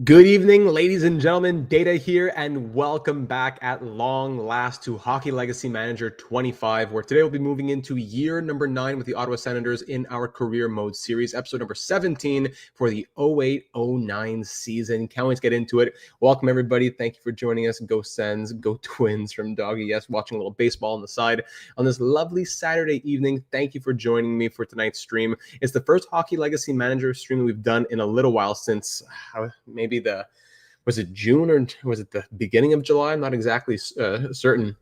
Good evening, ladies and gentlemen. Data here, and welcome back at long last to Hockey Legacy Manager 25, where today we'll be moving into year number 9 with the Ottawa Senators in our Career Mode series, episode number 17 for the 08-09 season. Can't wait to get into it. Welcome, everybody. Thank you for joining us. Go Sens, go Twins from Doggy. Yes, watching a little baseball on the side on this lovely Saturday evening. Thank you for joining me for tonight's stream. It's the first Hockey Legacy Manager stream that we've done in a little while since maybe was it June or was it the beginning of July? I'm not exactly certain,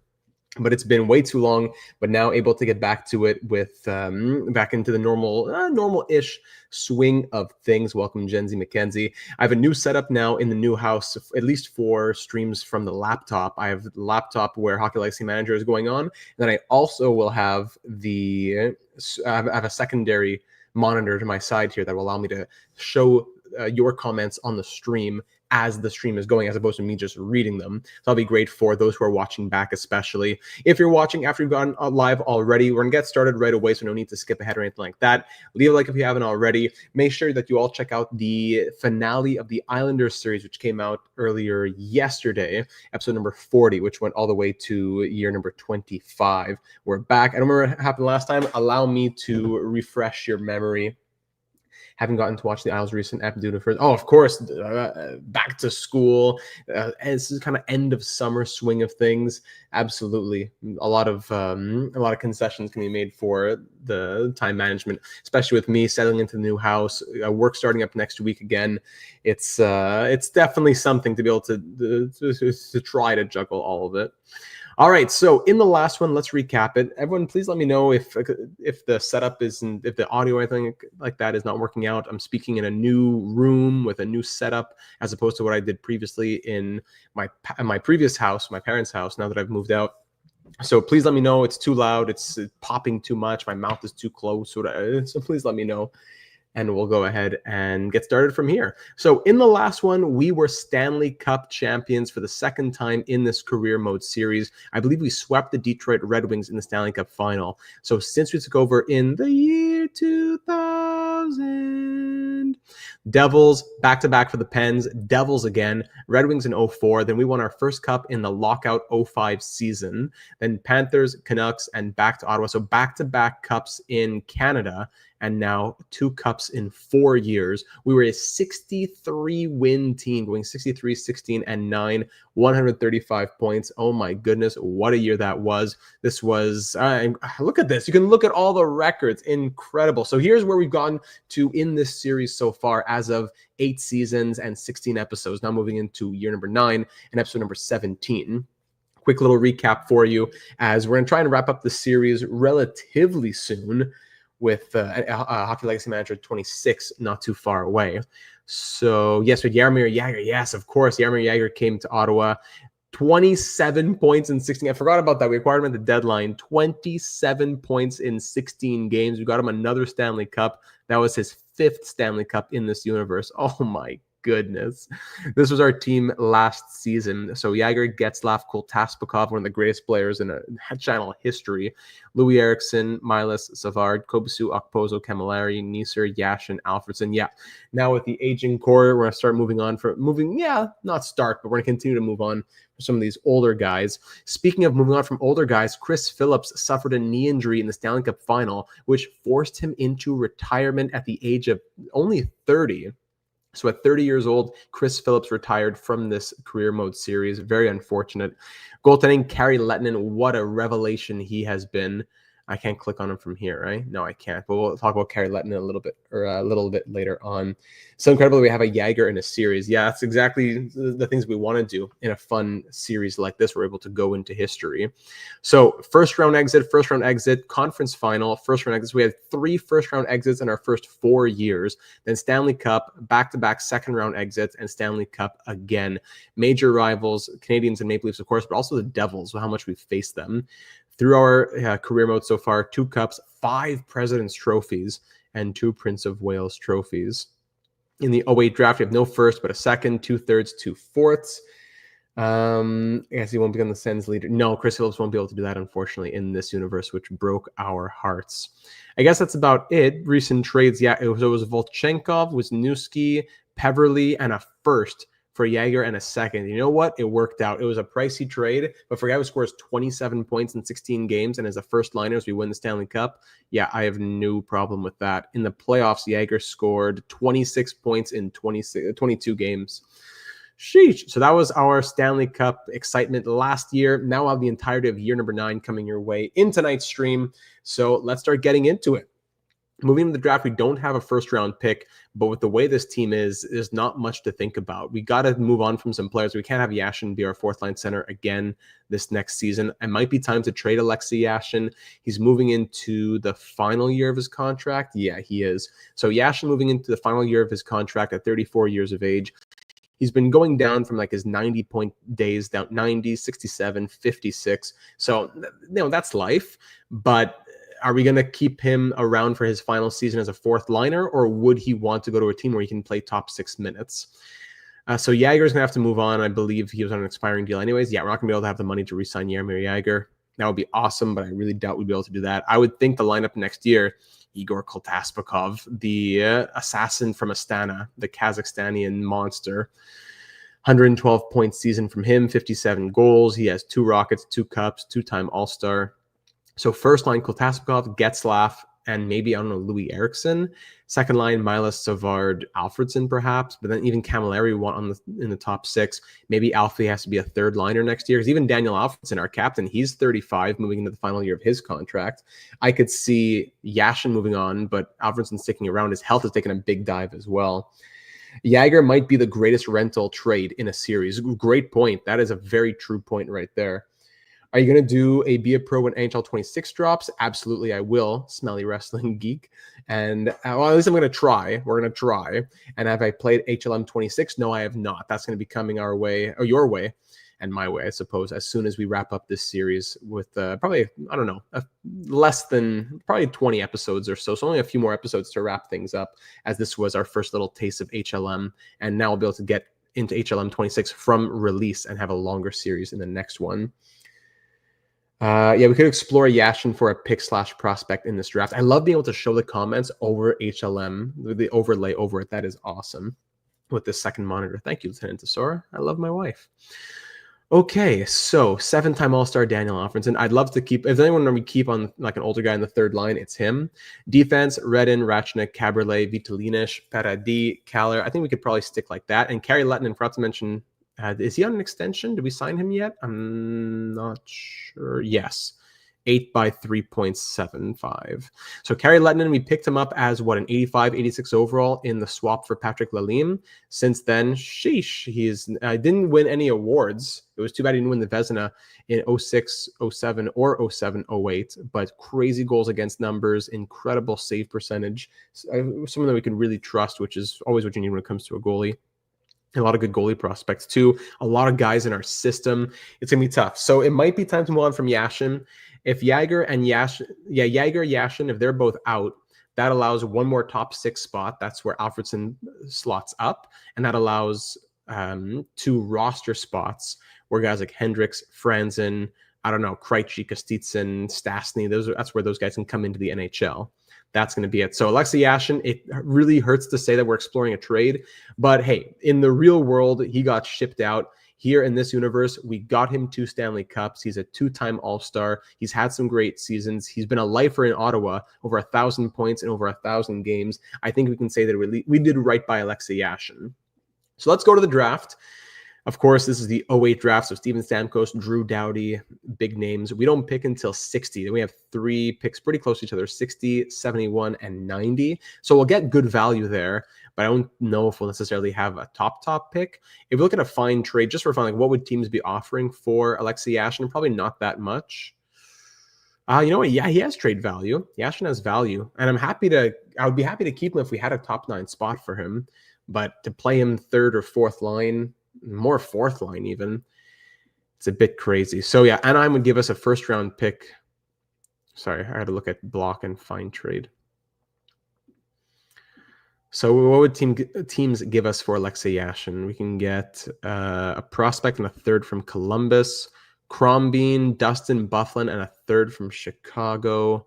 but it's been way too long. But now able to get back to it with back into the normal-ish swing of things. Welcome, Jenzy McKenzie. I have a new setup now in the new house, at least for streams from the laptop. I have the laptop where Hockey Legacy Manager is going on, and then I also will have I have a secondary monitor to my side here that will allow me to show your comments on the stream as the stream is going, as opposed to me just reading them. So that'll be great for those who are watching back, especially. If you're watching after you've gone live already, we're going to get started right away, so no need to skip ahead or anything like that. Leave a like if you haven't already. Make sure that you all check out the finale of the Islanders series, which came out earlier yesterday, episode number 40, which went all the way to year number 25. We're back. I don't remember what happened last time. Allow me to refresh your memory. Haven't gotten to watch the Isles' recent episode first. Oh, of course, back to school. And this is kind of end of summer swing of things. Absolutely, a lot of concessions can be made for the time management, especially with me settling into the new house. Work starting up next week again. It's definitely something to be able to try to juggle all of it. All right, so in the last one, let's recap it. Everyone, please let me know if the setup isn't, if the audio or anything like that is not working out. I'm speaking in a new room with a new setup as opposed to what I did previously in my previous house, my parents' house, now that I've moved out. So please let me know it's too loud, it's popping too much, my mouth is too close. So please let me know, and we'll go ahead and get started from here. So in the last one, we were Stanley Cup champions for the second time in this Career Mode series. I believe we swept the Detroit Red Wings in the Stanley Cup final. So since we took over in the year 2000, Devils back-to-back for the Pens, Devils again, Red Wings in 04. Then we won our first cup in the lockout 05 season. Then Panthers, Canucks, and back to Ottawa. So back-to-back cups in Canada, and now 2 cups in 4 years. We were a 63-win team, going 63, 16, and 9, 135 points. Oh my goodness, what a year that was. This was, look at this. You can look at all the records. Incredible. So here's where we've gotten to in this series so far as of 8 seasons and 16 episodes. Now moving into year number 9 and episode number 17. Quick little recap for you, as we're going to try and wrap up the series relatively soon, with Hockey Legacy Manager 26 not too far away. So yes, with Jaromir Jagr, yes, of course, Jaromir Jagr came to Ottawa. 27 points in 16. I forgot about that. We acquired him at the deadline. 27 points in 16 games. We got him another Stanley Cup. That was his 5th Stanley Cup in this universe. Oh my goodness. This was our team last season. So Jagr, Getzlaf, Koltaspakov, one of the greatest players in channel history. Louis Eriksson, Milas, Savard, Kobasu, Okposo, Camilleri, Neisser, Yashin, Alfredsson. Yeah. Now with the aging core, we're going to start moving on but we're going to continue to move on for some of these older guys. Speaking of moving on from older guys, Chris Phillips suffered a knee injury in the Stanley Cup final, which forced him into retirement at the age of only 30. So at 30 years old, Chris Phillips retired from this Career Mode series. Very unfortunate. Goaltending, Kari Lehtinen, what a revelation he has been. I can't click on him from here, right? No, I can't. But we'll talk about Kari Lehtinen a little bit later on. So incredible we have a Jagr in a series. Yeah, that's exactly the things we want to do in a fun series like this. We're able to go into history. So first round exit, conference final, first round exits. We had 3 first round exits in our first 4 years. Then Stanley Cup, back-to-back second round exits, and Stanley Cup again. Major rivals, Canadians and Maple Leafs, of course, but also the Devils, how much we've faced them. Through our career mode so far, 2 cups, 5 President's trophies, and 2 Prince of Wales trophies. In the 08 draft, we have no first, but a second, 2/3, 2/4. I guess he won't become the Sens leader. No, Chris Phillips won't be able to do that, unfortunately, in this universe, which broke our hearts. I guess that's about it. Recent trades, yeah, it was Volchenkov, Wisniewski, Peverly, and a first for Jaeger and a second. You know what? It worked out. It was a pricey trade, but for a guy who scores 27 points in 16 games and as a first liner as we win the Stanley Cup, yeah, I have no problem with that. In the playoffs, Jaeger scored 26 points in 22 games. Sheesh. So that was our Stanley Cup excitement last year. Now I'll have the entirety of year number 9 coming your way in tonight's stream. So let's start getting into it. Moving to the draft, we don't have a first round pick, but with the way this team is, there's not much to think about. We got to move on from some players. We can't have Yashin be our fourth line center again this next season. It might be time to trade Alexei Yashin. He's moving into the final year of his contract. Yeah, he is. So Yashin moving into the final year of his contract at 34 years of age. He's been going down from like his 90-point days down 90, 67, 56. So, that's life. But are we going to keep him around for his final season as a fourth liner, or would he want to go to a team where he can play top 6 minutes? So Jaeger's going to have to move on. I believe he was on an expiring deal anyways. Yeah, we're not going to be able to have the money to re-sign Jaromir Jagr. That would be awesome, but I really doubt we'd be able to do that. I would think the lineup next year, Igor Koltaspakov, the assassin from Astana, the Kazakhstanian monster. 112-point season from him, 57 goals. He has 2 Rockets, 2 Cups, 2-time All-Star. So first line, Koltaspakov, Getzlaf, and maybe, I don't know, Louis Eriksson. Second line, Milas, Savard, Alfredsson, perhaps. But then even Camilleri won in the top 6. Maybe Alfie has to be a third liner next year. Because even Daniel Alfredsson, our captain, he's 35, moving into the final year of his contract. I could see Yashin moving on, but Alfredsson sticking around. His health has taken a big dive as well. Jagr might be the greatest rental trade in a series. Great point. That is a very true point right there. Are you going to do a Be a Pro when NHL 26 drops? Absolutely, I will, smelly wrestling geek. And well, at least I'm going to try. We're going to try. And have I played HLM 26? No, I have not. That's going to be coming our way, or your way, and my way, I suppose, as soon as we wrap up this series with probably, I don't know, less than probably 20 episodes or so. So only a few more episodes to wrap things up, as this was our first little taste of HLM. And now we'll be able to get into HLM 26 from release and have a longer series in the next one. Yeah, we could explore Yashin for a pick/prospect in this draft. I love being able to show the comments over HLM, the overlay over it. That is awesome with this second monitor. Thank you, Lieutenant Tesora. I love my wife. Okay, so 7-time All-Star Daniel Alfredsson. I'd love to keep, if anyone we keep on like an older guy in the third line, it's him. Defense, Redin, Ratchnik, Caberlet, Vitolinish, Paradis, Kaller. I think we could probably stick like that. And Kari Lettinen, forgot to mention, is he on an extension? Did we sign him yet? I'm not sure. Yes. 8 by 3.75. So Kari Lettinen, we picked him up as an 85, 86 overall in the swap for Patrick Lalime. Since then, sheesh, he's didn't win any awards. It was too bad he didn't win the Vezina in 06, 07, or 07, 08, but crazy goals against numbers, incredible save percentage, someone that we can really trust, which is always what you need when it comes to a goalie. A lot of good goalie prospects too. A lot of guys in our system. It's going to be tough. So it might be time to move on from Yashin. If Jagr and Yashin, if they're both out, that allows one more top 6 spot. That's where Alfredsson slots up. And that allows 2 roster spots where guys like Hendricks, Franzen, I don't know, Krejci, Kostitsyn, Stastny, that's where those guys can come into the NHL. That's going to be it. So Alexei Yashin, it really hurts to say that we're exploring a trade. But hey, in the real world, he got shipped out. Here in this universe, we got him 2 Stanley Cups. He's a 2-time All-Star. He's had some great seasons. He's been a lifer in Ottawa, over 1,000 points in over 1,000 games. I think we can say that we did right by Alexei Yashin. So let's go to the draft. Of course, this is the 08 draft, so Steven Stamkos, Drew Doughty, big names. We don't pick until 60. Then we have 3 picks pretty close to each other, 60, 71, and 90. So we'll get good value there, but I don't know if we'll necessarily have a top pick. If we look at a fine trade, just for fun, like what would teams be offering for Alexei Yashin? Probably not that much. You know what? Yeah, he has trade value. Yashin has value, and I would be happy to keep him if we had a top 9 spot for him, but to play him third or fourth line, more fourth line even, it's a bit crazy. So yeah, Anaheim would give us a first round pick. Sorry, I had to look at block and fine trade. So what would teams give us for Alexei Yashin? We can get a prospect and a third from Columbus, Crombeen, Dustin Bufflin, and a third from Chicago.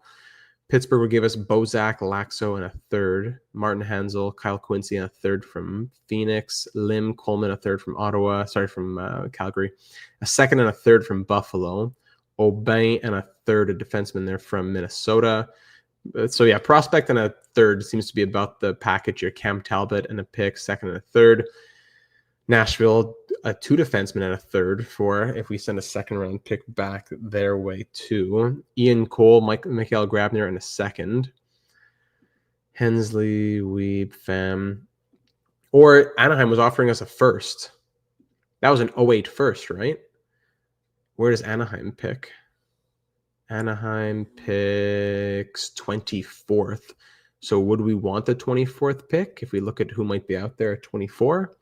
Pittsburgh would give us Bozak, Laxo, and a third. Martin Hansel, Kyle Quincy, and a third from Phoenix. Lim Coleman, a third from Calgary. A second and a third from Buffalo. Aubin and a third, a defenseman there from Minnesota. So yeah, prospect and a third seems to be about the package here. Cam Talbot and a pick, second and a third. Nashville, a 2 defensemen and a third for if we send a second round pick back their way too. Ian Cole, Mikhail Grabner, and a second. Hensley, Weeb, Pham. Or Anaheim was offering us a first. That was an 08 first, right? Where does Anaheim pick? Anaheim picks 24th. So would we want the 24th pick if we look at who might be out there at 24?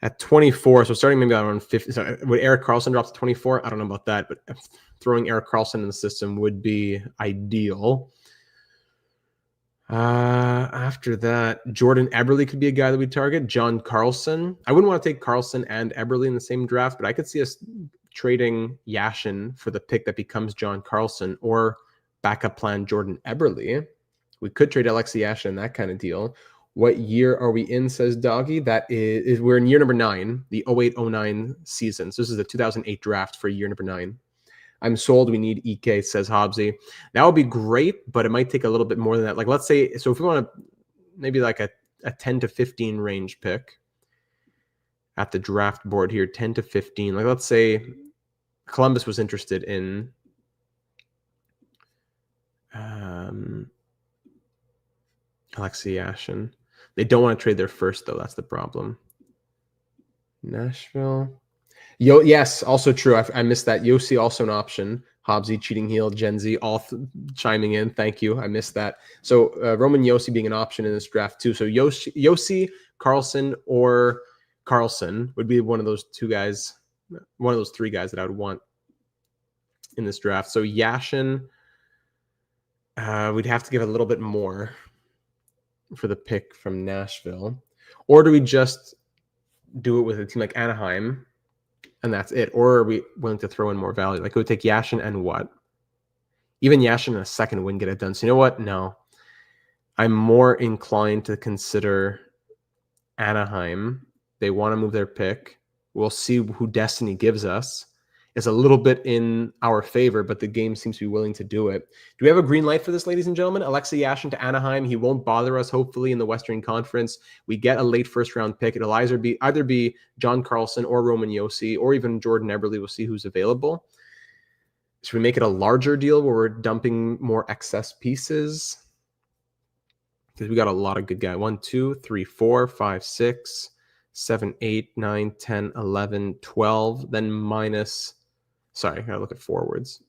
At 24, so starting maybe around 50. So would Erik Karlsson drop to 24? I don't know about that, but throwing Erik Karlsson in the system would be ideal. After that, Jordan Eberle could be a guy that we target. John Carlson. I wouldn't want to take Carlson and Eberle in the same draft, but I could see us trading Yashin for the pick that becomes John Carlson, or backup plan Jordan Eberle. We could trade Alexei Yashin in that kind of deal. What year are we in, says Doggy? That is we're in year number 9, the 08-09 season. So this is the 2008 draft for year number 9. I'm sold. We need EK, says Hobbsy. That would be great, but it might take a little bit more than that. Like, let's say, so if we want to maybe like a 10 to 15 range pick at the draft board here, 10 to 15. Like, let's say Columbus was interested in Alexei Yashin. They don't want to trade their first, though. That's the problem. Nashville. Yes, also true. I missed that. Yossi also an option. Hobbsy, Cheating Heel, Gen Z, all chiming in. Thank you. I missed that. So Roman Yossi being an option in this draft too. So Yossi, Carlson, or Carlson would be one of those 2 guys, one of those 3 guys that I would want in this draft. So Yashin, we'd have to give a little bit more for the pick from Nashville. Or do we just do it with a team like Anaheim and that's it? Or are we willing to throw in more value? Like, it would take Yashin and what? Even Yashin in a second wouldn't get it done. So you know what? No. I'm more inclined to consider Anaheim. They want to move their pick. We'll see who destiny gives us. It's a little bit in our favor, but the game seems to be willing to do it. Do we have a green light for this, ladies and gentlemen? Alexei Yashin to Anaheim. He won't bother us, hopefully, in the Western Conference. We get a late first-round pick. It'll either be John Carlson or Roman Yossi or even Jordan Eberle. We'll see who's available. Should we make it a larger deal where we're dumping more excess pieces? Because we got a lot of good guys. 1, 2, 3, 4, 5, 6, 7, 8, 9, 10, 11, 12. Then minus... Sorry, I gotta look at forwards.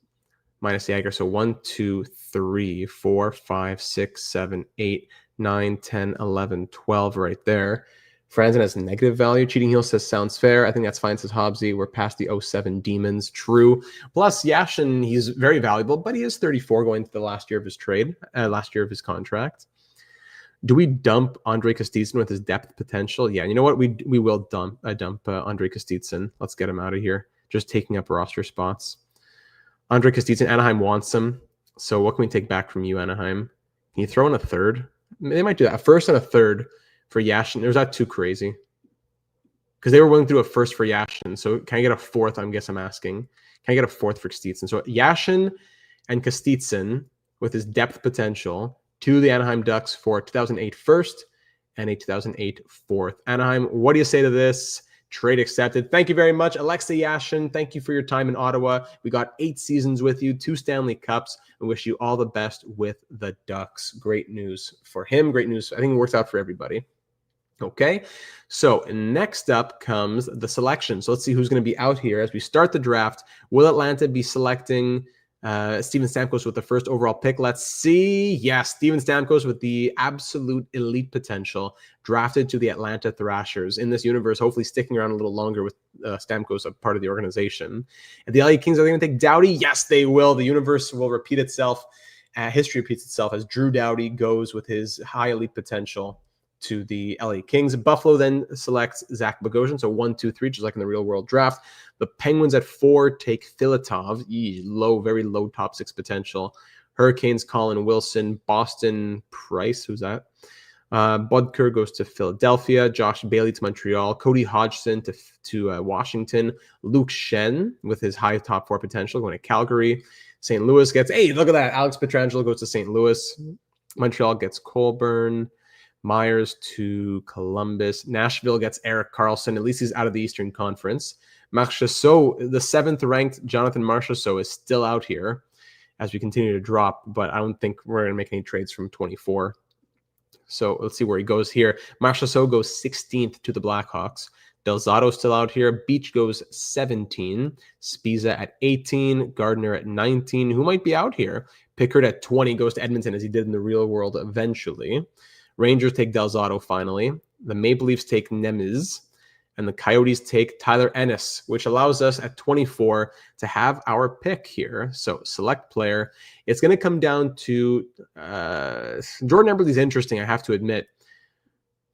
Minus the Jagger. So 1, 2, 3, 4, 5, 6, 7, 8, 9, 10, 11, 12 right there. Franzen has negative value. Cheating Heel says sounds fair. I think that's fine, says Hobbsy. We're past the 07 Demons. True. Plus, Yashin, he's very valuable, but he is 34 going into the last year of his last year of his contract. Do we dump Andre Kostitsyn with his depth potential? Yeah, you know what? We will dump Andre Kostitsyn. Let's get him out of here. Just taking up roster spots. Andre Kostitsyn, Anaheim wants him. So what can we take back from you, Anaheim? Can you throw in a third? They might do that. A first and a third for Yashin. Or is that too crazy? Because they were willing to do a first for Yashin. So can I get a fourth? I'm asking. Can I get a fourth for Kostitsyn? So Yashin and Kostitsyn with his depth potential to the Anaheim Ducks for 2008 first and a 2008 fourth. Anaheim, what do you say to this? Trade accepted. Thank you very much, Alexei Yashin. Thank you for your time in Ottawa. We got 8 seasons with you, 2 Stanley Cups. We wish you all the best with the Ducks. Great news for him. Great news. I think it works out for everybody. Okay, so next up comes the selection. So let's see who's going to be out here as we start the draft. Will Atlanta be selecting Steven Stamkos with the first overall pick? Let's see. Yes, Steven Stamkos with the absolute elite potential, drafted to the Atlanta Thrashers in this universe, hopefully sticking around a little longer with Stamkos a part of the organization. And the LA Kings, are they going to take Doughty? Yes, they will. The universe will repeat itself. History repeats itself as Drew Doughty goes with his high elite potential to the LA Kings. Buffalo then selects Zach Bogosian, so 1, 2, 3, just like in the real world draft. The Penguins at 4 take Filatov, very low top 6 potential. Hurricanes, Colin Wilson. Boston, Price, who's that? Budker goes to Philadelphia. Josh Bailey to Montreal. Cody Hodgson to Washington. Luke Shen with his high top 4 potential going to Calgary. St. Louis gets, hey, look at that. Alex Pietrangelo goes to St. Louis. Montreal gets Colburn. Myers to Columbus. Nashville gets Erik Karlsson. At least he's out of the Eastern Conference. Marchessault, the 7th ranked Jonathan Marchessault is still out here as we continue to drop, but I don't think we're going to make any trades from 24. So let's see where he goes here. Marchessault goes 16th to the Blackhawks. Del Zotto's still out here. Beach goes 17. Spiza at 18. Gardner at 19. Who might be out here? Pickard at 20 goes to Edmonton as he did in the real world eventually. Rangers take Del Zotto finally. The Maple Leafs take Nemes. And the Coyotes take Tyler Ennis, which allows us at 24 to have our pick here. So select player. It's going to come down to Jordan Eberle's interesting, I have to admit.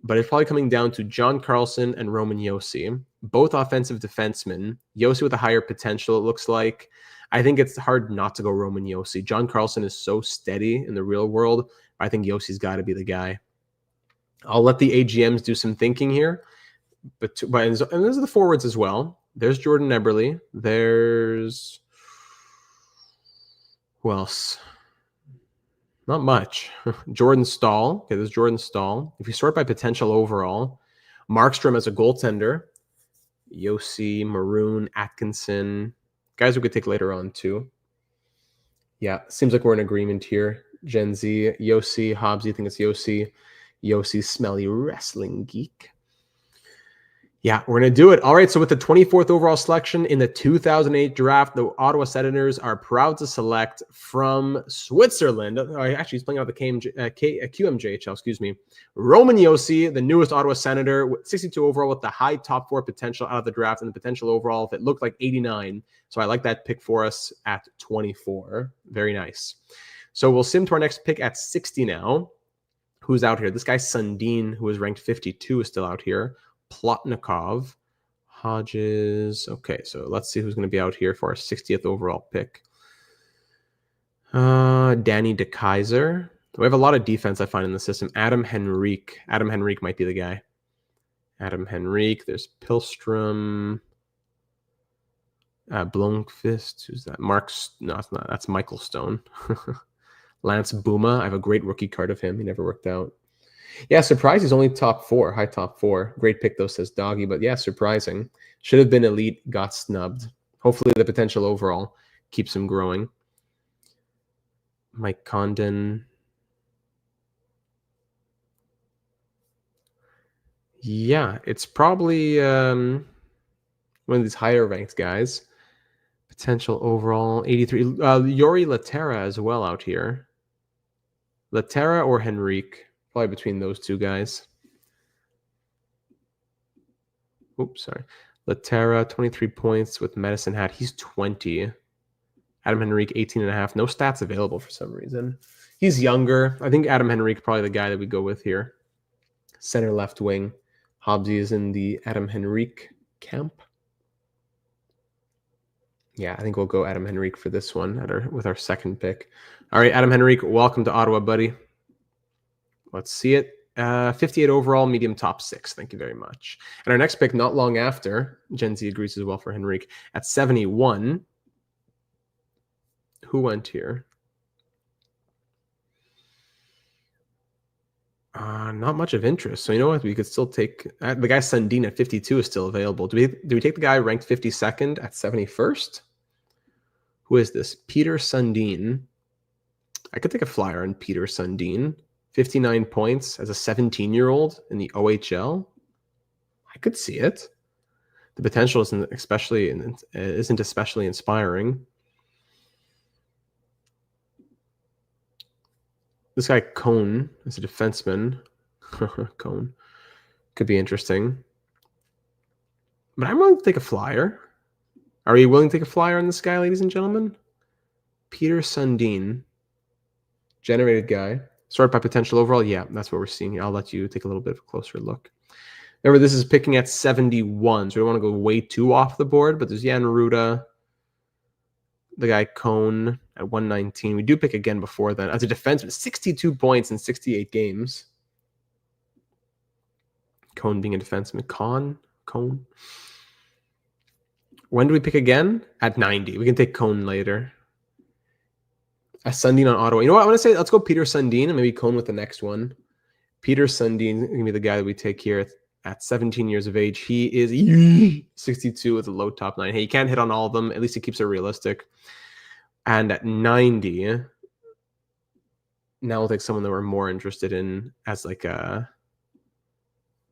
But it's probably coming down to John Carlson and Roman Josi, both offensive defensemen. Josi with a higher potential, it looks like. I think it's hard not to go Roman Josi. John Carlson is so steady in the real world. I think Yossi's got to be the guy. I'll let the AGMs do some thinking here. And those are the forwards as well. There's Jordan Eberle. There's who else? Not much. Jordan Stahl. Okay, there's Jordan Stahl. If you sort by potential overall, Markstrom as a goaltender, Josi, Maroon, Atkinson, guys we could take later on too. Yeah, seems like we're in agreement here. Gen Z, Josi, Hobbs, you think it's Josi? Josi, smelly wrestling geek. Yeah, we're going to do it. All right, so with the 24th overall selection in the 2008 draft, the Ottawa Senators are proud to select from Switzerland. Actually, he's playing out the QMJHL, excuse me. Roman Josi, the newest Ottawa Senator, 62 overall with the high top 4 potential out of the draft, and the potential overall, if it looked like 89. So I like that pick for us at 24. Very nice. So we'll sim to our next pick at 60 now. Who's out here? This guy Sundin, who was ranked 52, is still out here. Plotnikov, Hodges. Okay, so let's see who's going to be out here for our 60th overall pick. Danny DeKaiser. We have a lot of defense I find in the system. Adam Henrique. Adam Henrique might be the guy. Adam Henrique. There's Pilstrom. Blomqvist. Who's that? Mark's. No, it's not. That's Michael Stone. Lance Buma. I have a great rookie card of him. He never worked out. Yeah, surprise. He's only top 4, high top 4. Great pick, though, says Doggy. But yeah, surprising. Should have been elite, got snubbed. Hopefully the potential overall keeps him growing. Mike Condon. Yeah, it's probably one of these higher ranked guys. Potential overall, 83. Yori Laterra as well out here. Laterra or Henrique. Probably between those two guys. Oops, sorry. Laterra, 23 points with Medicine Hat. He's 20. Adam Henrique, 18.5. No stats available for some reason. He's younger. I think Adam Henrique probably the guy that we go with here. Center left wing. Hobbsy is in the Adam Henrique camp. Yeah, I think we'll go Adam Henrique for this one with our second pick. All right, Adam Henrique, welcome to Ottawa, buddy. Let's see it. 58 overall, medium top 6. Thank you very much. And our next pick, not long after, Gen Z agrees as well for Henrique. At 71, who went here? Not much of interest. So you know what? We could still take the guy Sundin at 52 is still available. Do we take the guy ranked 52nd at 71st? Who is this? Peter Sundin. I could take a flyer on Peter Sundin. 59 points as a 17-year-old in the OHL. I could see it. The potential isn't especially inspiring. This guy Cone is a defenseman. Cone could be interesting. But I'm willing to take a flyer. Are you willing to take a flyer on this guy, ladies and gentlemen? Peter Sundin. Generated guy. Sort by potential overall. Yeah, that's what we're seeing here. I'll let you take a little bit of a closer look. Remember, this is picking at 71, so we don't want to go way too off the board, but there's Jan Ruda, the guy Cone at 119. We do pick again before then. As a defenseman, 62 points in 68 games. Cone being a defenseman. Cone. When do we pick again? At 90. We can take Cone later. A Sundin on Ottawa. You know what? I want to say, let's go Peter Sundin and maybe Cone with the next one. Peter Sundin is going to be the guy that we take here at 17 years of age. He is 62 with a low top 9. Hey, you can't hit on all of them. At least it keeps it realistic. And at 90, now we'll take someone that we're more interested in as like a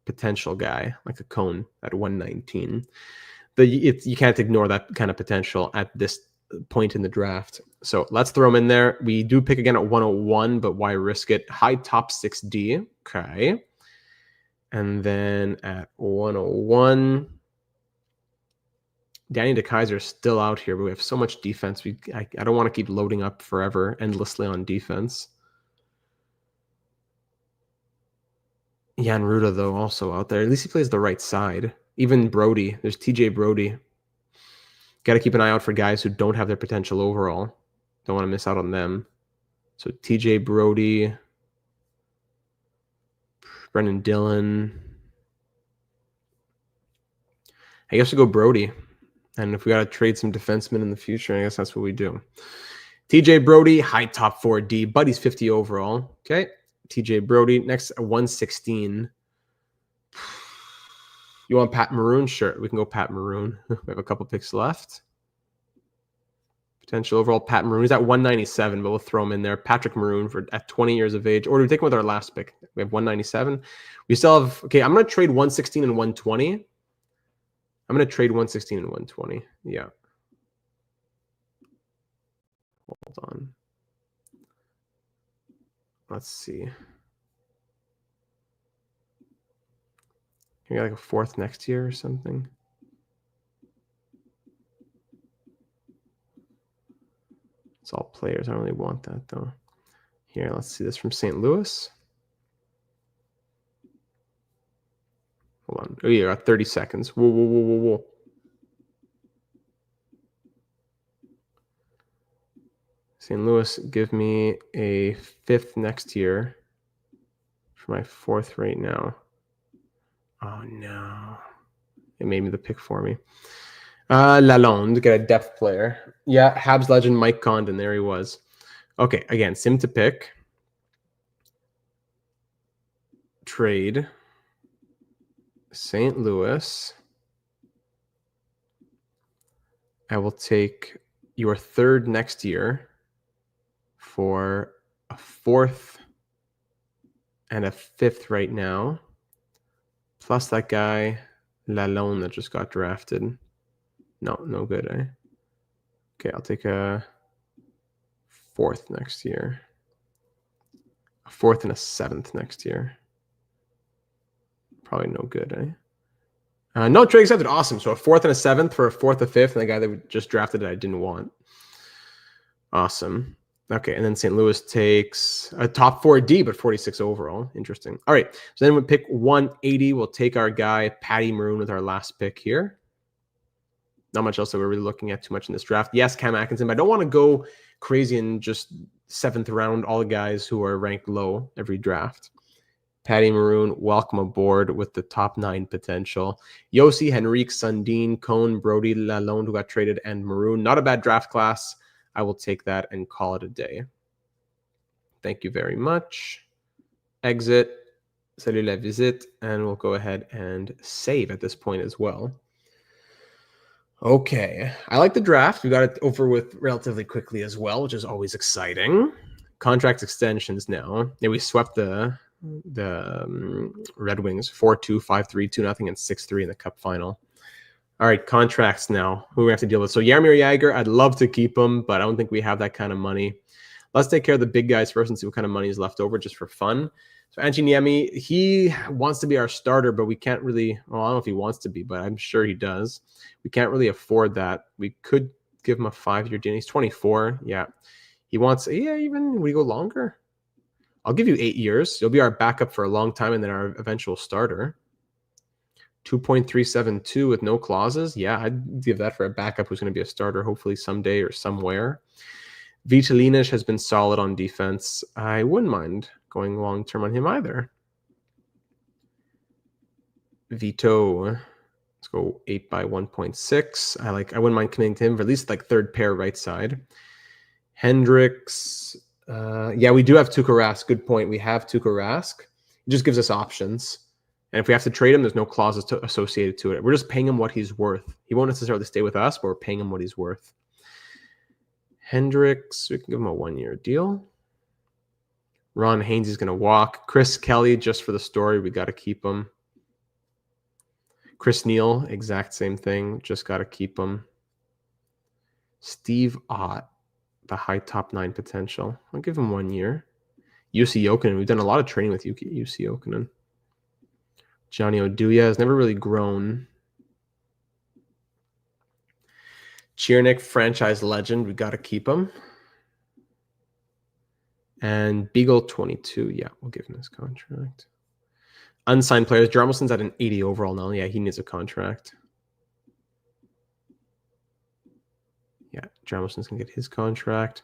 potential guy, like a Cone at 119. You can't ignore that kind of potential at this point in the draft. So let's throw him in there. We do pick again at 101, but why risk it? High top 6D. Okay. And then at 101, Danny DeKaiser is still out here, but we have so much defense. I don't want to keep loading up forever, endlessly on defense. Jan Ruda, though, also out there. At least he plays the right side. Even Brody. There's TJ Brody. Got to keep an eye out for guys who don't have their potential overall. Don't want to miss out on them. So TJ Brody, Brendan Dillon. I guess we go Brody. And if we got to trade some defensemen in the future, I guess that's what we do. TJ Brody, high top 4D. Buddy's 50 overall. Okay. TJ Brody. Next, 116. You want Pat Maroon? Sure, we can go Pat Maroon. We have a couple picks left. Potential overall Pat Maroon. He's at 197, but we'll throw him in there. Patrick Maroon at 20 years of age. Or do we take him with our last pick? We have 197. We still have... Okay, I'm going to trade 116 and 120. I'm going to trade 116 and 120. Yeah. Hold on. Let's see. Can we get like a fourth next year or something? It's all players. I don't really want that though. Here, let's see this from St. Louis. Hold on. Oh, yeah, got 30 seconds. Whoa. St. Louis, give me a fifth next year for my fourth right now. Oh, no. It made me the pick for me. Lalonde, get a depth player. Yeah, Habs legend Mike Condon. There he was. Okay, again, sim to pick. Trade. St. Louis. I will take your third next year for a fourth and a fifth right now. Plus that guy, Lalonde, that just got drafted. No good, eh? Okay, I'll take a fourth next year. A fourth and a seventh next year. Probably no good, eh? No trade accepted. Awesome. So a fourth and a seventh for a fourth, a fifth, and the guy that we just drafted that I didn't want. Awesome. Okay, and then St. Louis takes a top 4D, but 46 overall. Interesting. All right, so then we pick 180. We'll take our guy, Patty Maroon, with our last pick here. Not much else that we're really looking at too much in this draft. Yes, Cam Atkinson, but I don't want to go crazy and just seventh round all the guys who are ranked low every draft. Patty Maroon, welcome aboard with the top 9 potential. Yossi, Henrique, Sundin, Cone, Brody, Lalonde, who got traded, and Maroon. Not a bad draft class. I will take that and call it a day. Thank you very much. Exit. Salut la visite. And we'll go ahead and save at this point as well. Okay. I like the draft. We got it over with relatively quickly as well, which is always exciting. Contract extensions now. Yeah, we swept the Red Wings 4-2, 5-3, 2-0, and 6-3 in the Cup final. All right, contracts now. Who we have to deal with? So Jaromir Jagr, I'd love to keep him, but I don't think we have that kind of money. Let's take care of the big guys first and see what kind of money is left over just for fun. So Antti Niemi, he wants to be our starter, but we can't really, well, I don't know if he wants to be, but I'm sure he does. We can't really afford that. We could give him a 5-year deal. He's 24. Yeah. He wants, yeah, even, we go longer? I'll give you 8 years. You'll be our backup for a long time and then our eventual starter. 2.372 with no clauses. Yeah, I'd give that for a backup who's going to be a starter hopefully someday or somewhere. Vitalinic has been solid on defense. I wouldn't mind going long-term on him either. Vito, let's go 8 by 1.6. I wouldn't mind committing to him for at least like third pair right side. Hendricks, yeah, we do have Tuukka Rask. Good point. We have Tuukka Rask. It just gives us options. And if we have to trade him, there's no clauses associated to it. We're just paying him what he's worth. He won't necessarily stay with us, but we're paying him what he's worth. Hendricks, we can give him a 1-year deal. Ron Haynes is going to walk. Chris Kelly, just for the story, we got to keep him. Chris Neal, exact same thing. Just got to keep him. Steve Ott, the high top 9 potential. I'll give him 1 year. UC Jokinen, we've done a lot of training with UC Jokinen. Johnny Oduya has never really grown. Chiernik, franchise legend. We got to keep him. And Beagle 22. Yeah, we'll give him his contract. Unsigned players. Jarmelsson's at an 80 overall now. Yeah, he needs a contract. Yeah, Jarmelsson's going to get his contract.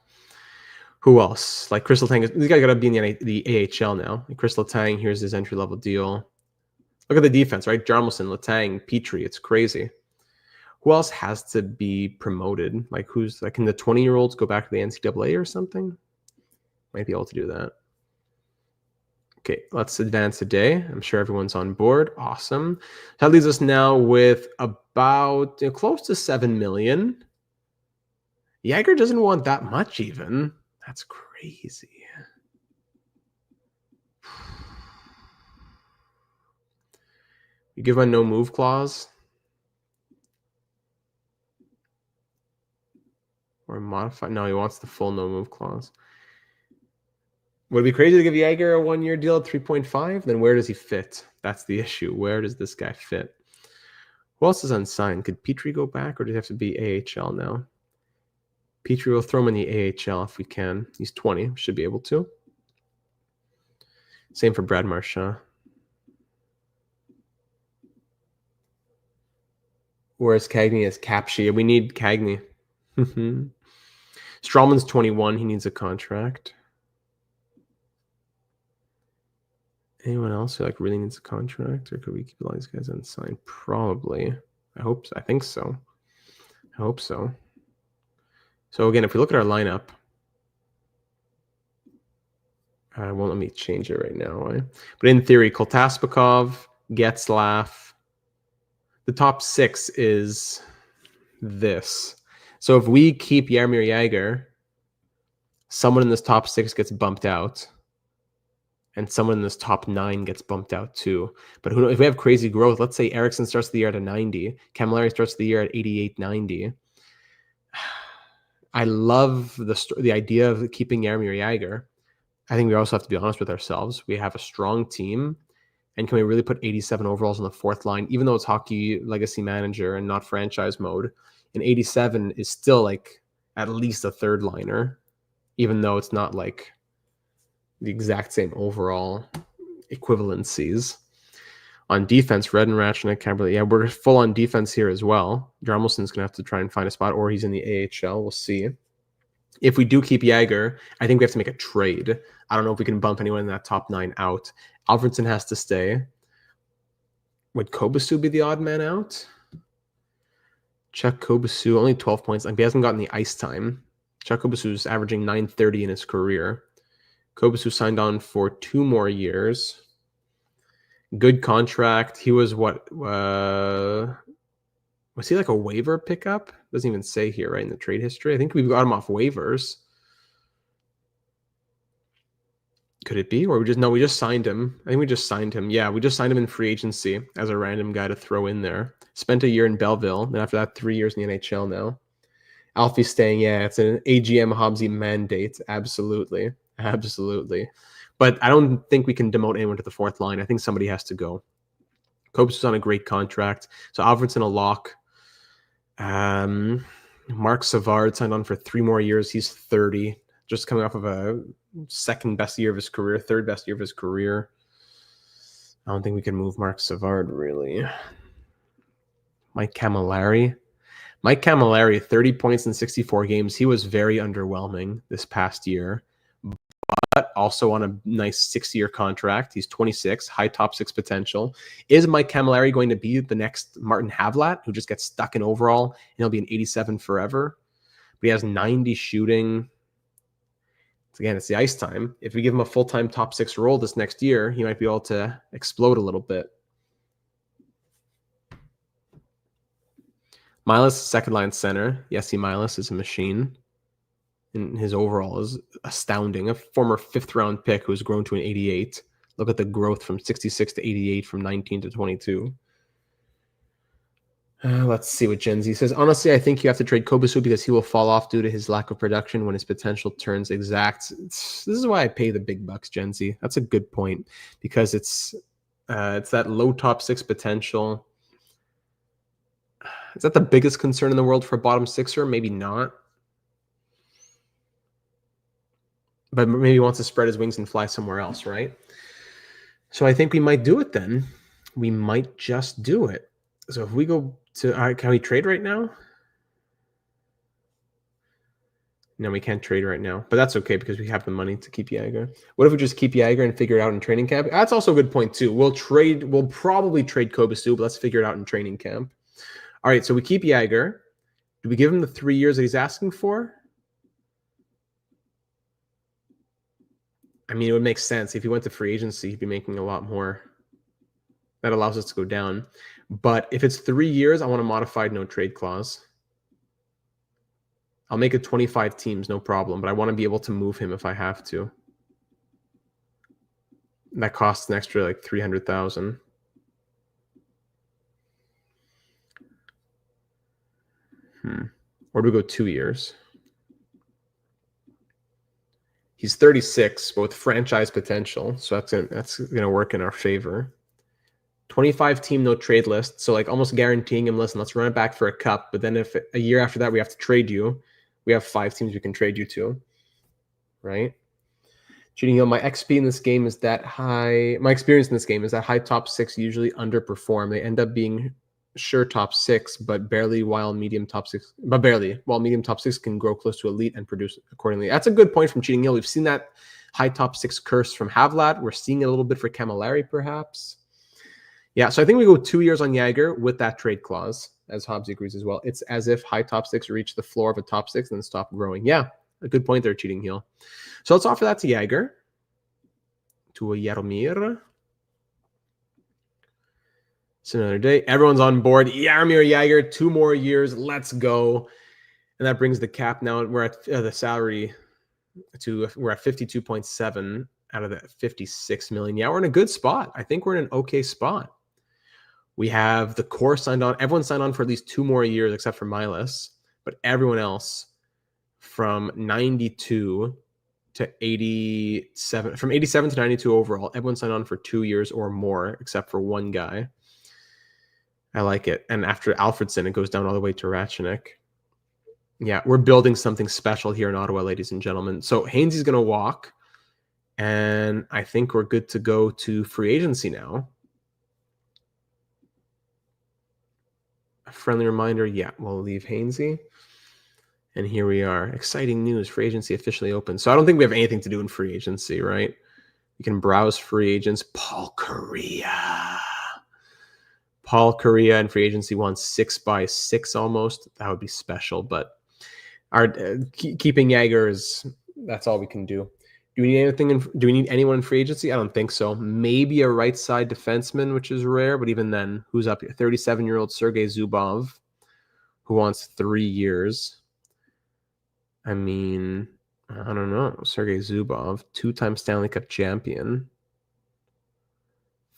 Who else? Like Crystal Tang. These guys got to be in the AHL now. Like Crystal Tang, here's his entry-level deal. Look at the defense, right? Jarmelson, Letang, Petrie. It's crazy. Who else has to be promoted? Like who's like, can the 20-year-olds go back to the NCAA or something? Might be able to do that. Okay, let's advance today. I'm sure everyone's on board. Awesome. That leaves us now with about close to 7 million. Yager doesn't want that much even. That's crazy. You give him a no move clause? Or modify? No, he wants the full no move clause. Would it be crazy to give Yager a 1-year deal at 3.5? Then where does he fit? That's the issue. Where does this guy fit? Who else is unsigned? Could Petrie go back or does he have to be AHL now? Petrie, will throw him in the AHL if we can. He's 20. Should be able to. Same for Brad Marchand. Whereas Cagney is Capshi. We need Cagney. Strawman's 21. He needs a contract. Anyone else who really needs a contract? Or could we keep all these guys unsigned? Probably. I hope so. I think so. I hope so. So again, if we look at our lineup, won't let me change it right now. Right? But in theory, Koltaspakov, Getzlaff. The top 6 is this. So if we keep Jaromir Jagr, someone in this top 6 gets bumped out. And someone in this top 9 gets bumped out too. But who knows, if we have crazy growth, let's say Eriksson starts the year at a 90. Camilleri starts the year at 88, 90. I love the idea of keeping Jaromir Jagr. I think we also have to be honest with ourselves. We have a strong team. And can we really put 87 overalls on the 4th line, even though it's hockey legacy manager and not franchise mode? And 87 is still like at least a 3rd liner, even though it's not like the exact same overall equivalencies. On defense, Redden, Ratchnick, Caberlet. Yeah, we're full on defense here as well. Jarmelsson's going to have to try and find a spot, or he's in the AHL. We'll see. If we do keep Jagr, I think we have to make a trade. I don't know if we can bump anyone in that top 9 out. Alfredsson has to stay. Would Kobasu be the odd man out? Chuck Kobasu, only 12 points. He hasn't gotten the ice time. Chuck Kobasu's averaging 930 in his career. Kobasu signed on for 2 more years. Good contract. He was what? Was he like a waiver pickup? Doesn't even say here, right, in the trade history. I think we've got him off waivers. Could it be? Or we just signed him. I think we just signed him. Yeah, we just signed him in free agency as a random guy to throw in there. Spent a year in Belleville. Then after that, 3 years in the NHL now. Alfie's staying. Yeah, it's an AGM Hobbsy mandate. Absolutely. Absolutely. But I don't think we can demote anyone to the 4th line. I think somebody has to go. Copes was on a great contract. So Alfredsson a lock. Mark Savard signed on for 3 more years. He's 30. Just coming off of a second best year of his career, third best year of his career. I don't think we can move Mark Savard, really. Mike Camilleri. Mike Camilleri, 30 points in 64 games. He was very underwhelming this past year, but also on a nice 6-year contract. He's 26, high top 6 potential. Is Mike Camilleri going to be the next Martin Havlat, who just gets stuck in overall and he'll be an 87 forever? But he has 90 shooting. Again, it's the ice time. If we give him a full-time top 6 role this next year, he might be able to explode a little bit. Milas, second-line center. Jesse Milas is a machine. And his overall is astounding. A former 5th-round pick who's grown to an 88. Look at the growth from 66 to 88 from 19 to 22. Let's see what Gen Z says. Honestly, I think you have to trade Kobasu because he will fall off due to his lack of production when his potential turns exact. This is why I pay the big bucks, Gen Z. That's a good point because it's that low top 6 potential. Is that the biggest concern in the world for a bottom sixer? Maybe not. But maybe he wants to spread his wings and fly somewhere else, right? So I think we might do it then. We might just do it. So if we go to, can we trade right now? No, we can't trade right now. But that's okay because we have the money to keep Yager. What if we just keep Yager and figure it out in training camp? That's also a good point too. We'll probably trade Kobasu, but let's figure it out in training camp. All right, so we keep Yager. Do we give him the 3 years that he's asking for? I mean, it would make sense. If he went to free agency, he'd be making a lot more. That allows us to go down. But if it's 3 years, I want a modified no trade clause. I'll make it 25 teams, no problem. But I want to be able to move him if I have to. That costs an extra like $300,000. Or do we go 2 years? He's 36, but with franchise potential, so that's gonna work in our favor. 25 team no trade list, so like almost guaranteeing him. Listen, let's run it back for a cup. But then if a year after that we have to trade you, we have 5 teams we can trade you to, right? Cheating, my XP in this game is that high. My experience in this game is that high top 6 usually underperform. They end up being sure top 6, but barely, while medium top 6, while medium top 6 can grow close to elite and produce accordingly. That's a good point from Cheating Hill. We've seen that high top 6 curse from Havlat. We're seeing it a little bit for Camilleri, perhaps. Yeah, so I think we go 2 years on Yager with that trade clause, as Hobbs agrees as well. It's as if high top 6 reach the floor of a top 6 and then stop growing. Yeah, a good point there, Cheating Heel. So let's offer that to Yager, to a Jaromir. It's another day. Everyone's on board. Jaromir Yager, 2 more years. Let's go. And that brings the cap now. We're at the salary to, we're at 52.7 out of the 56 million. Yeah, we're in a good spot. I think we're in an okay spot. We have the core signed on. Everyone signed on for at least 2 more years except for Milas. But everyone else from 92 to 87, from 87 to 92 overall, everyone signed on for 2 years or more except for one guy. I like it. And after Alfredsson, it goes down all the way to Ratchenik. Yeah, we're building something special here in Ottawa, ladies and gentlemen. So Hainsey's going to walk, and I think we're good to go to free agency now. A friendly reminder, yeah, we'll leave Hainsey. And here we are. Exciting news. Free agency officially open. So I don't think we have anything to do in free agency, right? You can browse free agents. Paul Correa. Paul Correa in free agency wants 6x6 almost. That would be special, but our keeping Yager is, that's all we can do. Do we need anything? Do we need anyone in free agency? I don't think so. Maybe a right side defenseman, which is rare, but even then, who's up here? 37-year-old Sergei Zubov, who wants 3 years. I mean, I don't know. Sergei Zubov, 2-time Stanley Cup champion.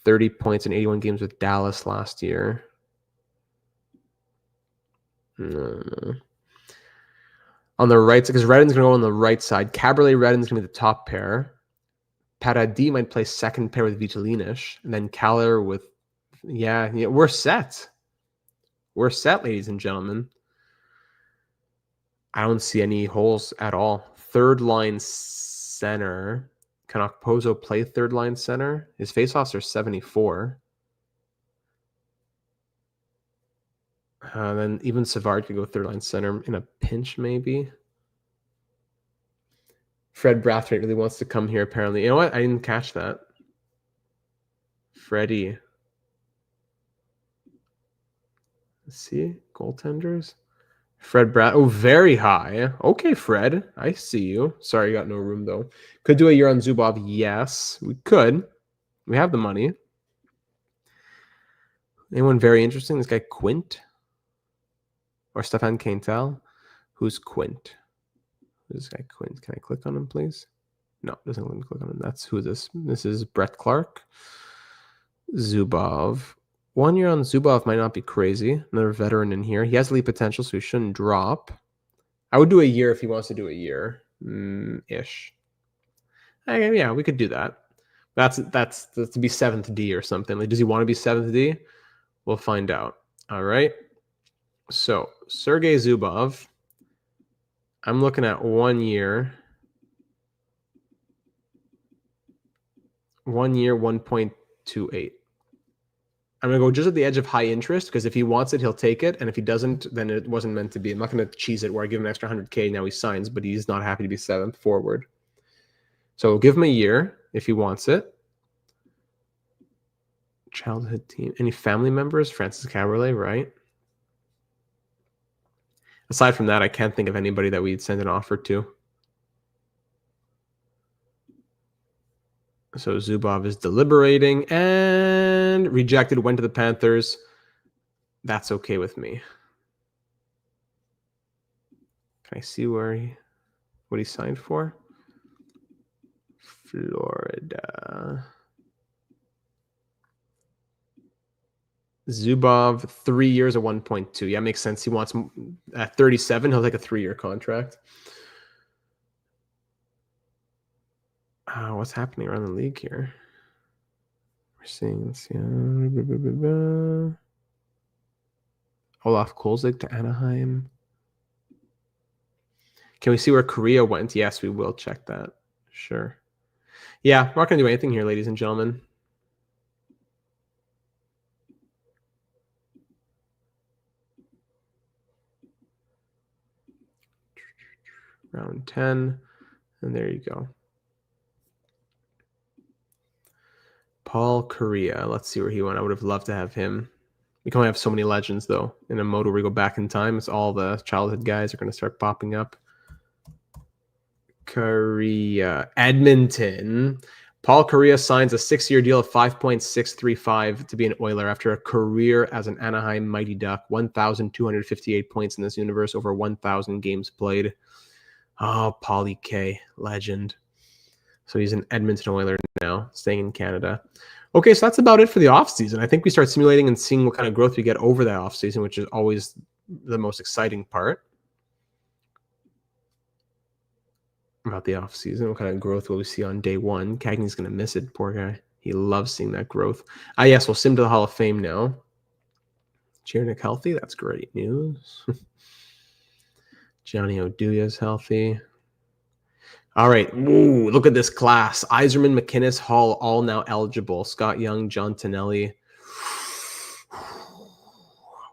30 points in 81 games with Dallas last year. No. On the right side, because Redden's going to go on the right side. Caberlet Redden's going to be the top pair. Paradis might play second pair with Vitalinish. And then Kaller with... Yeah, we're set. We're set, ladies and gentlemen. I don't see any holes at all. Third line center. Can Okposo play third line center? His faceoffs are 74. Then even Savard could go third line center in a pinch, maybe. Fred Brathwaite really wants to come here, apparently. You know what? I didn't catch that. Freddie. Let's see. Goaltenders. Fred Oh, very high. Okay, Fred. I see you. Sorry, you got no room, though. Could do a year on Zubov. Yes, we could. We have the money. Anyone very interesting? This guy Quint? Or Stefan Quintal? Who's Quint? Who's this guy Quint? Can I click on him, please? No, doesn't let me click on him. That's who this. This is Brett Clark. Zubov. 1 year on Zubov might not be crazy. Another veteran in here. He has elite potential, so he shouldn't drop. I would do a year if he wants to do a year. Ish. Yeah, we could do that. That's to be 7th D or something. Like, does he want to be 7th D? We'll find out. All right. So, Sergei Zubov. I'm looking at 1 year. 1 year, 1.28. I'm going to go just at the edge of high interest because if he wants it, he'll take it. And if he doesn't, then it wasn't meant to be. I'm not going to cheese it where I give him an extra 100K. Now he signs, but he's not happy to be 7th forward. So we'll give him a year if he wants it. Childhood team. Any family members? Francis Caberlet, right? Aside from that, I can't think of anybody that we'd send an offer to. So Zubov is deliberating and rejected, went to the Panthers. That's okay with me. Can I see what he signed for? Florida. Zubov, 3 years at 1.2. Yeah, makes sense. He wants at 37, he'll take a 3-year contract. What's happening around the league here? We're seeing Olaf Kolzig to Anaheim. Can we see where Korea went? Yes, we will check that. Sure. Yeah, we're not going to do anything here, ladies and gentlemen. Round 10. And there you go. Paul Korea. Let's see where he went. I would have loved to have him. We can only have so many legends, though. In a mode where we go back in time, it's all the childhood guys are going to start popping up. Korea. Edmonton. Paul Korea signs a 6-year deal of $5.635 to be an Oiler after a career as an Anaheim Mighty Duck. 1,258 points in this universe, over 1,000 games played. Oh, Paulie K. Legend. So he's an Edmonton Oiler now, staying in Canada. Okay, so that's about it for the offseason. I think we start simulating and seeing what kind of growth we get over that offseason, which is always the most exciting part about the offseason. What kind of growth will we see on day one? Cagney's going to miss it, poor guy. He loves seeing that growth. Yes, we'll sim to the Hall of Fame now. Chernik healthy. That's great news. Johnny Oduya's healthy. All right. Ooh, look at this class. Yzerman, McInnes, Hall, all now eligible. Scott Young, John Tonelli.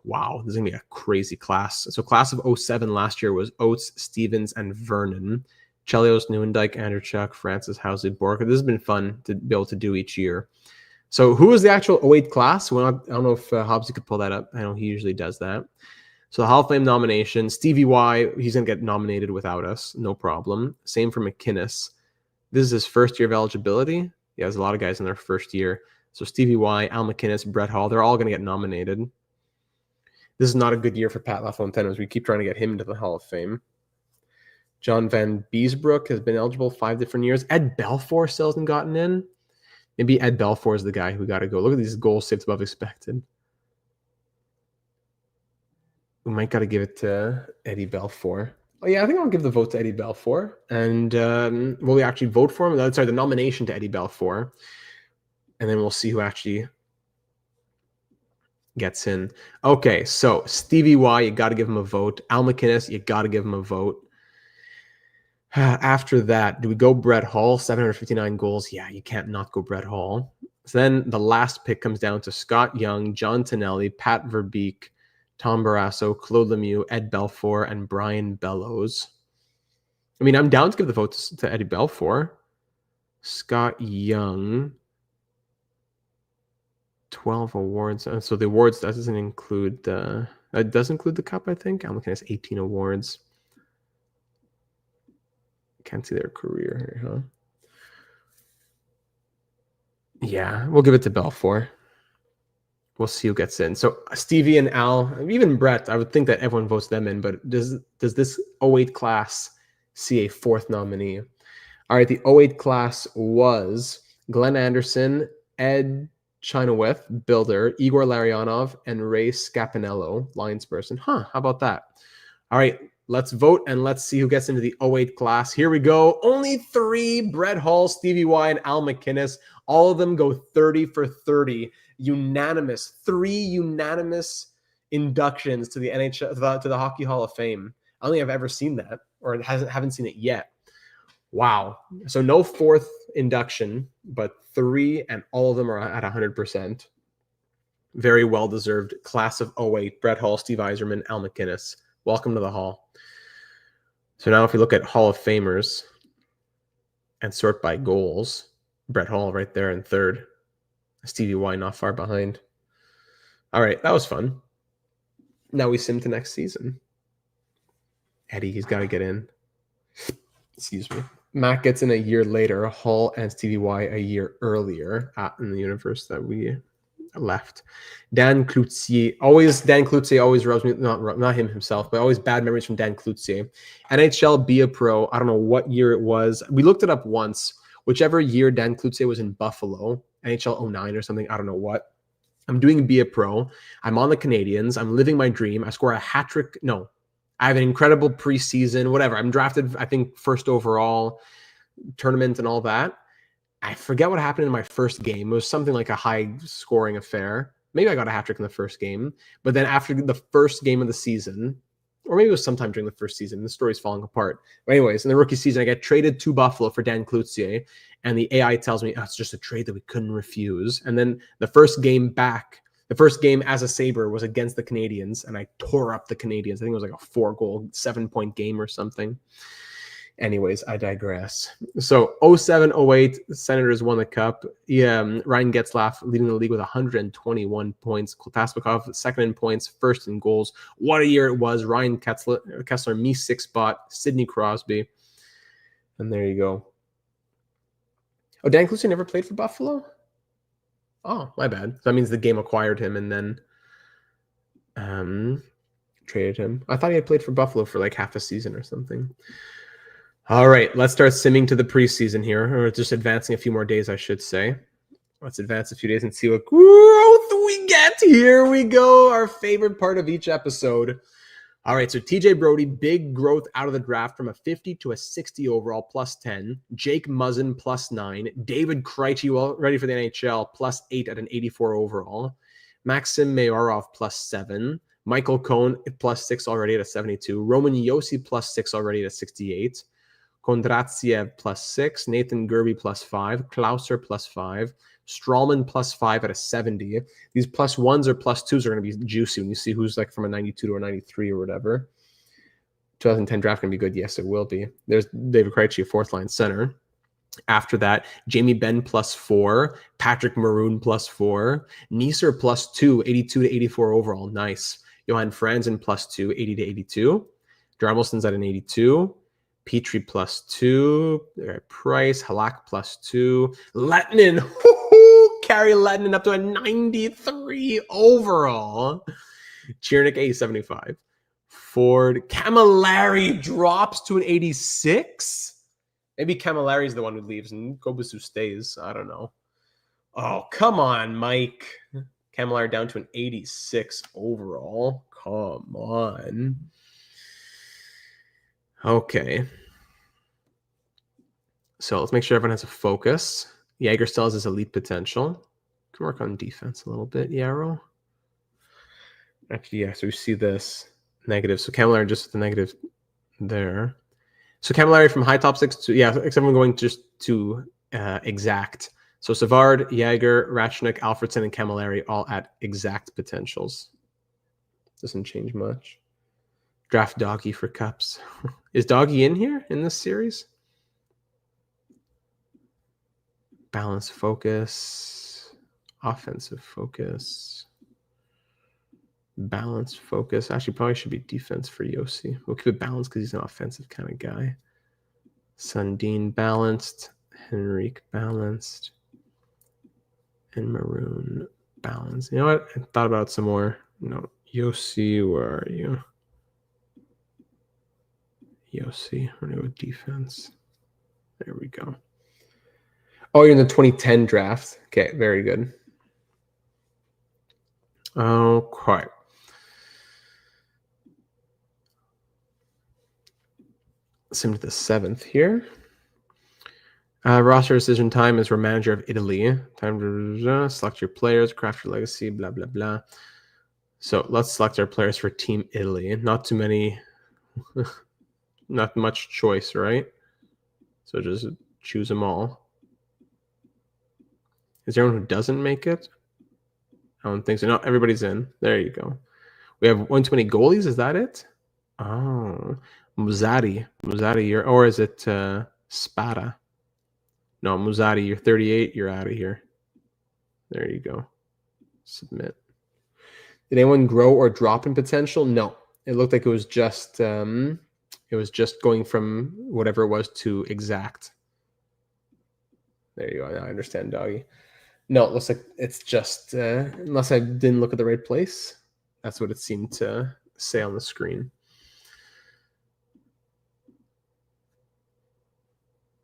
Wow, this is going to be a crazy class. So class of 07 last year was Oates, Stevens, and Vernon. Chelios, Neuendijk, Anderchuk, Francis, Housley, Borka. This has been fun to be able to do each year. So who was the actual 08 class? Well, I don't know if Hobbsy could pull that up. I know he usually does that. So the Hall of Fame nomination, Stevie Y, he's going to get nominated without us. No problem. Same for McInnes. This is his first year of eligibility. He has a lot of guys in their first year. So Stevie Y, Al McInnes, Brett Hall, they're all going to get nominated. This is not a good year for Pat LaFontaine as we keep trying to get him into the Hall of Fame. John Van Beesbrook has been eligible 5 different years. Ed Belfour still hasn't gotten in. Maybe Ed Belfour is the guy who got to go. Look at these goals saved above expected. We might got to give it to Eddie Belfour. Oh, yeah, I think I'll give the vote to Eddie Belfour. And will we actually vote for him? Sorry, the nomination to Eddie Belfour. And then we'll see who actually gets in. Okay, so Stevie Y, you got to give him a vote. Al McInnes, you got to give him a vote. After that, do we go Brett Hall? 759 goals. Yeah, you can't not go Brett Hall. So then the last pick comes down to Scott Young, John Tonelli, Pat Verbeek, Tom Barrasso, Claude Lemieux, Ed Belfour, and Brian Bellows. I mean, I'm down to give the vote to Eddie Belfour. Scott Young, 12 awards. So the awards, that doesn't include it does include the cup, I think. I'm looking at 18 awards. Can't see their career here, huh? Yeah, we'll give it to Belfour. We'll see who gets in. So Stevie and Al, even Brett, I would think that everyone votes them in, but does this 08 class see a fourth nominee? All right, the 08 class was Glenn Anderson, Ed Chenoweth, Builder, Igor Larionov, and Ray Scapinello, linesperson. How about that? All right, let's vote and let's see who gets into the 08 class. Here we go. Only 3, Brett Hall, Stevie Y, and Al MacInnis. All of them go 30 for 30. Unanimous. 3 unanimous inductions to the NHL, to the Hockey Hall of Fame. I don't think I've ever seen that, or haven't seen it yet. Wow. So no fourth induction, but 3, and all of them are at 100%. Very well-deserved class of 08. Brett Hall, Steve Yzerman, Al MacInnis. Welcome to the Hall. So now if we look at Hall of Famers and sort by goals, Brett Hall right there in third. Stevie Y not far behind. All right, that was fun. Now we sim to next season. Eddie, he's got to get in. Excuse me. Matt gets in a year later. Hall and Stevie Y a year earlier in the universe that we left. Dan Cloutier, always rubs me, not him himself, but always bad memories from Dan Cloutier. NHL Be a Pro, I don't know what year it was. We looked it up once. Whichever year Dan Cloutier was in Buffalo, NHL 09 or something, I don't know what. I'm doing Be a Pro. I'm on the Canadiens. I'm living my dream. I score a hat trick. No, I have an incredible preseason, whatever. I'm drafted, I think, first overall, tournament and all that. I forget what happened in my first game. It was something like a high-scoring affair. Maybe I got a hat trick in the first game. But then after the first game of the season, or maybe it was sometime during the first season, the story's falling apart. But anyways, in the rookie season, I get traded to Buffalo for Dan Cloutier, and the AI tells me, it's just a trade that we couldn't refuse. And then the first game as a Sabre was against the Canadiens, and I tore up the Canadiens. I think it was like a 4-goal, 7-point game or something. Anyways, I digress. So 07-08, Senators won the Cup. Ryan Getzlaf leading the league with 121 points. Kotaspikov second in points, first in goals. What a year it was. Ryan Kessler, me 6 spot, Sidney Crosby. And there you go. Oh, Dan Cloutier never played for Buffalo? Oh, my bad. So that means the game acquired him and then traded him. I thought he had played for Buffalo for like half a season or something. All right, let's start simming to the preseason here, or just advancing a few more days, I should say. Let's advance a few days and see what growth we get. Here we go, our favorite part of each episode. All right, so TJ Brodie, big growth out of the draft from a 50 to a 60 overall, +10. Jake Muzzin, +9. David Krejci, well, ready for the NHL, +8 at an 84 overall. Maxim Mayorov, +7. Michael Cohn, +6 already at a 72. Roman Josi, +6 already at a 68. Kondratiev, +6. Nathan Gerby, +5. Klauser, +5. Strawman, +5 at a 70. These +1s or +2s are going to be juicy when you see who's like from a 92 to a 93 or whatever. 2010 draft going to be good. Yes, it will be. There's David Krejci, 4th-line center. After that, Jamie Benn, +4. Patrick Maroon, +4. Neeser, +2, 82 to 84 overall. Nice. Johan Franzen, +2, 80 to 82. Jarmelson's at an 82. Petrie, +2. Price, Halak, +2. Lettinen, carry Lettinen up to a 93 overall. Chiernik, a 75. Ford, Camilleri drops to an 86. Maybe Camilleri's the one who leaves and Kobusu stays. I don't know. Oh, come on, Mike. Camilleri down to an 86 overall. Come on. Okay. So let's make sure everyone has a focus. Jaeger still has his elite potential. Can work on defense a little bit, Yarrow. Actually, yeah, so we see this negative. So Camilleri just with the negative there. So Camilleri from high top 6 to, yeah, except I'm going just to exact. So Savard, Yager, Ratchnik, Alfredsson, and Camilleri all at exact potentials. Doesn't change much. Draft Doggy for Cups. Is Doggy in here in this series? Balance focus. Offensive focus. Balance focus. Actually, probably should be defense for Yossi. We'll keep it balanced because he's an offensive kind of guy. Sundin balanced. Henrique balanced. And Maroon balanced. You know what? I thought about some more. No, Yossi, where are you? Yossi, we're going to go defense. There we go. Oh, you're in the 2010 draft. Okay, very good. Okay. Sim to the 7th here. Roster decision time is we're manager of Italy. Time to select your players, craft your legacy, blah, blah, blah. So let's select our players for Team Italy. Not too many, not much choice, right? So just choose them all. Is there anyone who doesn't make it? I don't think so. No, everybody's in. There you go. We have one too many goalies. Is that it? Oh, Muzzati, or is it Spada? No, Muzzati, you're 38. You're out of here. There you go. Submit. Did anyone grow or drop in potential? No. It looked like it was just going from whatever it was to exact. There you go. I understand, Doggy. No, it looks like it's just unless I didn't look at the right place. That's what it seemed to say on the screen.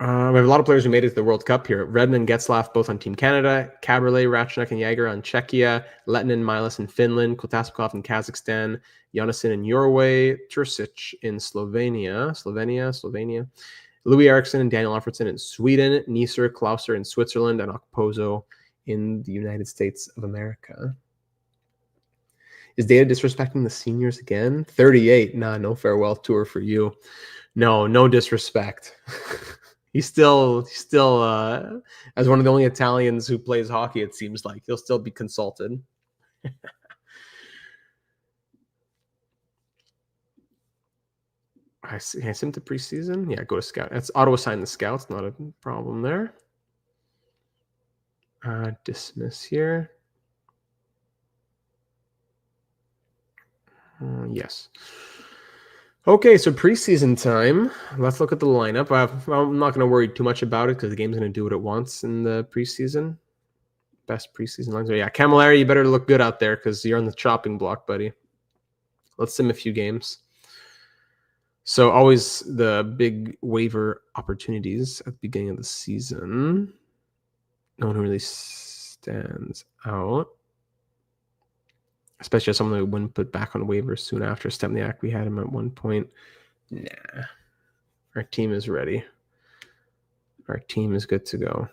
We have a lot of players who made it to the World Cup here. Redman and Getzlaff both on Team Canada. Caberlet, Ratchnik, and Yager on Czechia. Lettinen, Milas in Finland. Kotaspkov in Kazakhstan. Jonassen in Norway. Tursic in Slovenia. Louis Eriksson and Daniel Alfredsson in Sweden. Nieser, Klauser in Switzerland. And Okposo in the United States of America. Is Data disrespecting the seniors again? 38. Nah, no farewell tour for you. No disrespect. He's still as one of the only Italians who plays hockey, it seems like. He'll still be consulted. I see. Can I sim to preseason? Yeah, go to scout. That's auto-assign the scouts. Not a problem there. Dismiss here. Yes. Okay, so preseason time. Let's look at the lineup. I'm not going to worry too much about it because the game's going to do what it wants in the preseason. Best preseason lines. Yeah, Camilleri, you better look good out there because you're on the chopping block, buddy. Let's sim a few games. So always the big waiver opportunities at the beginning of the season. No one really stands out. Especially as someone who wouldn't put back on waivers soon after Stempniak. We had him at one point. Nah. Our team is ready. Our team is good to go.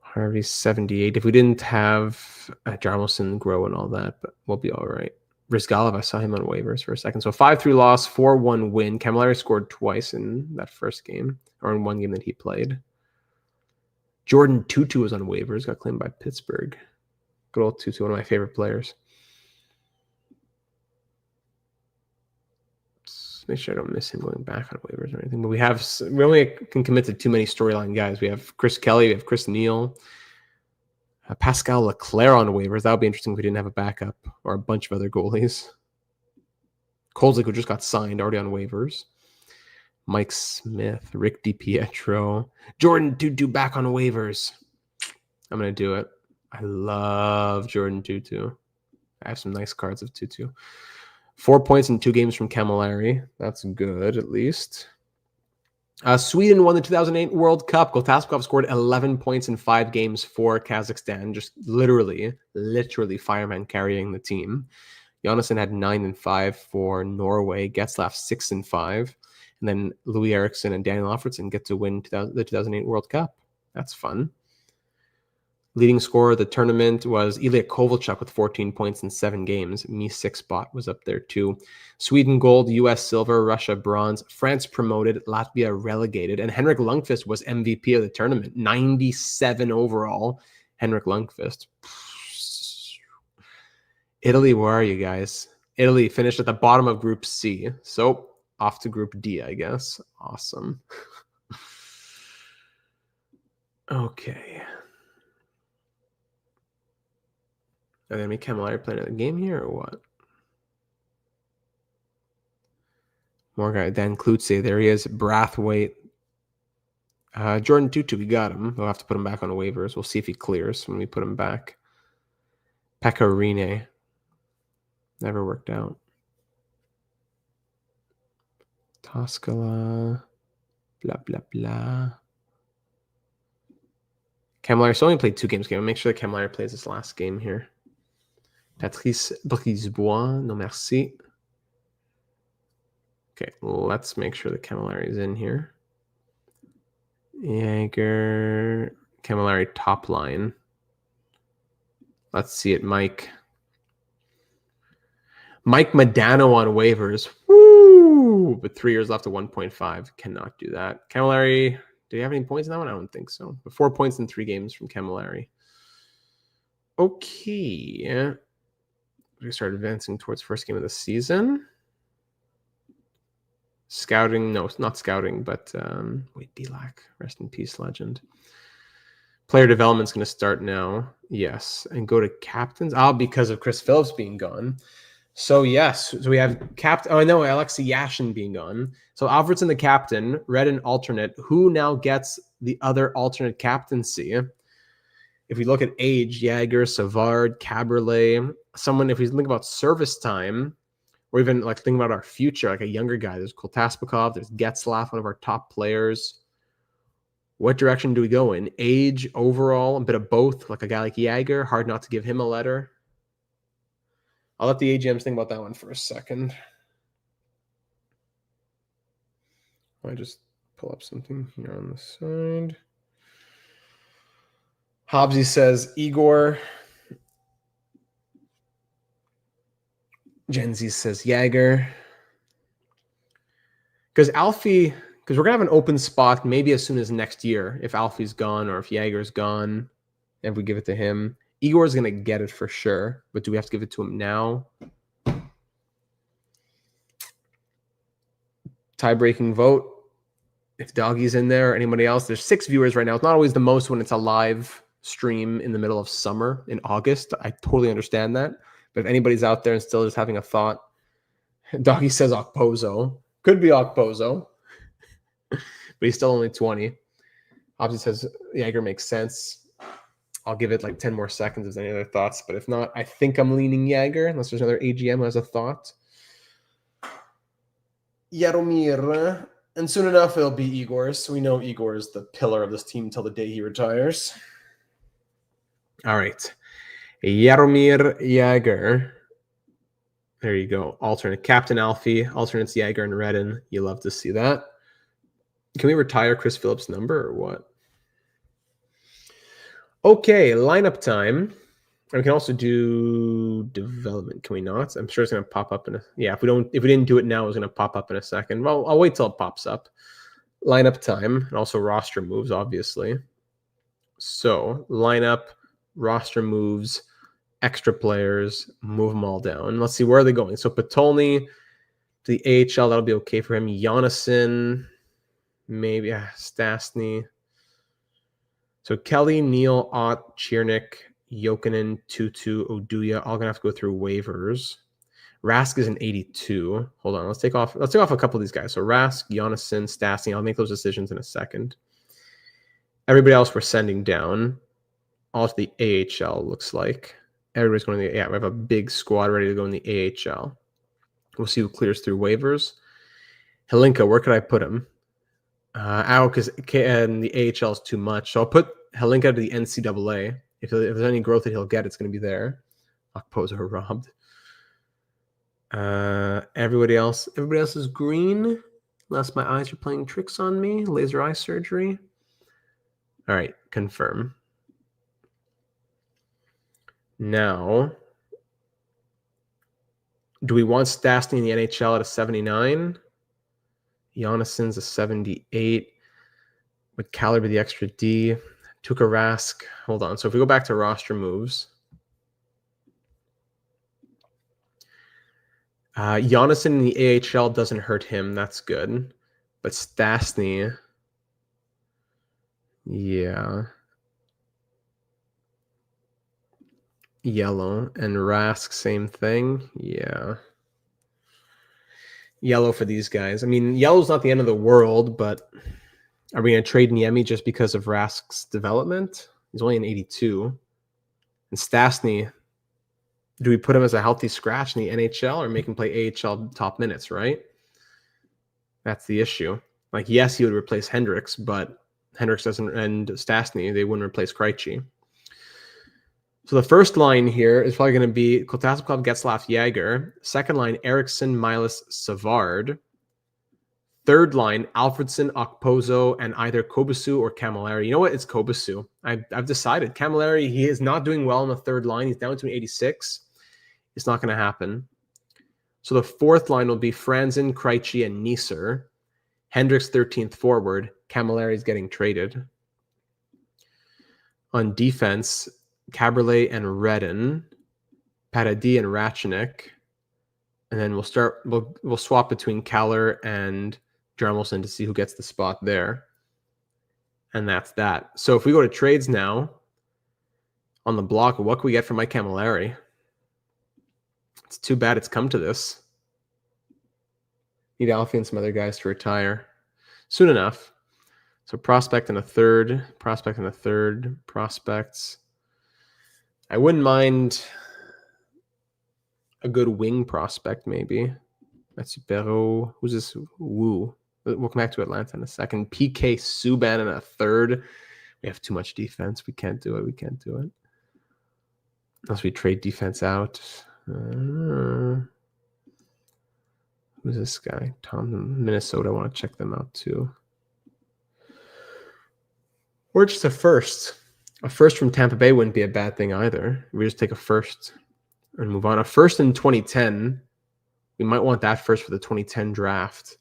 Harvey's 78. If we didn't have Jarmelson grow and all that, but we'll be all right. Rizgalov, I saw him on waivers for a second. So 5-3 loss, 4-1 win. Camilleri scored twice in that first game, or in one game that he played. Jordan Tutu was on waivers, got claimed by Pittsburgh. Good old Tutu, one of my favorite players. Just make sure I don't miss him going back on waivers or anything. But we only can commit to too many storyline guys. We have Chris Kelly, we have Chris Neal, Pascal Leclerc on waivers. That would be interesting if we didn't have a backup or a bunch of other goalies. Kolzig, who just got signed, already on waivers. Mike Smith, Rick DiPietro, Jordan Tutu back on waivers. I'm going to do it. I love Jordan Tutu. I have some nice cards of Tutu. 4 points in 2 games from Camilleri. That's good, at least. Sweden won the 2008 World Cup. Kotaspkov scored 11 points in 5 games for Kazakhstan. Just literally fireman carrying the team. Jonassen had 9 and 5 for Norway. Getzlaff 6 and 5. And then Louis Eriksson and Daniel Alfredsson get to win the 2008 World Cup. That's fun. Leading scorer of the tournament was Ilya Kovalchuk with 14 points in 7 games. Me6 spot was up there too. Sweden gold, US silver, Russia bronze, France promoted, Latvia relegated, and Henrik Lundqvist was MVP of the tournament. 97 overall, Henrik Lundqvist. Italy, where are you guys? Italy finished at the bottom of Group C. So off to Group D, I guess. Awesome. Okay. Are there any Camilleri playing another game here or what? More guy. Dan Klutze. There he is. Brathwaite. Jordan Tutu, we got him. We'll have to put him back on waivers. We'll see if he clears when we put him back. Pecorine. Never worked out. Toscala. Blah, blah, blah. Camilleri only played 2 games. I'll make sure that Camilleri plays this last game here. Patrice Brisebois, no merci. Okay, let's make sure that Camilleri is in here. Jaeger, Camilleri top line. Let's see it, Mike. Mike Modano on waivers. Woo! But 3 years left at 1.5. Cannot do that. Camilleri, do you have any points in that one? I don't think so. But 4 points in 3 games from Camilleri. Okay. We start advancing towards first game of the season. Scouting, no, it's not scouting, but wait, Belak, rest in peace, legend. Player development's going to start now. Yes, and go to captains. Because of Chris Phillips being gone. So yes, so we have captain. Oh, I know, Alexei Yashin being gone. So Alfredsson the captain, Redden alternate. Who now gets the other alternate captaincy? If we look at age, Jaeger, Savard, Caberlet, someone, if we think about service time, or even like think about our future, like a younger guy, there's Koltaspakov, there's Getzlaff, one of our top players. What direction do we go in? Age, overall, a bit of both, like a guy like Jaeger, hard not to give him a letter. I'll let the AGMs think about that one for a second. I just pull up something here on the side. Hobbsy says Igor. Gen Z says Jaeger. Because we're going to have an open spot maybe as soon as next year if Alfie's gone or if Jaeger's gone, if we give it to him. Igor's going to get it for sure, but do we have to give it to him now? Tie-breaking vote. If Doggy's in there or anybody else, there's 6 viewers right now. It's not always the most when it's a live stream in the middle of summer in August. I totally understand that. But if anybody's out there and still just having a thought, Doggy says Okposo. Could be Okposo. But he's still only 20. Hobbsy says Jaeger makes sense. I'll give it like 10 more seconds if there's any other thoughts. But if not, I think I'm leaning Jaeger, unless there's another AGM who has a thought. Jaromir. And soon enough, it'll be Igor's. So we know Igor is the pillar of this team until the day he retires. All right. Jaromir Jaeger. There you go. Alternate Captain Alfie. Alternates Jaeger and Redden. You love to see that. Can we retire Chris Phillips' number or what? Okay, lineup time. And we can also do development, can we not? I'm sure it's going to pop up in a... Yeah, if we didn't do it now, it's going to pop up in a second. Well, I'll wait till it pops up. Lineup time, and also roster moves, obviously. So, lineup, roster moves, extra players, move them all down. Let's see, where are they going? So, Patolny, to the AHL, that'll be okay for him. Jonasson, maybe, Stastny. So, Kelly, Neal, Ott, Chiernik, Jokinen, Tutu, Oduya, all gonna have to go through waivers. Rask is an 82. Hold on, let's take off a couple of these guys. So Rask, Jonasson, Stastny. I'll make those decisions in a second. Everybody else we're sending down. All to the AHL looks like. Everybody's going to the... Yeah, we have a big squad ready to go in the AHL. We'll see who clears through waivers. Helinka, where could I put him? Because the AHL is too much. So I'll put Helinka to the NCAA. If there's any growth that he'll get, it's going to be there. Okposo robbed. Everybody else is green. Unless my eyes are playing tricks on me. Laser eye surgery. All right, confirm. Now, do we want Stastny in the NHL at a 79? Jonassen's a 78. Would Caller be the extra D? Tuukka Rask. Hold on. So if we go back to roster moves, Jonasson in the AHL doesn't hurt him. That's good. But Stastny, yeah. Yellow. And Rask, same thing. Yeah. Yellow for these guys. I mean, yellow's not the end of the world, but are we going to trade Niemi just because of Rask's development? He's only an 82. And Stastny, do we put him as a healthy scratch in the NHL or make him play AHL top minutes, right? That's the issue. Like, yes, he would replace Hendricks, but Hendricks doesn't, and Stastny, they wouldn't replace Krejci. So the first line here is probably going to be Kotasnikov, Getzlaf, Yager. Second line, Eriksson, Milas, Savard. Third line, Alfredsson, Okposo, and either Kobasu or Camilleri. You know what? It's Kobasu. I've decided. Camilleri, he is not doing well on the third line. He's down to an 86. It's not going to happen. So the fourth line will be Franzen, Krejci, and Neeser. Hendricks 13th forward. Camilleri is getting traded. On defense, Caberlet and Redden, Paradis and Ratchenik. And then we'll swap between Kaller and Jarmelson to see who gets the spot there. And that's that. So if we go to trades now, on the block, what can we get for Mike Camilleri? It's too bad it's come to this. Need Alfie and some other guys to retire soon enough. So prospects. I wouldn't mind a good wing prospect, maybe. That's Perrault. Who's this? Woo. We'll come back to Atlanta in a second. PK Subban in a third. We have too much defense. We can't do it. Unless we trade defense out. Who's this guy? Tom, Minnesota. I want to check them out too. Or just a first. A first from Tampa Bay wouldn't be a bad thing either. We just take a first and move on. A first in 2010. We might want that first for the 2010 draft.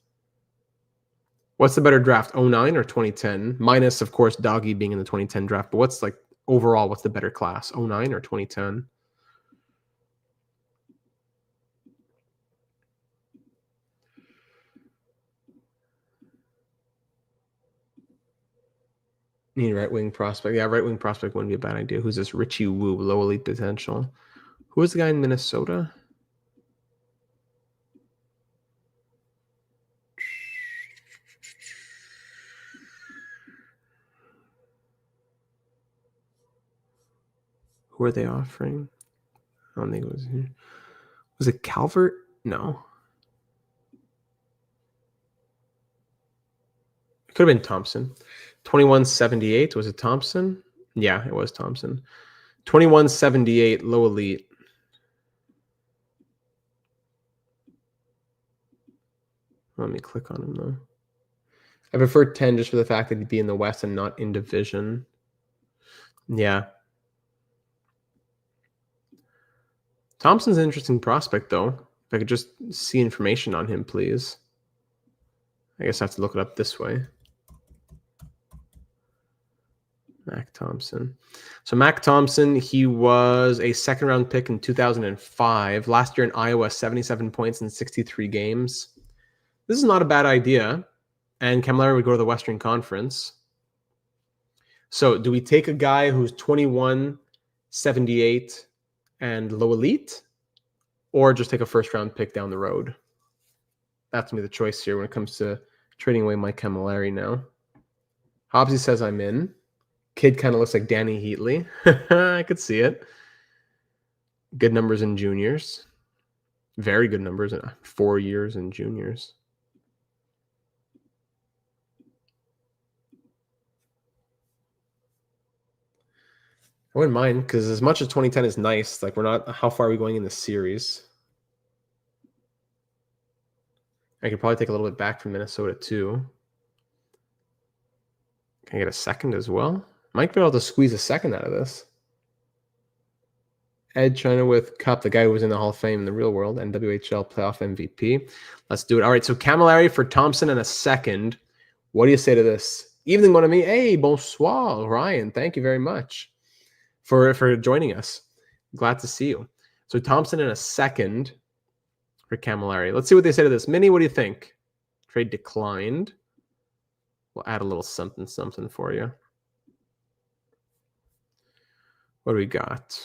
What's the better draft, 09 or 2010? Minus, of course, Doggy being in the 2010 draft. But what's like overall, what's the better class, 09 or 2010? Need a right wing prospect. Yeah, right wing prospect wouldn't be a bad idea. Who's this? Richie Wu, low elite potential. Who is the guy in Minnesota? Who are they offering? I don't think it was here. Was it Calvert? No. It could have been Thompson. 2178. Was it Thompson? Yeah, it was Thompson. 2178, low elite. Let me click on him, though. I prefer 10 just for the fact that he'd be in the West and not in division. Yeah. Thompson's an interesting prospect, though. If I could just see information on him, please. I guess I have to look it up this way. Mac Thompson. So Mac Thompson, he was a second-round pick in 2005. Last year in Iowa, 77 points in 63 games. This is not a bad idea. And Camilleri would go to the Western Conference. So do we take a guy who's 21, 78, and low elite? Or just take a first-round pick down the road? That's going to be the choice here when it comes to trading away Mike Camilleri now. Hobbsy says I'm in. Kid kind of looks like Danny Heatley. I could see it. Good numbers in juniors. Very good numbers in 4 years in juniors. I wouldn't mind because as much as 2010 is nice, like we're not, how far are we going in the series? I could probably take a little bit back from Minnesota too. Can I get a second as well? Might be able to squeeze a second out of this. Ed China with Cup, the guy who was in the Hall of Fame in the real world, and WHL playoff MVP. Let's do it. All right, so Camilleri for Thompson in a second. What do you say to this? Evening, mon ami. Hey, bonsoir, Ryan. Thank you very much for joining us. Glad to see you. So Thompson in a second for Camilleri. Let's see what they say to this. Minnie, what do you think? Trade declined. We'll add a little something for you. What do we got?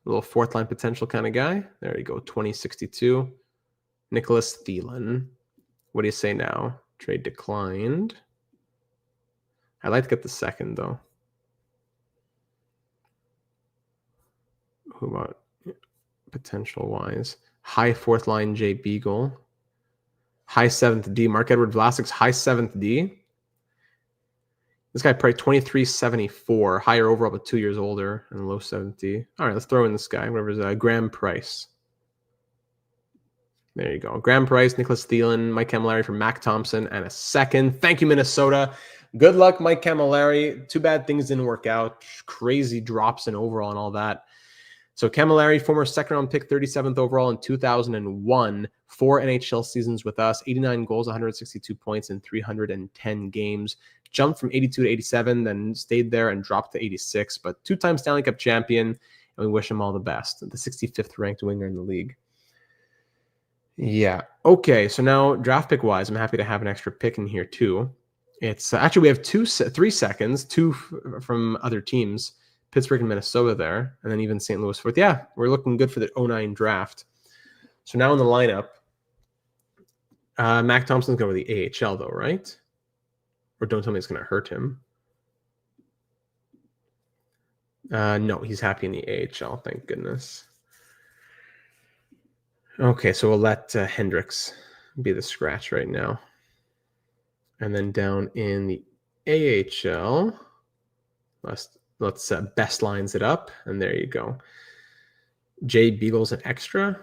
A little fourth line potential kind of guy. There you go, 2062. Nicholas Thielen. What do you say now? Trade declined. I'd like to get the second, though. Who about potential-wise? High fourth line, Jay Beagle. High seventh D. Mark-Edward Vlasic's high seventh D. This guy probably 2374, higher overall, but 2 years older, and low 70. All right, let's throw in this guy, whatever's Graham Price. There you go. Graham Price, Nicholas Thielen, Mike Camilleri for Mac Thompson, and a second. Thank you, Minnesota. Good luck, Mike Camilleri. Too bad things didn't work out. Crazy drops in overall and all that. So Camilleri, former second-round pick, 37th overall in 2001, 4 NHL seasons with us, 89 goals, 162 points in 310 games. Jumped from 82 to 87, then stayed there and dropped to 86, but two-time Stanley Cup champion, and we wish him all the best. The 65th ranked winger in the league. Yeah. Okay, so now draft pick-wise, I'm happy to have an extra pick in here too. It's actually we have 3 seconds, 2 from other teams. Pittsburgh and Minnesota there, and then even St. Louis fourth. Yeah, we're looking good for the 09 draft. So now in the lineup, Mac Thompson's going with the AHL though, right? Or don't tell me it's going to hurt him. No, he's happy in the AHL, thank goodness. Okay, so we'll let Hendricks be the scratch right now. And then down in the AHL, let's best lines it up, and there you go. Jay Beagle's an extra.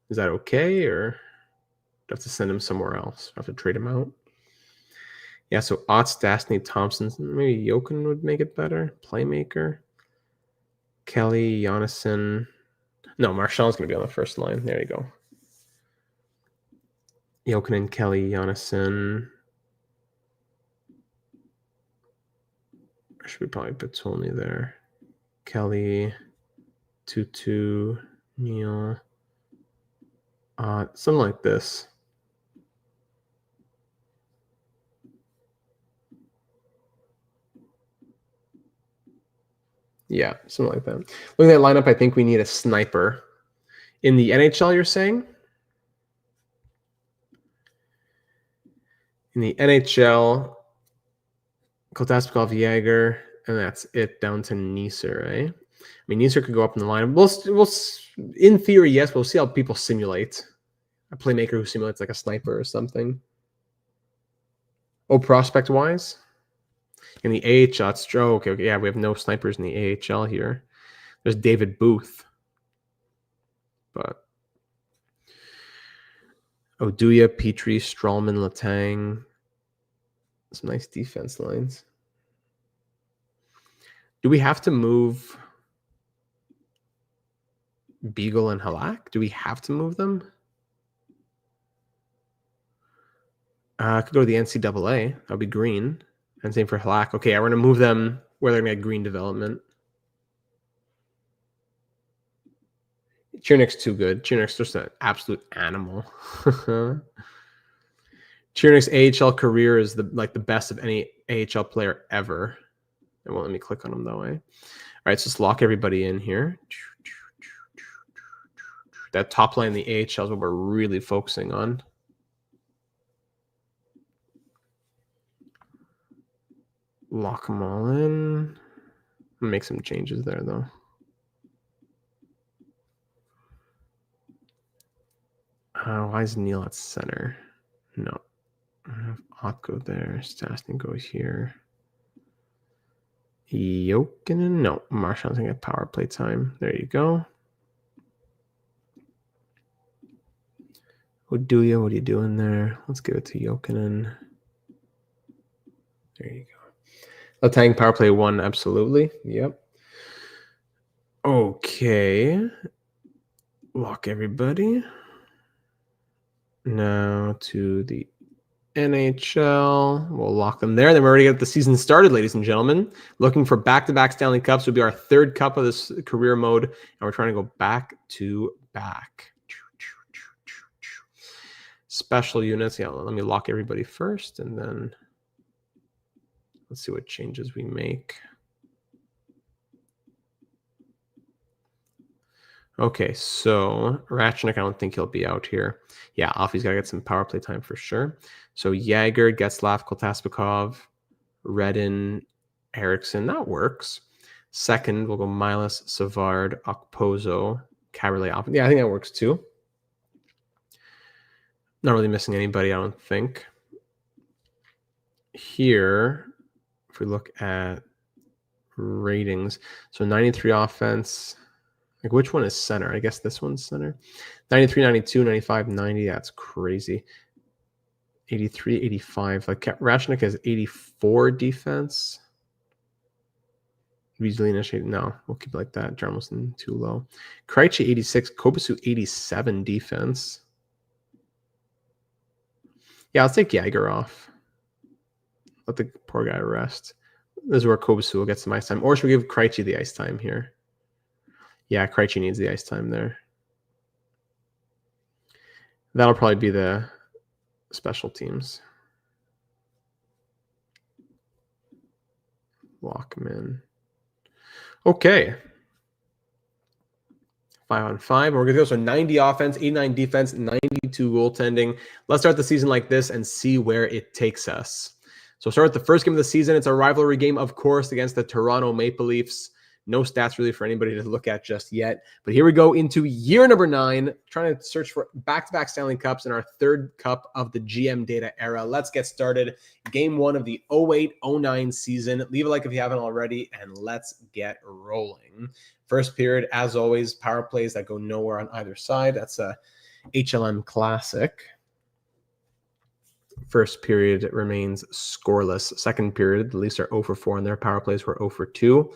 Is that okay, or do I have to send him somewhere else? Do I have to trade him out? Yeah, so Ott, Stastny, Thompson, maybe Jokin would make it better. Playmaker. Kelly, Jonasson. No, Marchand's going to be on the first line. There you go. Jokin and Kelly, Jonasson. Should we probably put Tolney there? Kelly, Tutu, Neil. Something like this. Yeah, something like that. Looking at that lineup, I think we need a sniper. In the NHL, you're saying? In the NHL, Kotaspikov, Yager, and that's it down to Neeser, right? I mean, Neeser could go up in the lineup. We'll in theory, yes, we'll see how people simulate. A playmaker who simulates like a sniper or something. Oh, prospect-wise? In the AHL, it's Joe. Okay, yeah, we have no snipers in the AHL here. There's David Booth. But Oduya, Petrie, Strawman, Letang. Some nice defense lines. Do we have to move Beagle and Halak? Do we have to move them? I could go to the NCAA. That would be green. And same for Halak. Okay, we're going to move them where they're going to get green development. Chiernik's too good. Chiernik's just an absolute animal. Chiernik's AHL career is the best of any AHL player ever. It won't let me click on him though, eh? All right, so let's lock everybody in here. That top line in the AHL is what we're really focusing on. Lock them all in. Make some changes there, though. Why is Neil at center? No. I have Ott go there. Stastny goes here. Jokinen? No. Marchand's going to get power play time. There you go. Oduya, what are you doing there? Let's give it to Jokinen. There you go. Letang power play 1, absolutely. Yep. Okay. Lock everybody. Now to the NHL. We'll lock them there. Then we're already got the season started, ladies and gentlemen. Looking for back-to-back Stanley Cups. Will be our third cup of this career mode, and we're trying to go back to back. Special units. Yeah, let me lock everybody first, and then let's see what changes we make. Okay, so Ratchnick, I don't think he'll be out here. Yeah, Alfie's got to get some power play time for sure. So Jagger, Getzlaf, Kotaspikov, Redden, Eriksson. That works. Second, we'll go Milas, Savard, Okposo, Caberlet. Yeah, I think that works too. Not really missing anybody, I don't think. Here, if we look at ratings, so 93 offense. Like, which one is center? I guess this one's center. 93, 92, 95, 90. That's crazy. 83, 85. Like, Ratchnick has 84 defense. Easily initiated. No, we'll keep it like that. Jarmelson, too low. Krejci, 86. Kobasu, 87 defense. Yeah, I'll take Jagger off. Let the poor guy rest. This is where Kobasu will get some ice time. Or should we give Krejci the ice time here? Yeah, Krejci needs the ice time there. That'll probably be the special teams. Lock him in. Okay. 5-on-5. And we're going to go. So 90 offense, 89 defense, 92 goaltending. Let's start the season like this and see where it takes us. So start with the first game of the season. It's a rivalry game, of course, against the Toronto Maple Leafs. No stats really for anybody to look at just yet. But here we go into year number 9, trying to search for back-to-back Stanley Cups in our third cup of the GM data era. Let's get started. Game 1 of the 08-09 season. Leave a like if you haven't already, and let's get rolling. First period, as always, power plays that go nowhere on either side. That's a HLM classic. First period remains scoreless. Second period, the Leafs are 0 for 4 on their power plays. We're 0 for 2.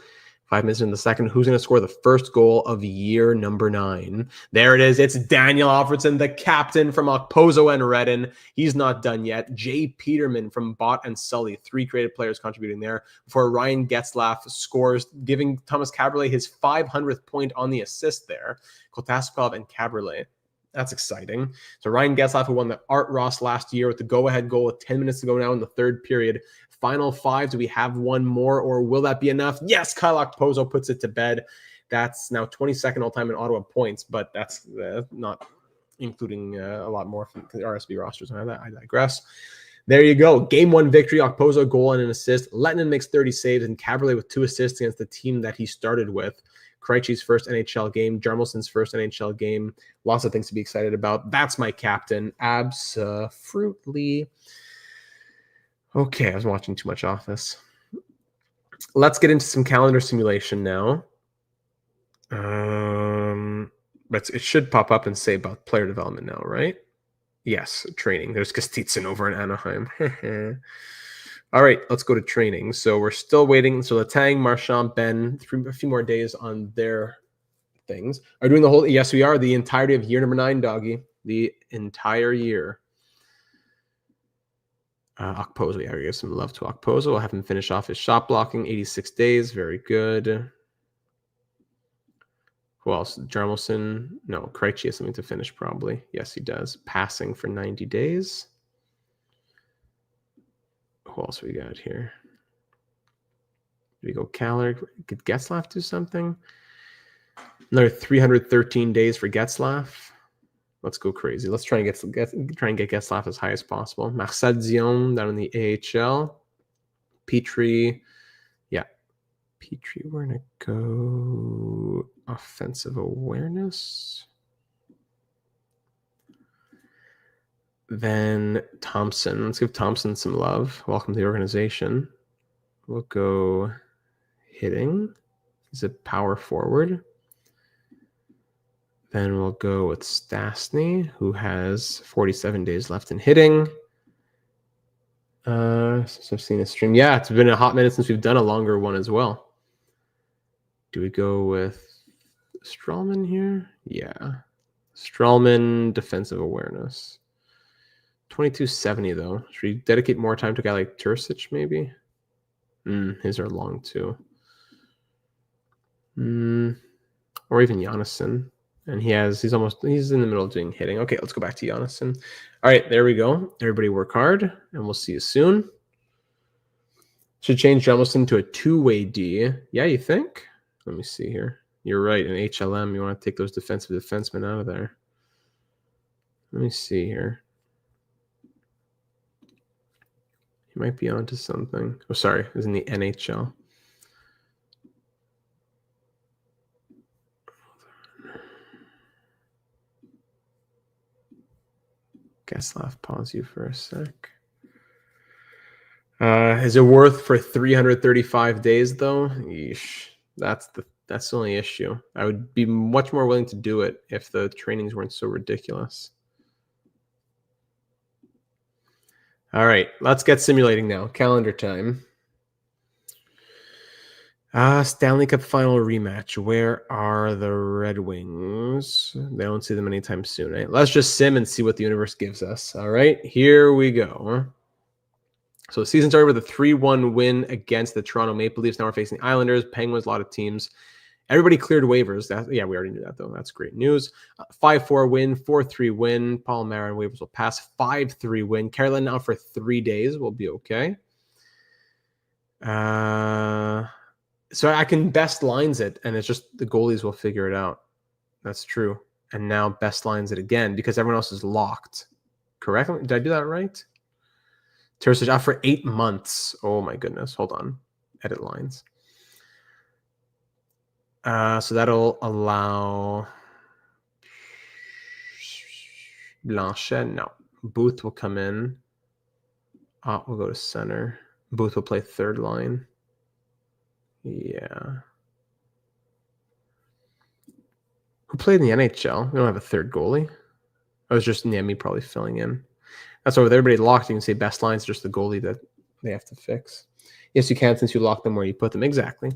5 minutes in the second. Who's going to score the first goal of year number 9? There it is. It's Daniel Alfredsson, the captain from Okposo and Redden. He's not done yet. Jay Peterman from Bott and Sully. 3 creative players contributing there before Ryan Getzlaf scores, giving Thomas Caberlet his 500th point on the assist there. Kotaspikov and Caberlet. That's exciting. So Ryan Getzlaf, who won the Art Ross last year with the go-ahead goal with 10 minutes to go now in the third period. Final 5. Do we have one more, or will that be enough? Yes, Kyle Okposo puts it to bed. That's now 22nd all-time in Ottawa points, but that's not including a lot more from the RSV rosters. I digress. There you go. Game 1 victory. Okposo goal and an assist. Lettinen makes 30 saves, and Caberlet with 2 assists against the team that he started with. Krejci's first NHL game, Jarmelson's first NHL game. Lots of things to be excited about. That's my captain. Absolutely. Okay, I was watching too much Office. Let's get into some calendar simulation now. But it should pop up and say about player development now, right? Yes, training. There's Kostitsyn over in Anaheim. All right, let's go to training. So we're still waiting. So Letang, Marchand, Ben, a few more days on their things. Are doing the whole? Yes, we are. The entirety of year number 9, doggy. The entire year. Okposo, yeah, we give some love to Okposo. We'll have him finish off his shot blocking. 86 days, very good. Who else? Jarmelson? No, Krejci has something to finish probably. Yes, he does. Passing for 90 days. Who else we got here? Did we go Caller? Could Getzlaf do something? Another 313 days for Getzlaf. Let's go crazy. Let's try and get Getzlaf as high as possible. Marcel Dion down in the AHL. Petrie. Yeah. Petrie, we're going to go offensive awareness. Then Thompson. Let's give Thompson some love. Welcome to the organization. We'll go hitting. He's a power forward. Then we'll go with Stastny, who has 47 days left in hitting. Since I've seen his stream. Yeah, it's been a hot minute since we've done a longer one as well. Do we go with Strawman here? Yeah. Strawman, defensive awareness. 2270 though. Should we dedicate more time to a guy like Tursic maybe? His are long too. Or even Giannisson. And he's in the middle of doing hitting. Okay, let's go back to Giannisson. All right, there we go. Everybody work hard, and we'll see you soon. Should change Jamison to a two-way D. Yeah, you think? Let me see here. You're right. In HLM, you want to take those defensive defensemen out of there. Let me see here. He might be onto something. Oh, sorry. It's in the NHL. Getzlaf, pause you for a sec. Is it worth for 335 days though? Yeesh. That's the only issue. I would be much more willing to do it if the trainings weren't so ridiculous. All right, let's get simulating now. Calendar time. Stanley Cup final rematch. Where are the Red Wings? They don't see them anytime soon, right? Let's just sim and see what the universe gives us. All right, here we go. So the season started with a 3-1 win against the Toronto Maple Leafs. Now we're facing the Islanders, Penguins, a lot of teams. Everybody cleared waivers. Yeah, we already knew that, though. That's great news. 5-4 win, 4-3 win. Paul Marin waivers will pass. 5-3 win. Carolina out for 3 days. We'll be okay. So I can best lines it, and it's just the goalies will figure it out. That's true. And now best lines it again because everyone else is locked. Correct? Did I do that right? Tursic out for 8 months. Oh my goodness. Hold on. Edit lines. So that'll allow Blanchet. No. Booth will come in. We'll go to center. Booth will play third line. Yeah. Who played in the NHL? We don't have a third goalie. I was just me probably filling in. That's why with everybody locked, you can say best lines, just the goalie that they have to fix. Yes, you can since you lock them where you put them. Exactly.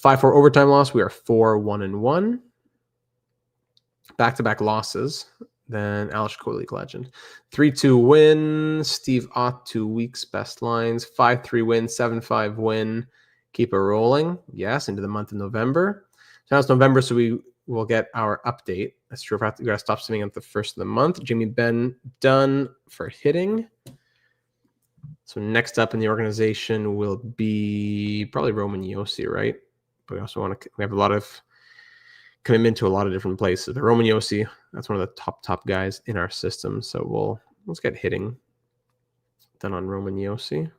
5-4 overtime loss. We are 4-1-1. Back-to-back losses. Then Alex League legend. 3-2 win. Steve Ott, 2 weeks, best lines. 5-3 win, 7-5 win. Keep it rolling. Yes, into the month of November. So now it's November, so we will get our update. That's true. We got to stop swimming at the first of the month. Jimmy Benn done for hitting. So next up in the organization will be probably Roman Josi, right? But we also we have a lot of commitment to a lot of different places. But Roman Josi, that's one of the top guys in our system. So let's get hitting done on Roman Josi.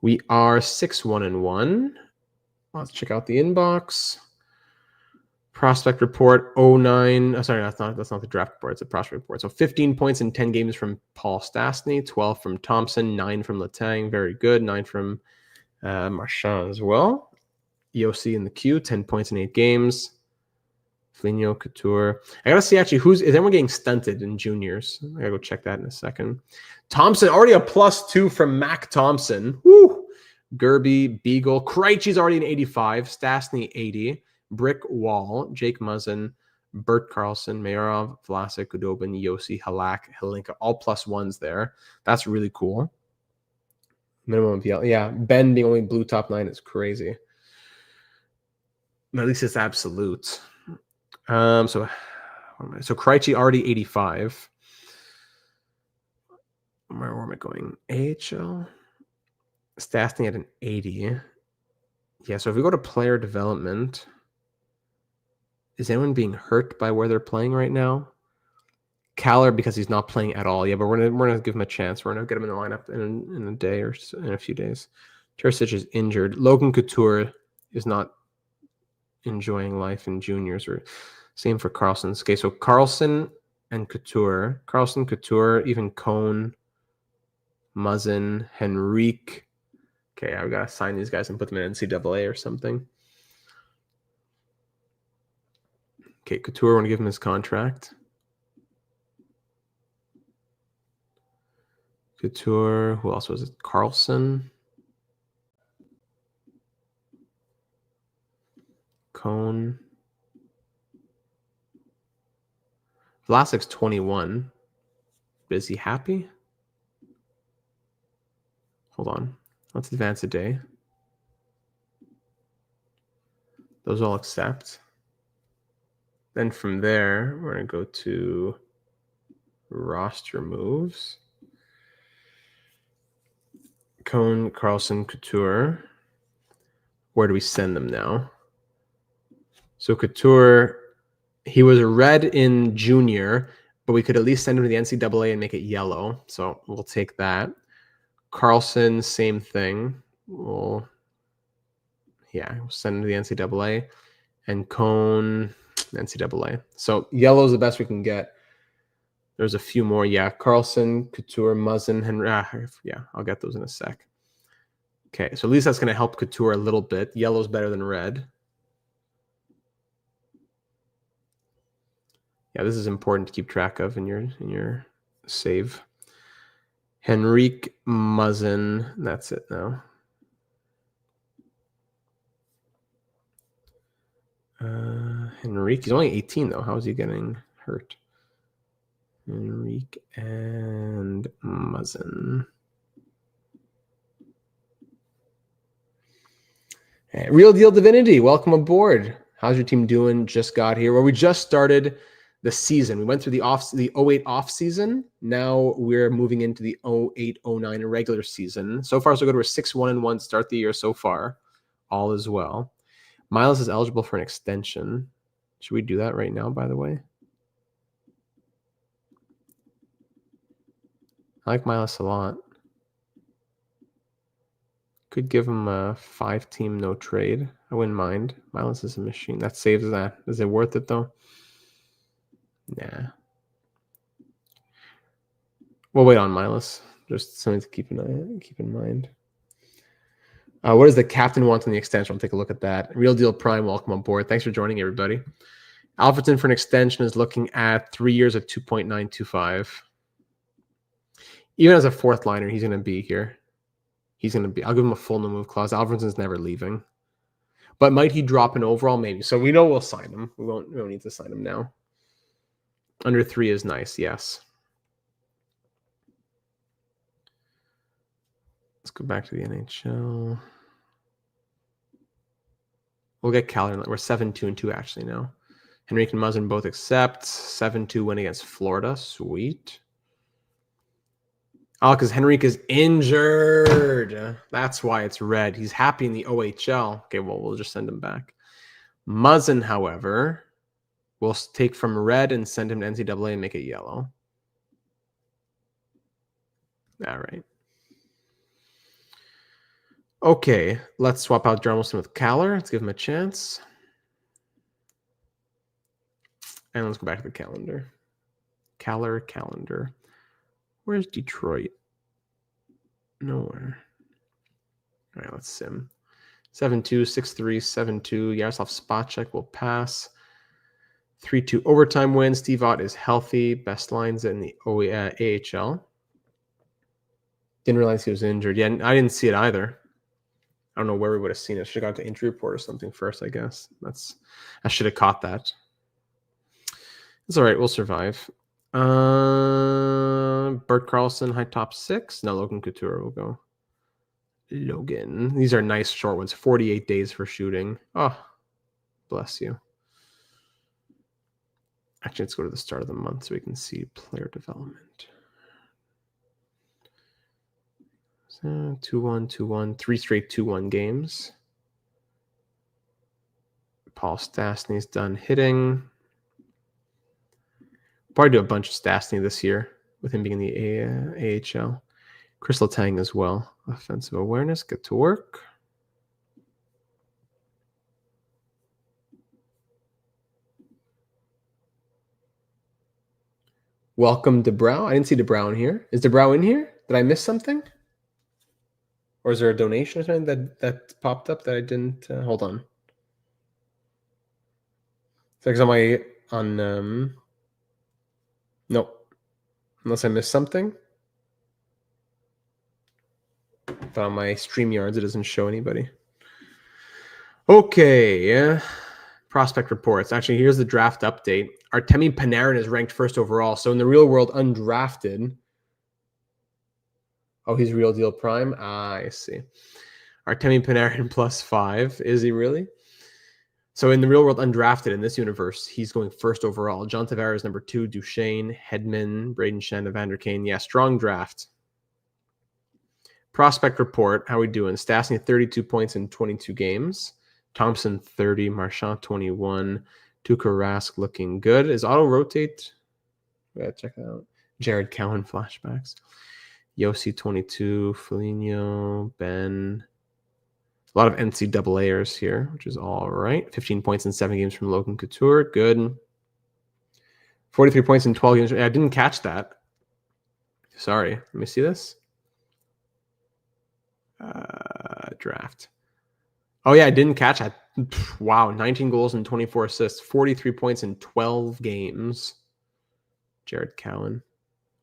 We are 6-1-1. Let's check out the inbox. Prospect report 09. Sorry, that's not the draft report. It's a prospect report. So 15 points in 10 games from Paul Stastny, 12 from Thompson, 9 from Letang. Very good. 9 from Marchand as well. EOC in the queue, 10 points in 8 games. Foligno, Couture. I gotta see actually is anyone getting stunted in juniors? I gotta go check that in a second. Thompson already a +2 from Mac Thompson. Woo! Gerby, Beagle, Krejci's already an 85. Stastny 80. Brick Wall, Jake Muzzin, Bert Carlson, Mayorov, Vlasic, Kudobin, Josi, Halak, Helinka, all +1s there. That's really cool. Minimum of yellow. Yeah, Ben being only blue top 9 is crazy. At least it's absolute. So Krejci already 85. Where am I going? AHL. Stastny at an 80. Yeah, so if we go to player development, is anyone being hurt by where they're playing right now? Caller, because he's not playing at all. Yeah, but we're gonna give him a chance. We're gonna get him in the lineup in a day or in a few days. Tursic is injured. Logan Couture is not enjoying life in juniors. Or same for Carlson. Okay, so Carlson and Couture. Carlson, Couture, even Cone, Muzzin, Henrique. Okay, I've got to sign these guys and put them in NCAA or something. Okay, Couture, I want to give him his contract. Couture, who else was it? Carlson. Cone. Vlasic's 21. Is he happy? Hold on. Let's advance a day. Those all accept. Then from there, we're going to go to roster moves. Cone, Carlson, Couture. Where do we send them now? So Couture, he was red in junior, but we could at least send him to the NCAA and make it yellow. So we'll take that. Carlson, same thing. We'll send him to the NCAA. And Cone, NCAA. So yellow is the best we can get. There's a few more. Yeah, Carlson, Couture, Muzzin, Henry. I'll get those in a sec. Okay, so at least that's going to help Couture a little bit. Yellow's better than red. Yeah, this is important to keep track of in your save. Henrique, Muzzin. That's it now. Henrique, he's only 18 though. How is he getting hurt? Henrique and Muzzin. Hey, Real Deal Divinity, welcome aboard. How's your team doing? Just got here. Well, we just started the season. We went through the 08 off season. Now we're moving into the 08-09 regular season. So far, so good. We're 6-1-1 start the year so far. All is well. Miles is eligible for an extension. Should we do that right now, by the way? I like Miles a lot. Could give him a 5-team no trade. I wouldn't mind. Miles is a machine. That saves that. Is it worth it, though? Nah. We'll wait on Miles. Just something to keep in mind. What does the captain want on the extension? I'll take a look at that. Real Deal Prime, welcome on board. Thanks for joining, everybody. Alfredsson for an extension is looking at 3 years at 2.925. Even as a fourth liner, he's going to be here. He's going to be. I'll give him a full no move clause. Alfredsson's never leaving. But might he drop an overall? Maybe. So we know we'll sign him. We don't need to sign him now. Under 3 is nice, yes. Let's go back to the NHL. We'll get Caller. We're 7-2-2 actually now. Henrique and Muzzin both accept. 7-2 win against Florida. Sweet. Oh, because Henrique is injured. That's why it's red. He's happy in the OHL. Okay, well, we'll just send him back. Muzzin, however, we'll take from red and send him to NCAA and make it yellow. All right. Okay, let's swap out Jarmelson with Caller. Let's give him a chance. And let's go back to the calendar. Caller calendar. Where's Detroit? Nowhere. All right, let's sim. 7-2, 6-3, 7-2. Yaroslav Spacek will pass. 3-2 overtime win. Steve Ott is healthy. Best lines in the AHL. Didn't realize he was injured. Yeah, I didn't see it either. I don't know where we would have seen it. Should have gone to injury report or something first, I guess. I should have caught that. It's all right. We'll survive. Bert Carlson, high top 6. No, Logan Couture will go. Logan. These are nice short ones. 48 days for shooting. Oh, bless you. Actually, let's go to the start of the month so we can see player development. 2-1, 2-1, 3 straight 2-1 games. Paul Stastny's done hitting. Probably do a bunch of Stastny this year with him being in the AHL. Chris Letang as well. Offensive awareness, get to work. Welcome DeBrow. I didn't see DeBrow in here. Is DeBrow in here? Did I miss something? Or is there a donation or something that popped up that I didn't? Hold on. Because nope. Unless I missed something. But on my StreamYards, it doesn't show anybody. Okay. Prospect reports. Actually, here's the draft update. Artemi Panarin is ranked first overall. So in the real world, undrafted. Oh, he's real deal prime. Ah, I see. Artemi Panarin +5. Is he really? So in the real world, undrafted in this universe, he's going first overall. John Tavares, number 2. Duchesne, Hedman, Braden Shen, Evander Kane. Yeah, strong draft. Prospect report. How we doing? Stastny, 32 points in 22 games. Thompson, 30. Marchand, 21. Tuukka Rask looking good. Is auto rotate? Yeah, check that out. Jared Cowan flashbacks. Yossi, 22. Foligno, Ben. A lot of NCAAers here, which is all right. 15 points in 7 games from Logan Couture. Good. 43 points in 12 games. I didn't catch that. Sorry. Let me see this. Draft. Oh, yeah, I didn't catch that. Wow. 19 goals and 24 assists. 43 points in 12 games. Jared Cowan.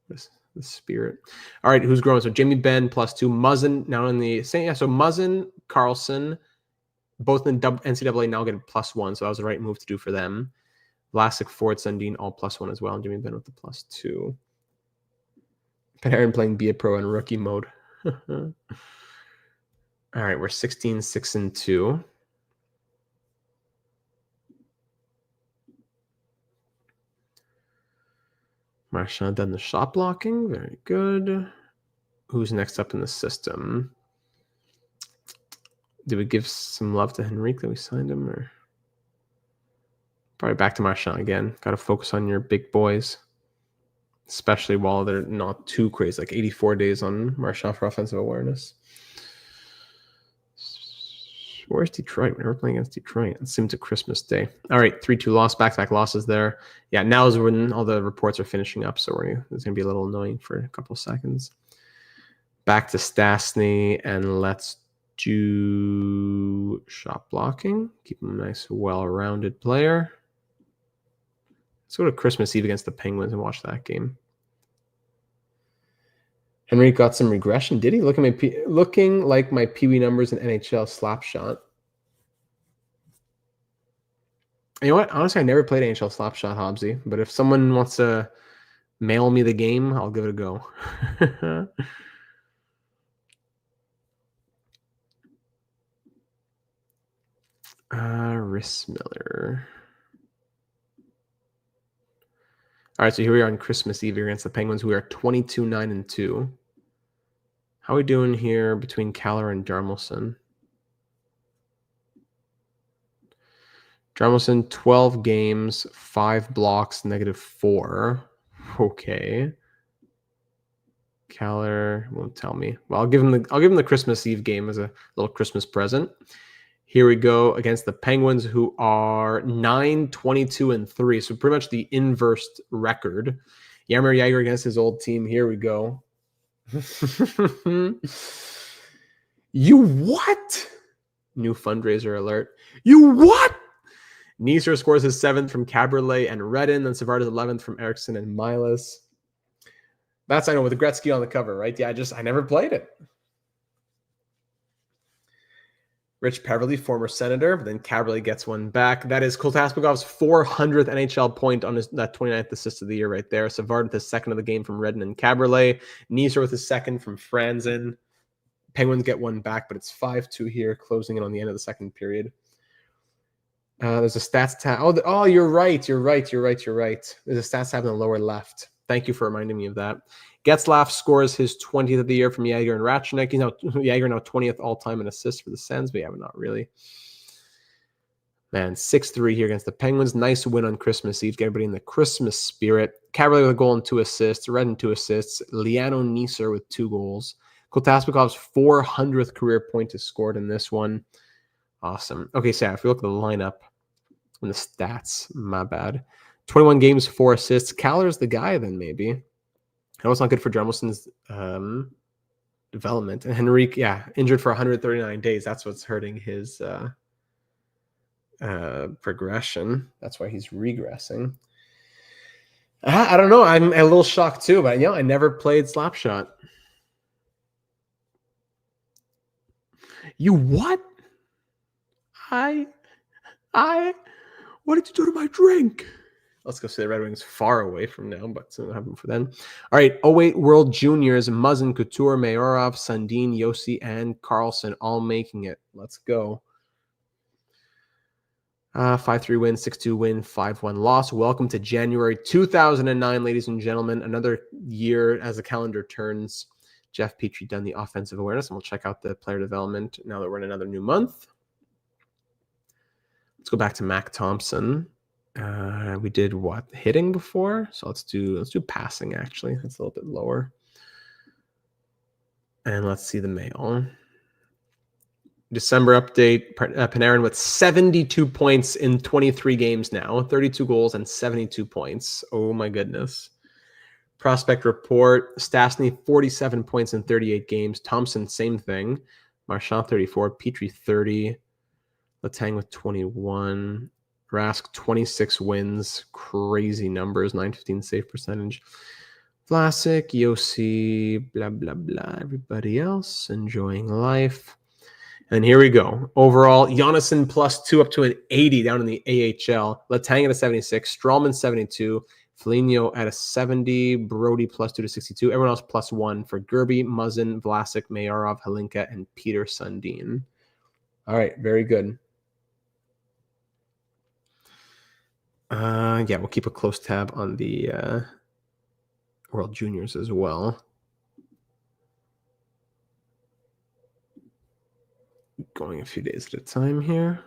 The spirit. All right, who's growing? So Jamie Benn +2. Muzzin now in the same. Yeah, so Muzzin, Carlson, both in NCAA now get +1. So that was the right move to do for them. Vlasic, Ford, Sundin all +1 as well. And Jamie Benn with the +2. Panarin playing Be a Pro in rookie mode. All right, we're 16, 6, and 2. Marchand done the shot blocking. Very good. Who's next up in the system? Did we give some love to Henrique that we signed him? Or probably back to Marchand again. Got to focus on your big boys, especially while they're not too crazy. Like 84 days on Marchand for offensive awareness. Where's Detroit? We're never playing against Detroit. It seems a Christmas Day. All right, 3-2 loss, back-to-back losses there. Yeah, now is when all the reports are finishing up, so it's going to be a little annoying for a couple of seconds. Back to Stastny, and let's do shot blocking. Keep him a nice, well-rounded player. Let's go to Christmas Eve against the Penguins and watch that game. Henry got some regression. Did he? Looking like my Pee-wee numbers in NHL slap shot. You know what? Honestly, I never played NHL slap shot, Hobbsy. But if someone wants to mail me the game, I'll give it a go. Rhys Miller. All right, so here we are on Christmas Eve against the Penguins. We are 22, 9, and 2. How are we doing here between Kaller and Jarmelson? Jarmelson, 12 games, 5 blocks, -4. Okay. Kaller won't tell me. Well, I'll give him the Christmas Eve game as a little Christmas present. Here we go against the Penguins, who are 9, 22, and 3. So pretty much the inverse record. Jaromir Jagr against his old team. Here we go. You what? New fundraiser alert. You what? Neeser scores his 7th from Caberlet and Redden, then Savard's 11th from Eriksson and Milas. That's, I know, with Gretzky on the cover, right? Yeah, I never played it. Rich Peverley, former Senator, but then Caberlet gets one back. That is Kotasmikov's 400th NHL point on that 29th assist of the year right there. Savard with his 2nd of the game from Redden and Caberlet. Neeser with his 2nd from Franzen. Penguins get one back, but it's 5-2 here, closing in on the end of the 2nd period. There's a stats tab. Oh, you're right. There's a stats tab in the lower left. Thank you for reminding me of that. Getzlaf scores his 20th of the year from Jagr and Ratchenek. Jagr now 20th all-time in assists for the Sens, but yeah, but not really. Man, 6-3 here against the Penguins. Nice win on Christmas Eve. Get everybody in the Christmas spirit. Caberlet with a goal and 2 assists. Redden 2 assists. Liano Neeser with 2 goals. Kotasmikov's 400th career point is scored in this one. Awesome. Okay, so if we look at the lineup and the stats, my bad. 21 games, 4 assists. Kaller's the guy then, maybe. I know it's not good for Jarmelson's development. And Henrique, yeah, injured for 139 days. That's what's hurting his progression. That's why he's regressing. I don't know. I'm a little shocked too, but I never played Slapshot. You what? What did you do to my drink? Let's go say the Red Wings far away from now, but it's going to happen for then. All right, 08 World Juniors, Muzzin, Couture, Mayorov, Sundin, Yossi, and Carlson all making it. Let's go. 5-3 win, 6-2 win, 5-1 loss. Welcome to January 2009, ladies and gentlemen. Another year as the calendar turns. Jeff Petrie done the offensive awareness, and we'll check out the player development now that we're in another new month. Let's go back to Mac Thompson. We did what? Hitting before? So let's do passing, actually. That's a little bit lower. And let's see the mail. December update, Panarin with 72 points in 23 games now, 32 goals and 72 points. Oh my goodness. Prospect report, Stastny 47 points in 38 games. Thompson, same thing. Marchand 34, Petrie 30, Letang with 21, Rask 26 wins, crazy numbers, 915 save percentage. Vlasic, Yossi, blah, blah, blah. Everybody else enjoying life. And here we go. Overall, Jonasson +2 up to an 80 down in the AHL. Letang at a 76, Strawman 72, Foligno at a 70, Brody +2 to 62. Everyone else +1 for Gerby, Muzzin, Vlasic, Mayorov, Halinka, and Peter Sundin. All right, very good. Yeah, we'll keep a close tab on the World Juniors as well. Going a few days at a time here.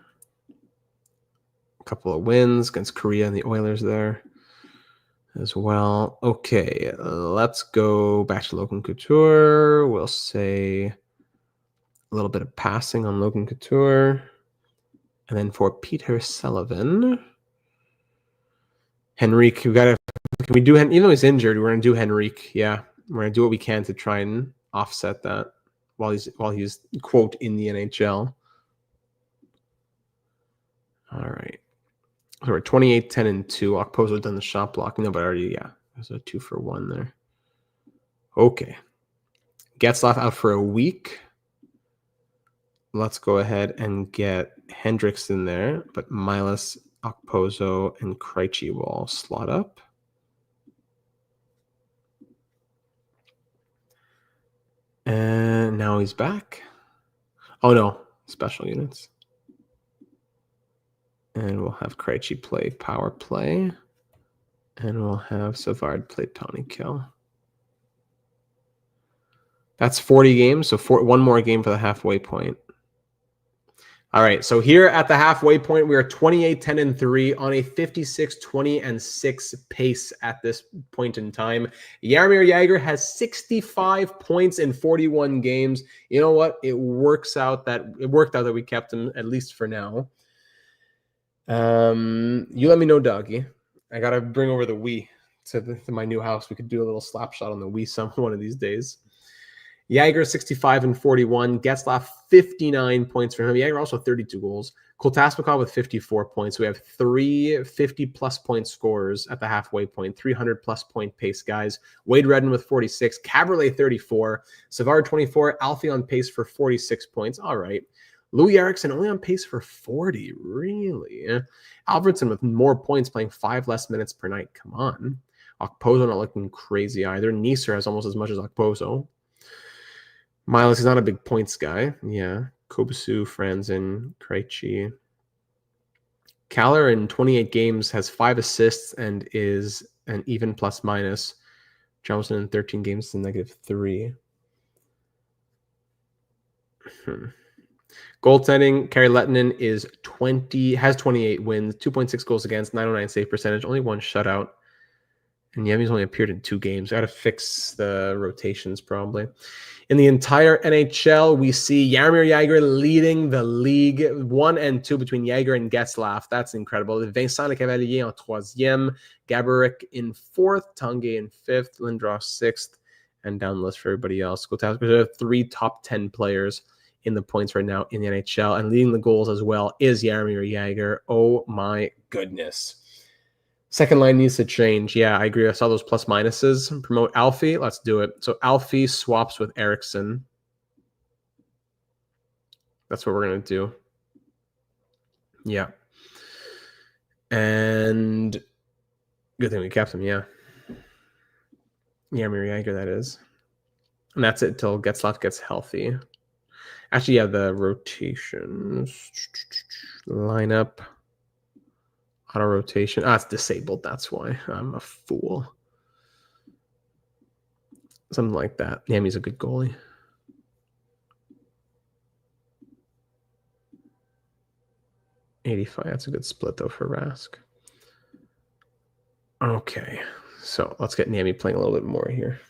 A couple of wins against Korea and the Oilers there as well. Okay, let's go back to Logan Couture. We'll say a little bit of passing on Logan Couture. And then for Peter Sullivan, Henrique, can we do, even though he's injured, we're going to do Henrique. Yeah, we're going to do what we can to try and offset that while he's quote in the NHL. All right. So we're 28, 10, and 2. Okposo's done the shot block. No, but already, yeah. There's a 2-for-1 there. Okay. Getzlaf out for a week. Let's go ahead and get Hendricks in there, but Milas, Okposo, and Krejci will all slot up. And now he's back. Oh, no. Special units. And we'll have Krejci play power play. And we'll have Savard play Tawny Kill. That's 40 games, so one more game for the halfway point. All right, so here at the halfway point, we are 28, 10, and 3 on a 56, 20, and 6 pace at this point in time. Jaromir Jagr has 65 points in 41 games. You know what? It worked out that we kept him, at least for now. You let me know, doggy. I got to bring over the Wii to my new house. We could do a little slap shot on the Wii one of these days. Jagr 65 and 41. Getzlaf 59 points for him. Jagr also 32 goals. Kotasmikov with 54 points. We have 3 50-plus point scorers at the halfway point. 300-plus point pace guys. Wade Redden with 46. Caberlet 34. Savard 24. Alfie on pace for 46 points. All right. Louis Eriksson only on pace for 40. Really? Alfredsson with more points, playing 5 less minutes per night. Come on. Okposo not looking crazy either. Neisser has almost as much as Okposo. Miles is not a big points guy. Yeah. Kobasu, Franzen, Krejci. Kaller in 28 games has 5 assists and is an even plus minus. Johnson in 13 games is a -3. Goaltending, Kari Lehtinen has 28 wins, 2.6 goals against, 909 save percentage, only 1 shutout. And Yemi's only appeared in 2 games. Got to fix the rotations probably. In the entire NHL, we see Jaromir Jagr leading the league, 1 and 2 between Jagr and Getzlaf. That's incredible. Vincent Lecavalier en troisième, Gaborik in 4th, Tanguay in 5th, Lindros 6th, and down the list for everybody else. We have 3 top 10 players in the points right now in the NHL, and leading the goals as well is Jaromir Jagr. Oh my goodness. Second line needs to change. Yeah, I agree. I saw those plus minuses. Promote Alfie. Let's do it. So Alfie swaps with Eriksson. That's what we're going to do. Yeah. And Good thing we kept him, yeah. Jaromir Jagr, that is. And that's it till Getzlaf gets healthy. Actually, yeah, the rotations. Lineup. Auto rotation. It's disabled. That's why. I'm a fool. Something like that. Yami's a good goalie. $85. That's a good split, though, for Rask. Okay. So let's get Niemi playing a little bit more here.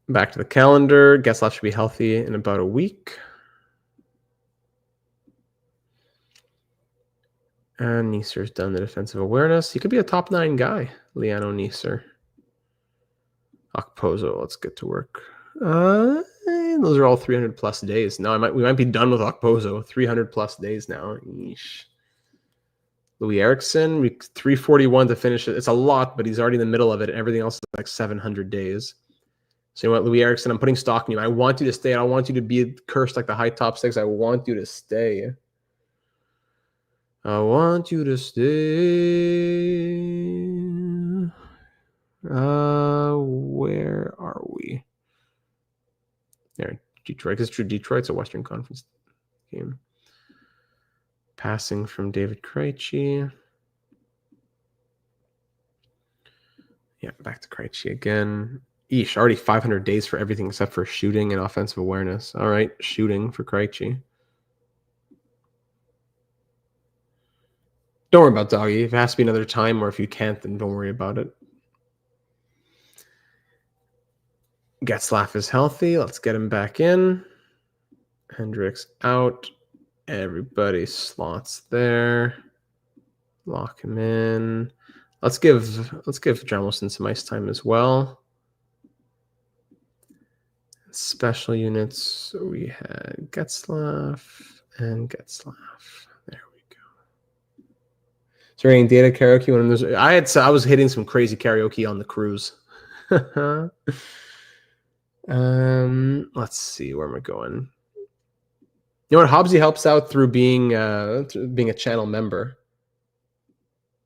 Back to the calendar. Getzlaf should be healthy in about a week. And Nieser's done the defensive awareness. He could be a top 9 guy, Liano Nieser. Okposo, let's get to work. Those are all 300 plus days. No, we might be done with Okposo. 300 plus days now. Yeesh. Louis Eriksson, 341 to finish it. It's a lot, but he's already in the middle of it. Everything else is like 700 days. So you know what, Louis Eriksson, I'm putting stock in you. I want you to stay. I don't want you to be cursed like the high top 6. I want you to stay. I want you to stay. Where are we? There, Detroit. It's true. Detroit's a Western Conference game. Passing from David Krejci. Yeah, back to Krejci again. Eesh, already 500 days for everything except for shooting and offensive awareness. All right, shooting for Krejci. Don't worry about Doggy. If it has to be another time, or if you can't, then don't worry about it. Getzlaf is healthy. Let's get him back in. Hendricks out. Everybody slots there. Lock him in. Let's give Jamilson some ice time as well. Special units. We had Getzlaf and Getzlaf. There we go. Is there any data karaoke when there's? I was hitting some crazy karaoke on the cruise. Let's see, where am I going? You know what? Hobbsy helps out through being a channel member.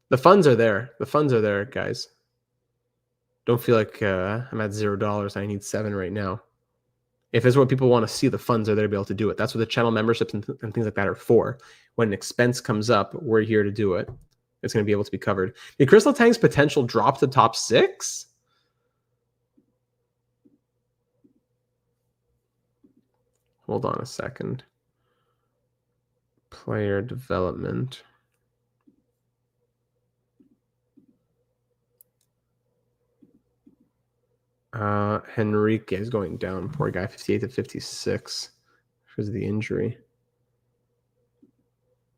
The funds are there. The funds are there, guys. Don't feel like I'm at $0. I need $7 right now. If it's what people want to see, the funds are there to be able to do it. That's what the channel memberships and things like that are for. When an expense comes up, we're here to do it. It's going to be able to be covered. Did Crystal Tang's potential drop to top 6? Hold on a second. Player development. Henrique is going down. Poor guy, 58 to 56 because of the injury.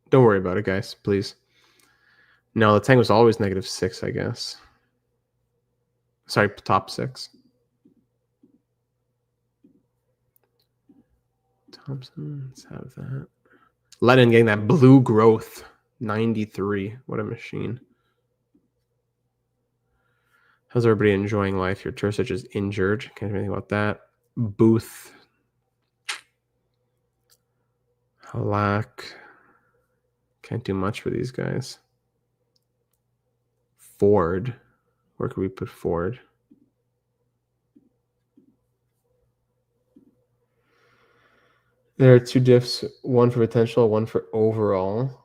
Don't worry about it, guys, please. No, the Tang was always -6, I guess. Sorry, top 6. Thompson, let's have that. Lennon getting that blue growth, 93. What a machine. How's everybody enjoying life? Your Tursic is injured. Can't do anything about that. Booth. Halak. Can't do much for these guys. Ford. Where could we put Ford? There are 2 diffs, one for potential, one for overall.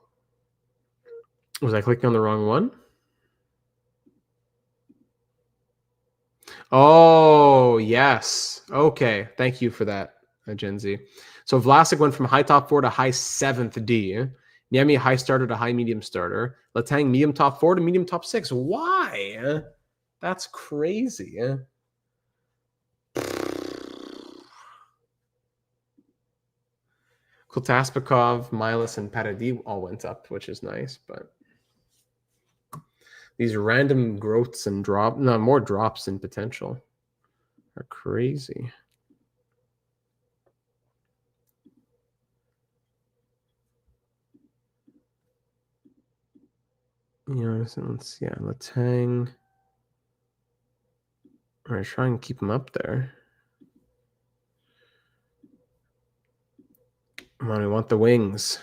Was I clicking on the wrong one? Oh, yes. Okay. Thank you for that, Gen Z. So Vlasic went from high top 4 to high 7th D. Niemi high starter to high medium starter. Letang medium top 4 to medium top 6. Why? That's crazy. Kultaspikov, Milas, and Paradis all went up, which is nice, but these random growths and more drops in potential are crazy. You know, Letang. All right, try and keep him up there. Come on, we want the wings.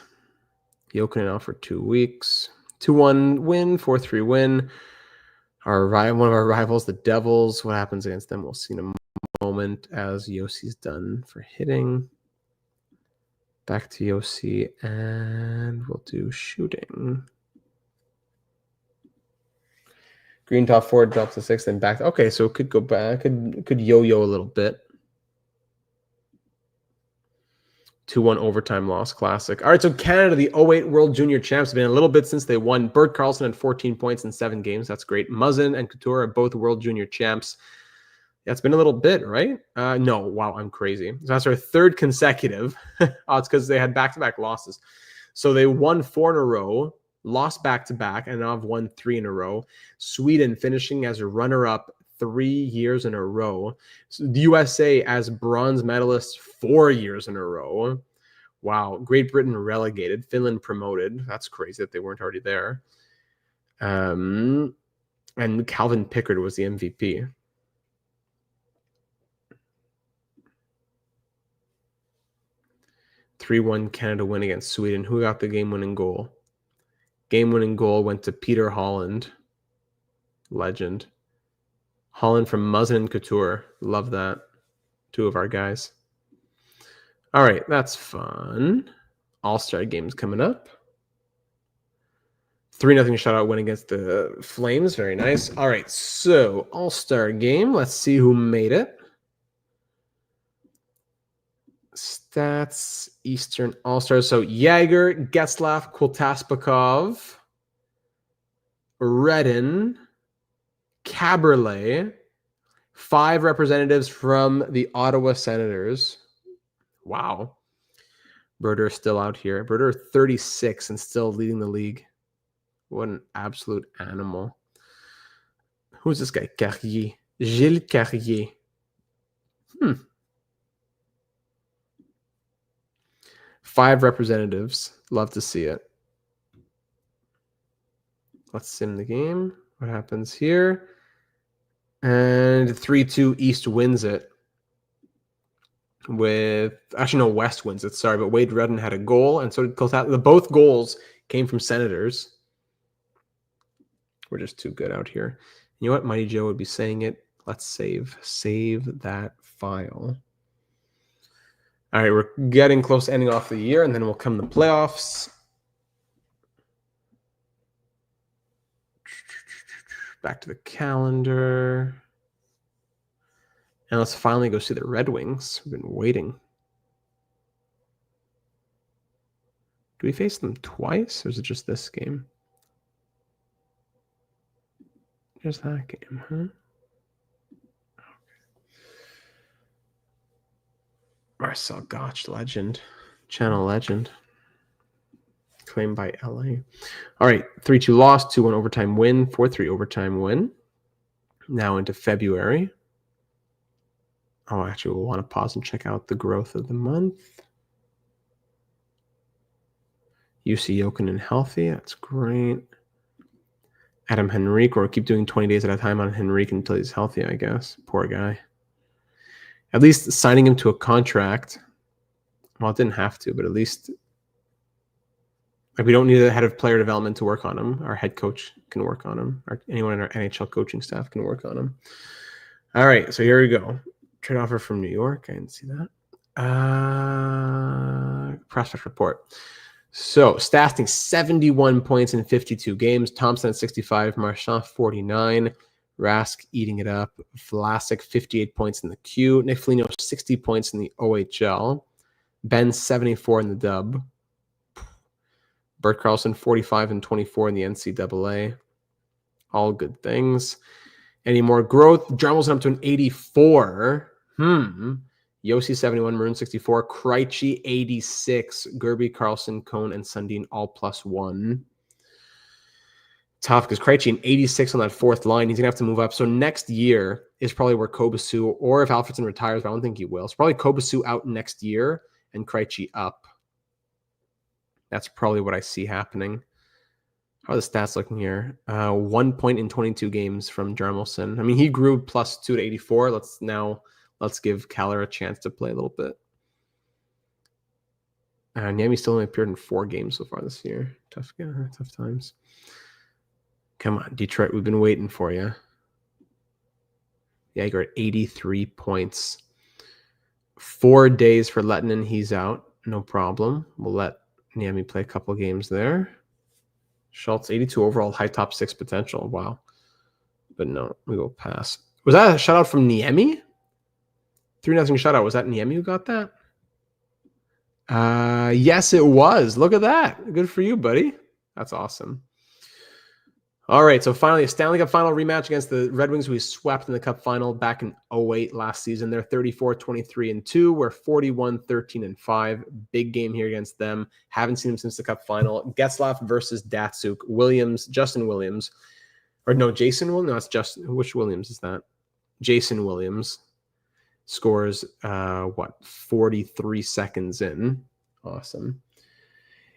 Jokinen out for 2 weeks. 2-1 win, 4-3 win. One of our rivals, the Devils. What happens against them? We'll see in a moment as Yossi's done for hitting. Back to Yossi, and we'll do shooting. Green top 4, drops to 6, then back. Okay, so it could go back. Could yo-yo a little bit. 2-1 overtime loss, classic. All right, so Canada, the 08 World Junior Champs, have been a little bit since they won. Bert Carlson had 14 points in 7 games. That's great. Muzzin and Couture are both World Junior Champs. Yeah, it's been a little bit, right? No, wow, I'm crazy. So that's our 3rd consecutive. It's because they had back-to-back losses. So they won 4 in a row, lost back-to-back, and now have won 3 in a row. Sweden finishing as a runner-up 3 years in a row. So the USA as bronze medalists 4 years in a row. Wow. Great Britain relegated. Finland promoted. That's crazy that they weren't already there. And Calvin Pickard was the MVP. (3-1) Canada win against Sweden. Who got the game-winning goal? Game-winning goal went to Peter Holland. Legend. Holland from Muzzin and Couture. Love that. 2 of our guys. All right, that's fun. All-Star games coming up. 3-0 shutout win against the Flames. Very nice. All right, so All-Star game. Let's see who made it. Stats, Eastern All-Stars. So Yager, Getzlaf, Kultaspakov, Redden, Caberlet, 5 representatives from the Ottawa Senators. Wow. Berger still out here. Berger 36 and still leading the league. What an absolute animal. Who's this guy? Carrier. Gilles Carrier. 5 representatives. Love to see it. Let's sim the game. What happens here? And 3-2 East wins it. West wins it. Sorry, but Wade Redden had a goal, and so did Kultaspakov. Both goals came from Senators. We're just too good out here. You know what? Mighty Joe would be saying it. Let's save. Save that file. All right, we're getting close to ending off the year, and then we'll come the playoffs. Back to the calendar. And let's finally go see the Red Wings. We've been waiting. Do we face them twice, or is it just this game? Just that game, huh? Okay. Marcel Gotch, legend. Channel legend. Claimed by LA. All right, 3-2 loss, 2-1 overtime win, 4-3 overtime win. Now into February. Oh, actually, we'll want to pause and check out the growth of the month. UC Jokinen healthy. That's great. Adam Henrique, or keep doing 20 days at a time on Henrique until he's healthy, I guess. Poor guy. At least signing him to a contract. Well, it didn't have to, but at least we don't need a head of player development to work on him. Our head coach can work on him. Or anyone in our NHL coaching staff can work on him. All right, so here we go. Trade offer from New York. I didn't see that. Prospect report. So Stastny, 71 points in 52 games. Thompson at 65. Marchand, 49. Rask eating it up. Vlasic, 58 points in the Q. Nick Foligno, 60 points in the OHL. Ben, 74 in the dub. Bert Carlson, 45 and 24 in the NCAA. All good things. Any more growth? Jarmel's up to an 84. Yossi 71, Maroon 64, Krejci 86, Gerby, Carlson, Cone, and Sundin all +1. Tough because Krejci an 86 on that 4th line. He's gonna have to move up. So next year is probably where Kobasu, or if Alfredsson retires, but I don't think he will. So probably Kobasu out next year and Krejci up. That's probably what I see happening. How are the stats looking here? 1 point in 22 games from Jarmelson. I mean, he grew +2 to 84. Let's give Kaller a chance to play a little bit. Niemi still only appeared in 4 games so far this year. Tough times. Come on, Detroit. We've been waiting for you. Yeah, you're at 83 points. 4 days for Lettinen. He's out. No problem. We'll let Niemi play a couple games there. Schultz, 82 overall, high top 6 potential. Wow. But no, we will pass. Was that a shutout from Niemi? 3-0 shutout. Was that Niemi who got that? Yes, it was. Look at that. Good for you, buddy. That's awesome. All right, so finally, a Stanley Cup final rematch against the Red Wings, who we swept in the Cup final back in 2008 last season. They're 34-23-2. We're 41-13-5. Big game here against them. Haven't seen them since the Cup final. Getzlaf versus Datsuk. Williams, Justin Williams. Or no, Jason Williams? No, it's Justin. Which Williams is that? Jason Williams scores, 43 seconds in. Awesome.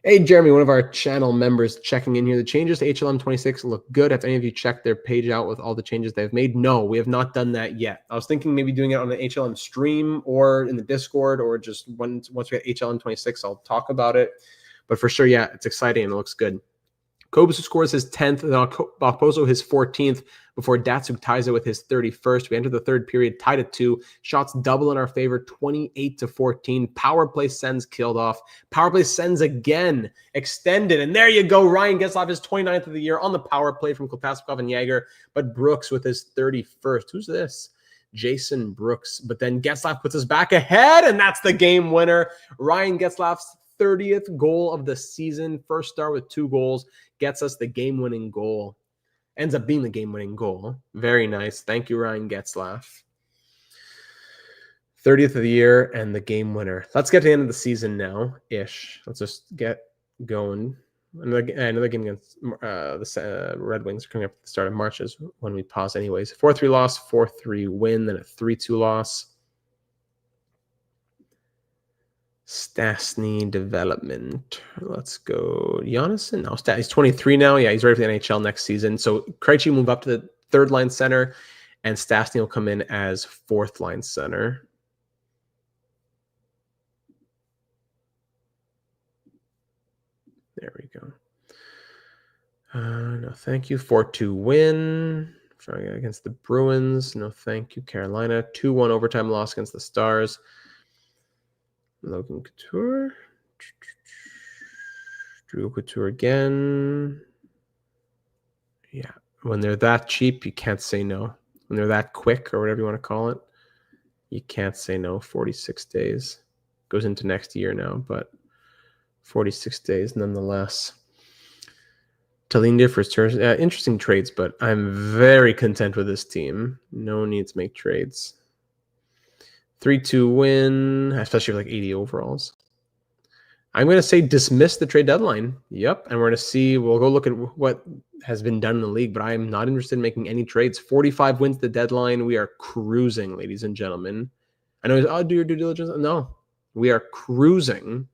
Hey, Jeremy, one of our channel members checking in here. The changes to HLM 26 look good. Have any of you checked their page out with all the changes they've made? No, we have not done that yet. I was thinking maybe doing it on the HLM stream or in the Discord, or just once we get HLM 26, I'll talk about it. But for sure, yeah, it's exciting and it looks good. Kobus scores his 10th, and Okposo his 14th before Datsuk ties it with his 31st. We enter the third period, tied at 2. Shots double in our favor, 28-14. Power play Sens killed off. Power play Sens again, extended. And there you go. Ryan Getzlaf his 29th of the year on the power play from Kopaskov and Yager. But Brooks with his 31st. Who's this? Jason Brooks. But then Getzlaf puts us back ahead, and that's the game winner. Ryan Getzlaf's 30th goal of the season. First star with 2 goals. Gets us the game-winning goal. Ends up being the game-winning goal. Very nice. Thank you, Ryan Getzlaf. 30th of the year and the game winner. Let's get to the end of the season now-ish. Let's just get going. Another game against the Red Wings coming up at the start of March is when we pause anyways. 4-3 loss, 4-3 win, then a 3-2 loss. Stastny development. Let's go. Jonasson? No, he's 23 now. Yeah, he's ready for the NHL next season. So Krejci move up to the third line center, and Stastny will come in as fourth line center. There we go. No, thank you. 4-2 win against the Bruins. No, thank you. Carolina. 2-1 overtime loss against the Stars. Logan Couture. Drew Couture again. Yeah. When they're that cheap, you can't say no. When they're that quick, or whatever you want to call it, you can't say no. 46 days. Goes into next year now, but 46 days nonetheless. Talinde for Sturz. Interesting trades, but I'm very content with this team. No need to make trades. 3-2 win, especially with like 80 overalls. I'm going to say dismiss the trade deadline. Yep. And we're going to see, we'll go look at what has been done in the league, but I am not interested in making any trades. 45 wins the deadline. We are cruising, ladies and gentlemen. I know, oh, do your due diligence. No, we are cruising.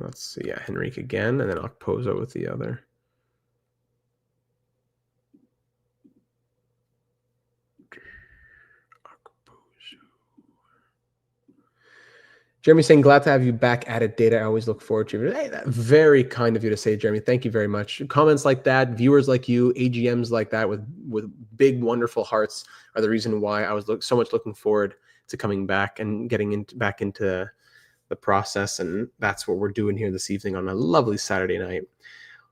Let's see. Yeah, Henrique again, and then Okposo with the other. Jeremy saying, glad to have you back at it, Data. I always look forward to it. Hey, that's very kind of you to say, Jeremy. Thank you very much. Comments like that, viewers like you, AGMs like that with big, wonderful hearts are the reason why I was so much looking forward to coming back and getting back into the process. And that's what we're doing here this evening on a lovely Saturday night.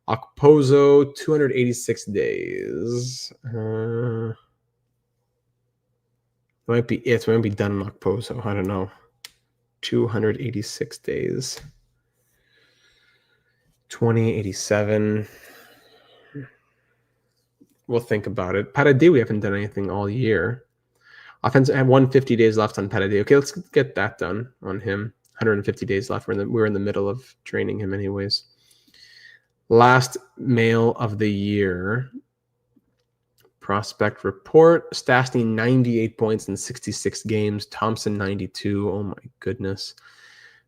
Okposo, 286 days. It might be it. We might be done in Okposo. I don't know. 286 days. 2087. We'll think about it. Paradis, we haven't done anything all year. Offense, I have 150 days left on Paradis. Okay, let's get that done on him. 150 days left. We're in the middle of training him anyways. Last mail of the year. Prospect report. Stastny, 98 points in 66 games. Thompson, 92. Oh my goodness.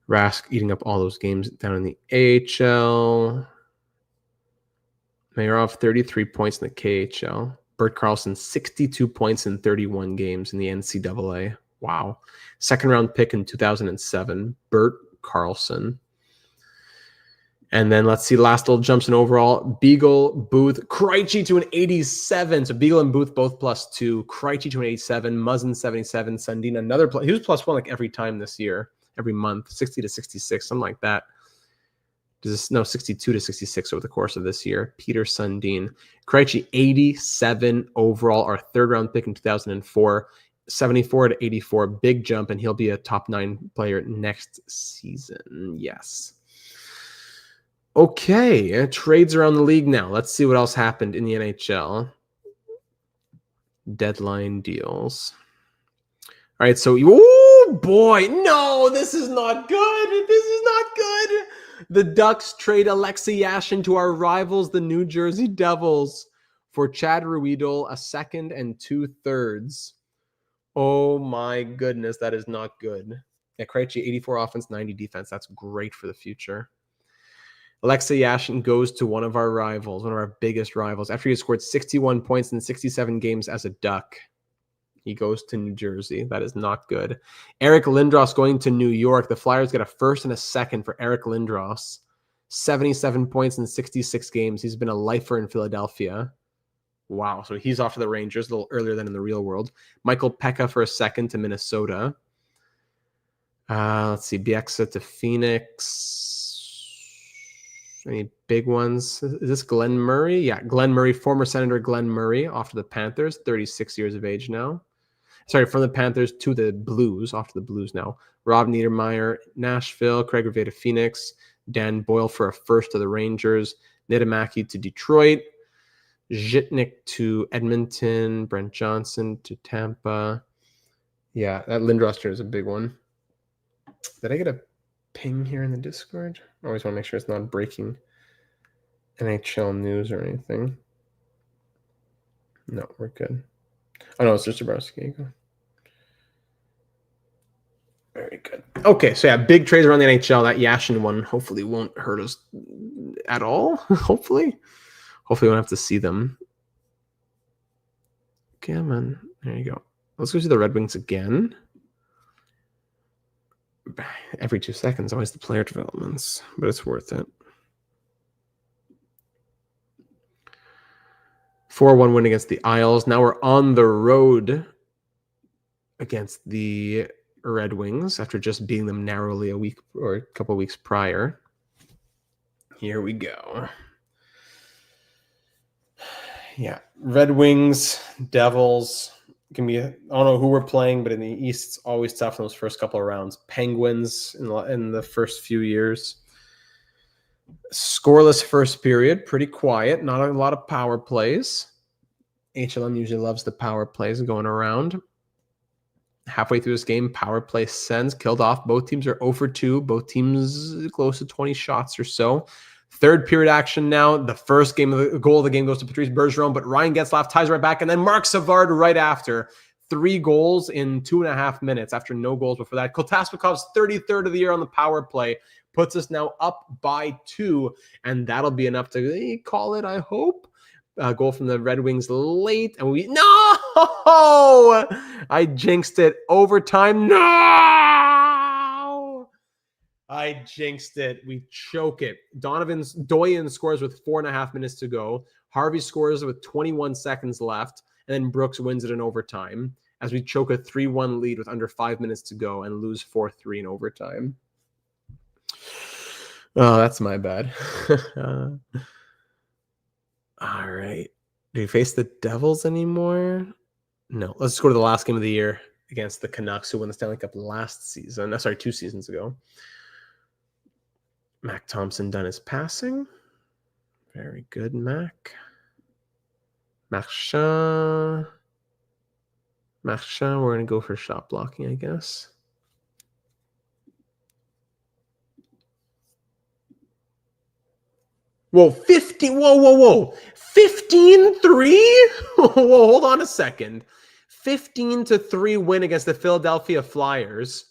Rask eating up all those games down in the AHL. Mayarov, 33 points in the KHL. Bert Carlson, 62 points in 31 games in the NCAA. Wow. Second round pick in 2007, Bert Carlson. And then let's see, last little jumps in overall. Beagle, Booth, Krejci to an 87. So Beagle and Booth both +2. Krejci to an 87. Muzzin 77. Sundin another plus. He was +1 like every time this year, every month, 60 to 66, something like that. No, 62 to 66 over the course of this year. Peter Sundin. Krejci 87 overall, our third round pick in 2004. 74 to 84, big jump, and he'll be a top 9 player next season. Yes. Okay, trades around the league now. Let's see what else happened in the NHL. Deadline deals. All right, so, oh boy, no, this is not good. This is not good. The Ducks trade Alexei Yashin to our rivals, the New Jersey Devils, for Chad Ruedel, a second and 2/3. Oh my goodness, that is not good. Yeah, Krejci, 84 offense, 90 defense. That's great for the future. Alexei Yashin goes to one of our rivals, one of our biggest rivals. After he has scored 61 points in 67 games as a Duck, he goes to New Jersey. That is not good. Eric Lindros going to New York. The Flyers get a first and a second for Eric Lindros. 77 points in 66 games. He's been a lifer in Philadelphia. Wow, so he's off to the Rangers a little earlier than in the real world. Michael Pekka for a second to Minnesota. Let's see, Bieksa to Phoenix. Any big ones? Is this Glenn Murray? Yeah, Glenn Murray, former Senator Glenn Murray, off to the Panthers, 36 years of age now. Sorry, from the Panthers to the Blues, off to the Blues now. Rob Niedermeyer, Nashville. Craig Rivet to Phoenix. Dan Boyle for a first to the Rangers. Niedemaki to Detroit. Zhitnik to Edmonton. Brent Johnson to Tampa. Yeah, that Lindros is a big one. Did I get a ping here in the Discord? I always want to make sure it's not breaking NHL news or anything. No, we're good. Oh, no, it's just Zabrowski. Very good. Okay, so yeah, big trades around the NHL. That Yashin one hopefully won't hurt us at all. Hopefully we won't have to see them. Okay, man. There you go. Let's go see the Red Wings again. Every 2 seconds, always the player developments, but it's worth it. 4-1 win against the Isles. Now we're on the road against the Red Wings after just beating them narrowly a week or a couple of weeks prior. Here we go. Yeah, Red Wings, Devils. Can be, I don't know who we're playing, but in the East, it's always tough in those first couple of rounds. Penguins in the first few years. Scoreless first period, pretty quiet, not a lot of power plays. HLM usually loves the power plays going around. Halfway through this game, power play Sens killed off. Both teams are 0 for 2. Both teams close to 20 shots or so. Third period action now. The first goal of the game goes to Patrice Bergeron, but Ryan Getzlaf ties right back, and then Mark Savard right after. 3 goals in 2.5 minutes after no goals before that. Kotasvikov's 33rd of the year on the power play puts us now up by 2, and that'll be enough to call it, I hope. Goal from the Red Wings late, and no! I jinxed it. Overtime. No! I jinxed it. We choke it. Doyen scores with 4.5 minutes to go. Harvey scores with 21 seconds left. And then Brooks wins it in overtime as we choke a 3-1 lead with under 5 minutes to go and lose 4-3 in overtime. Oh, that's my bad. All right. Do we face the Devils anymore? No. Let's go to the last game of the year against the Canucks, who won the Stanley Cup last season. 2 seasons ago. Mac Thompson done his passing. Very good, Mac. Marchand, we're going to go for shot blocking, I guess. Whoa, 15. Whoa. 15-3? Whoa, hold on a second. 15-3 win against the Philadelphia Flyers.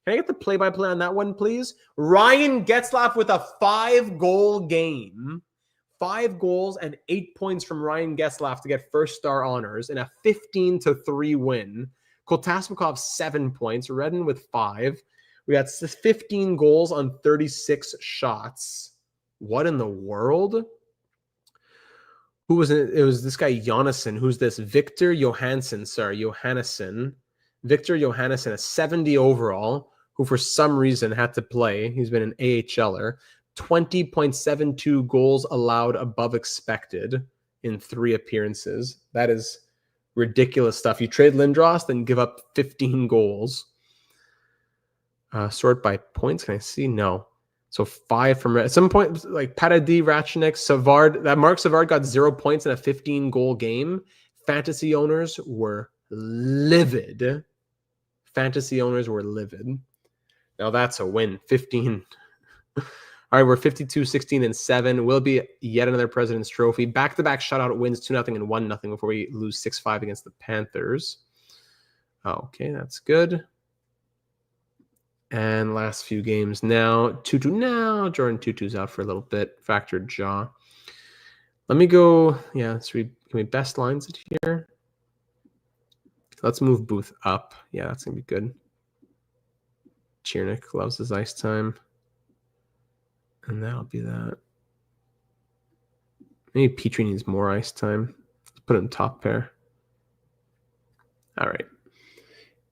Can I get the play-by-play on that one, please? Ryan Getzlaf with a 5-goal game. 5 goals and 8 points from Ryan Getzlaf to get first star honors in a 15-3 win. Kotasmikov, 7 points. Redden with 5. We got 15 goals on 36 shots. What in the world? Who was it? It was this guy, Johannesson. Who's this? Victor Johansson. Victor Johansson, a 70 overall, who for some reason had to play. He's been an AHLer. 20.72 goals allowed above expected in 3 appearances. That is ridiculous stuff. You trade Lindros, then give up 15 goals. Sort by points. Can I see? No. So 5 from at some point, like Patadi, Ratchenik, Savard. That Mark Savard got 0 points in a 15-goal game. Fantasy owners were livid. Now that's a win. 15. All right, we're 52, 16, and 7. Will be yet another President's Trophy. Back-to-back shutout wins, 2-0 and 1-0 before we lose 6-5 against the Panthers. Okay, that's good. And last few games now. 2-2 now. Jordan 2-2's out for a little bit. Fractured jaw. Let me go. Yeah, let's read. Can we best lines it here? Let's move Booth up. Yeah, that's going to be good. Chiernik loves his ice time. And that'll be that. Maybe Petrie needs more ice time. Let's put him top pair. All right.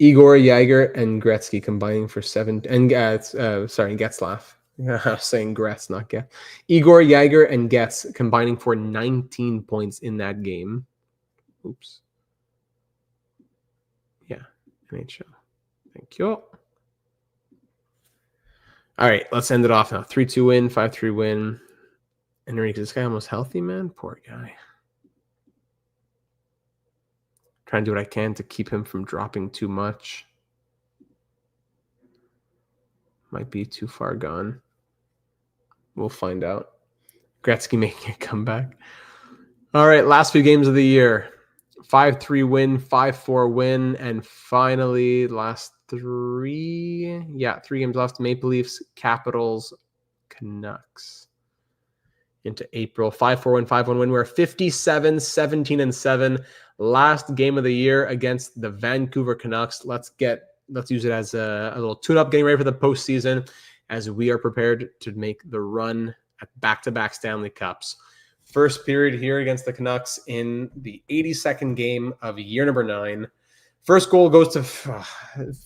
Igor, Yager, and Gretzky combining for 7. And Getzlaf. I was saying Gretz, not Getz. Igor, Yager, and Getz combining for 19 points in that game. Oops. Yeah, NHL. Thank you. All right, let's end it off now. 3-2 win, 5-3 win. Enrique, is this guy almost healthy, man? Poor guy. Trying to do what I can to keep him from dropping too much. Might be too far gone. We'll find out. Gretzky making a comeback. All right, last few games of the year. 5-3 win, 5-4 win, and finally last 3. Yeah, 3 games left. Maple Leafs, Capitals, Canucks. Into April. 5-4 win, 5-1 win. We're 57, 17, and 7. Last game of the year against the Vancouver Canucks. Let's use it as a little tune-up, getting ready for the postseason as we are prepared to make the run at back-to-back Stanley Cups. First period here against the Canucks in the 82nd game of year number 9. First goal goes to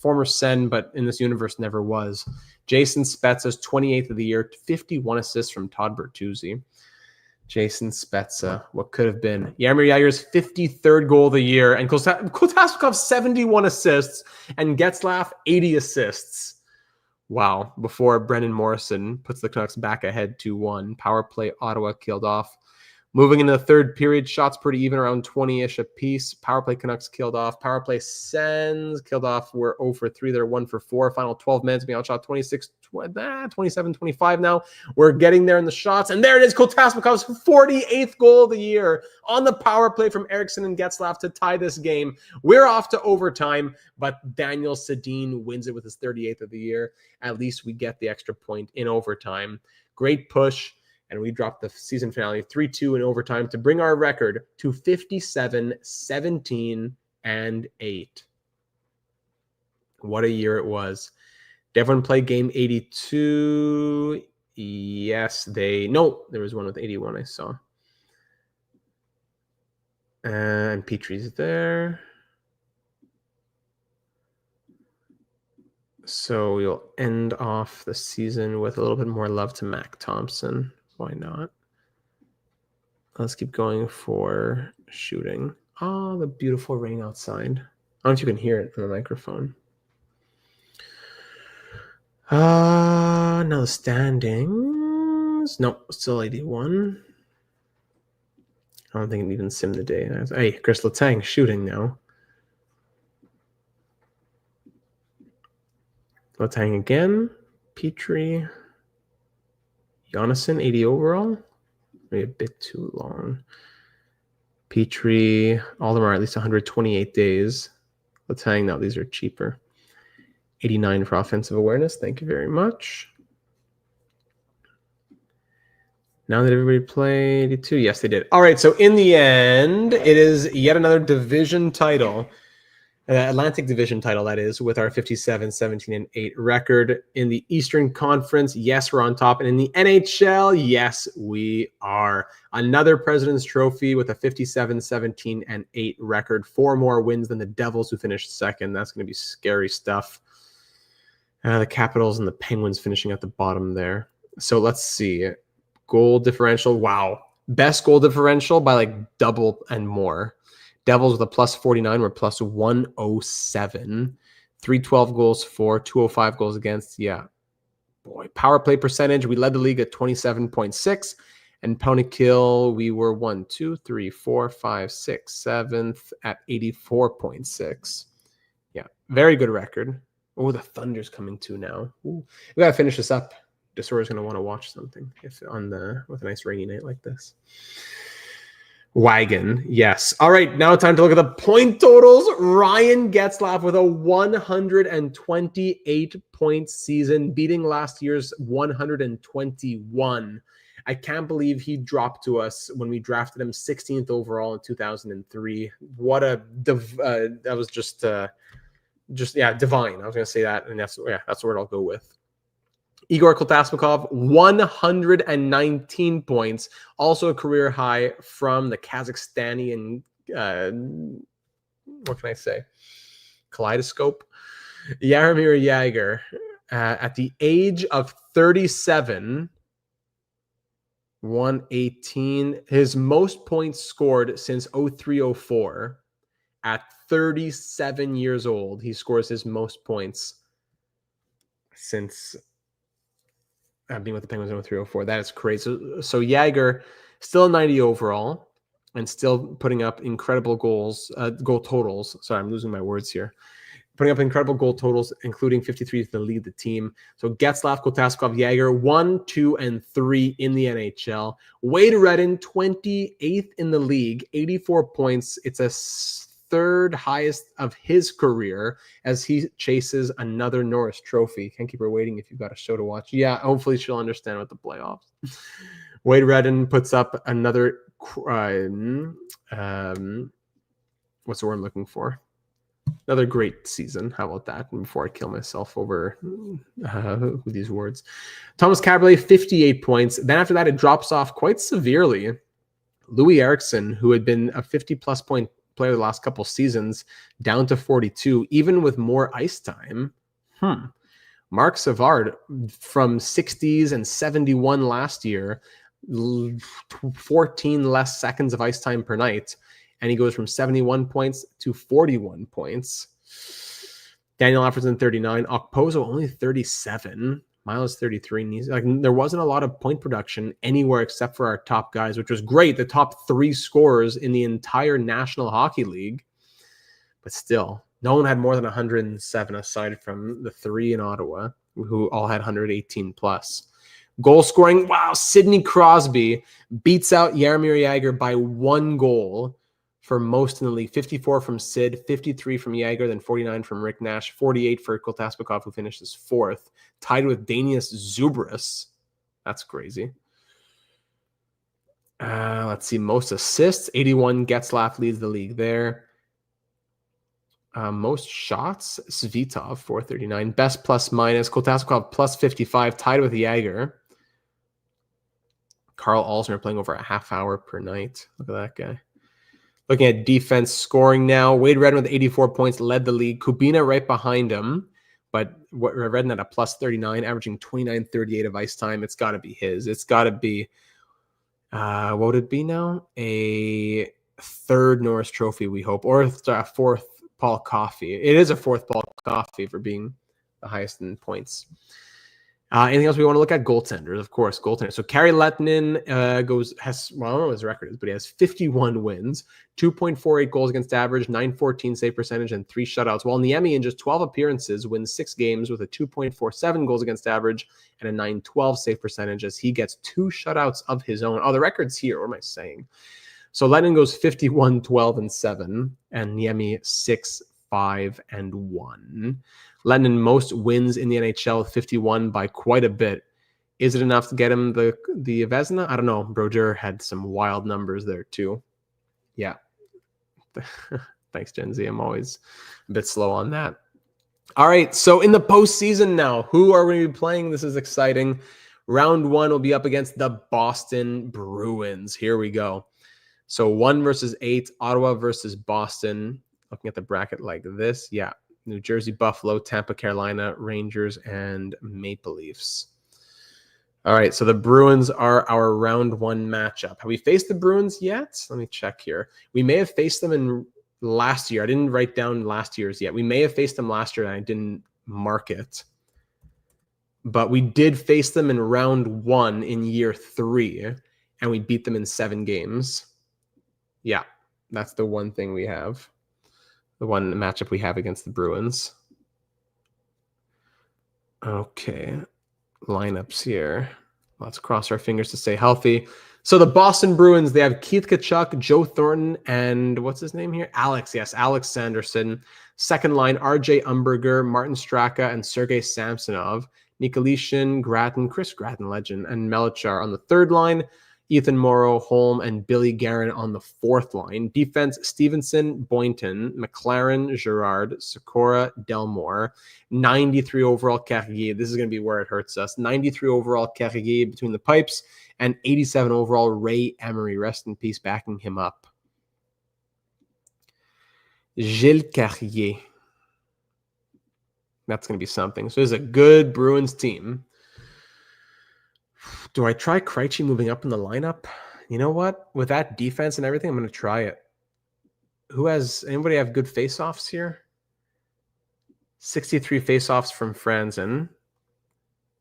former Sen, but in this universe never was. Jason Spezza's 28th of the year, 51 assists from Todd Bertuzzi. Jason Spezza, what could have been. Jaromir Jagr's 53rd goal of the year, and Kotasmikov 71 assists, and Getzlaf 80 assists. Wow, before Brendan Morrison puts the Canucks back ahead 2-1. Power play, Ottawa killed off. Moving into the third period, shots pretty even, around 20-ish apiece. Power play Canucks killed off. Power play Sens killed off. We're 0 for 3. They're 1 for 4. Final 12 minutes, being outshot 27, 25 now. We're getting there in the shots. And there it is, Kotasmikov's 48th goal of the year on the power play from Eriksson and Getzlaf to tie this game. We're off to overtime, but Daniel Sedin wins it with his 38th of the year. At least we get the extra point in overtime. Great push. And we dropped the season finale 3-2 in overtime to bring our record to 57, 17, and 8. What a year it was. Did everyone play game 82? Yes, no, there was one with 81 I saw. And Petrie's there. So we'll end off the season with a little bit more love to Mac Thompson. Why not? Let's keep going for shooting. Oh, the beautiful rain outside. I don't know if you can hear it on the microphone. Now the standings. No, still 81. I don't think it even simmed the day. Hey, Chris Letang shooting now. Letang again. Petrie. Johannesson, 80 overall. Maybe a bit too long. Petrie, all of them are at least 128 days. Letang, no, these are cheaper. 89 for offensive awareness. Thank you very much. Now that everybody played 82, yes, they did. All right, so in the end, it is yet another division title. Atlantic Division title, that is, with our 57, 17, and 8 record. In the Eastern Conference, yes, we're on top. And in the NHL, yes, we are. Another President's Trophy with a 57, 17, and 8 record. 4 more wins than the Devils, who finished second. That's going to be scary stuff. The Capitals and the Penguins finishing at the bottom there. So let's see. Goal differential. Wow. Best goal differential by like double and more. Devils with a plus 49 were plus 107. 312 goals for, 205 goals against. Yeah. Boy, power play percentage. We led the league at 27.6. And penalty kill, we were 1, 2, 3, 4, 5, 6, 7th at 84.6. Yeah. Very good record. Oh, the Thunder's coming too now. Ooh. We got to finish this up. Desor's going to want to watch something with a nice rainy night like this. Wagon, yes. All right, now time to look at the point totals. Ryan Getzlaf with a 128-point season, beating last year's 121. I can't believe he dropped to us when we drafted him 16th overall in 2003. What a that was just divine. I was going to say that, and that's the word I'll go with. Igor Kotasmakov, 119 points, also a career high from the Kazakhstani what can I say? Kaleidoscope. Jaromir Jagr, at the age of 37, 118, his most points scored since 03-04. At 37 years old, he scores his most points since being with the Penguins in 03-04. That is crazy. So Jagr, still 90 overall, and still putting up incredible goal totals. Sorry, I'm losing my words here. Putting up incredible goal totals, including 53 to lead the team. So Getzlaf, Kotaskov, Jagr, 1, 2, and 3 in the NHL. Wade Redden, 28th in the league, 84 points. It's a third highest of his career as he chases another Norris Trophy. Can't keep her waiting if you've got a show to watch. Yeah, hopefully she'll understand with the playoffs. Wade Redden puts up another what's the word I'm looking for? Another great season. How about that? And before I kill myself over with these words. Thomas Caberlet, 58 points. Then after that, it drops off quite severely. Louis Eriksson, who had been a 50-plus point player the last couple seasons, down to 42, even with more ice time. Mark Savard from 60s and 71 last year, 14 less seconds of ice time per night, and he goes from 71 points to 41 points. Daniel Alfredsson, 39. Okposo, only 37. Miles, 33. There wasn't a lot of point production anywhere except for our top guys, which was great. The top 3 scorers in the entire National Hockey League. But still, no one had more than 107 aside from the 3 in Ottawa, who all had 118 plus. Goal scoring, wow, Sidney Crosby beats out Jaromir Jagr by 1 goal for most in the league. 54 from Sid, 53 from Jagr, then 49 from Rick Nash, 48 for Kotaspakov, who finishes 4th, tied with Danius Zubris. That's crazy. Let's see, most assists, 81. Getzlaf leads the league there. Most shots, Svitov, 439. Best plus minus, Kotaspakov plus 55, tied with Jagr. Carl Alsner playing over a half hour per night. Look at that guy. Looking at defense scoring now, Wade Redden with 84 points led the league. Kubina right behind him, but Redden at a plus 39, averaging 29:38 of ice time. It's got to be his. It's got to be, what would it be now? A 3rd Norris Trophy, we hope, or a 4th Paul Coffey. It is a 4th Paul Coffey for being the highest in points. Anything else we want to look at? Goaltenders, of course, goaltenders. So Kari Lehtinen I don't know what his record is, but he has 51 wins, 2.48 goals against average, 914 save percentage, and 3 shutouts. While Niemi, in just 12 appearances, wins 6 games with a 2.47 goals against average and a 912 save percentage, as he gets 2 shutouts of his own. Oh, the record's here. What am I saying? So Lehtinen goes 51, 12, and 7, and Niemi 6, 5, and 1. Lehtinen most wins in the NHL with 51 by quite a bit. Is it enough to get him the Vezina? I don't know. Brodeur had some wild numbers there too. Yeah. Thanks, Gen Z. I'm always a bit slow on that. All right, so in the postseason now, who are we playing? This is exciting. Round 1 will be up against the Boston Bruins. Here we go. So 1 versus 8, Ottawa versus Boston. Looking at the bracket like this. Yeah, New Jersey, Buffalo, Tampa, Carolina, Rangers, and Maple Leafs. All right, so the Bruins are our round 1 matchup. Have we faced the Bruins yet? Let me check here. We may have faced them in last year. I didn't write down last year's yet. We may have faced them last year and I didn't mark it. But we did face them in round 1 in year 3, and we beat them in 7 games. Yeah, that's the one thing we have. The one matchup we have against the Bruins. Okay, lineups here. Let's cross our fingers to stay healthy. So the Boston Bruins, they have Keith Tkachuk, Joe Thornton, and what's his name here? Alex Sanderson. Second line, RJ Umberger, Martin Straka, and Sergei Samsonov. Nikolitin, Grattan, Chris Grattan, legend, and Melchar on the third line. Ethan Morrow, Holm, and Billy Guerin on the fourth line. Defense, Stevenson, Boynton, McLaren, Girard, Sikora, Delmore. 93 overall, Carrier. This is going to be where it hurts us. 93 overall, Carrier between the pipes, and 87 overall, Ray Emery. Rest in peace, backing him up. Gilles Carrier. That's going to be something. So this is a good Bruins team. Do I try Krejci moving up in the lineup? You know what? With that defense and everything, I'm going to try it. Anybody have good face-offs here? 63 face-offs from Franzen.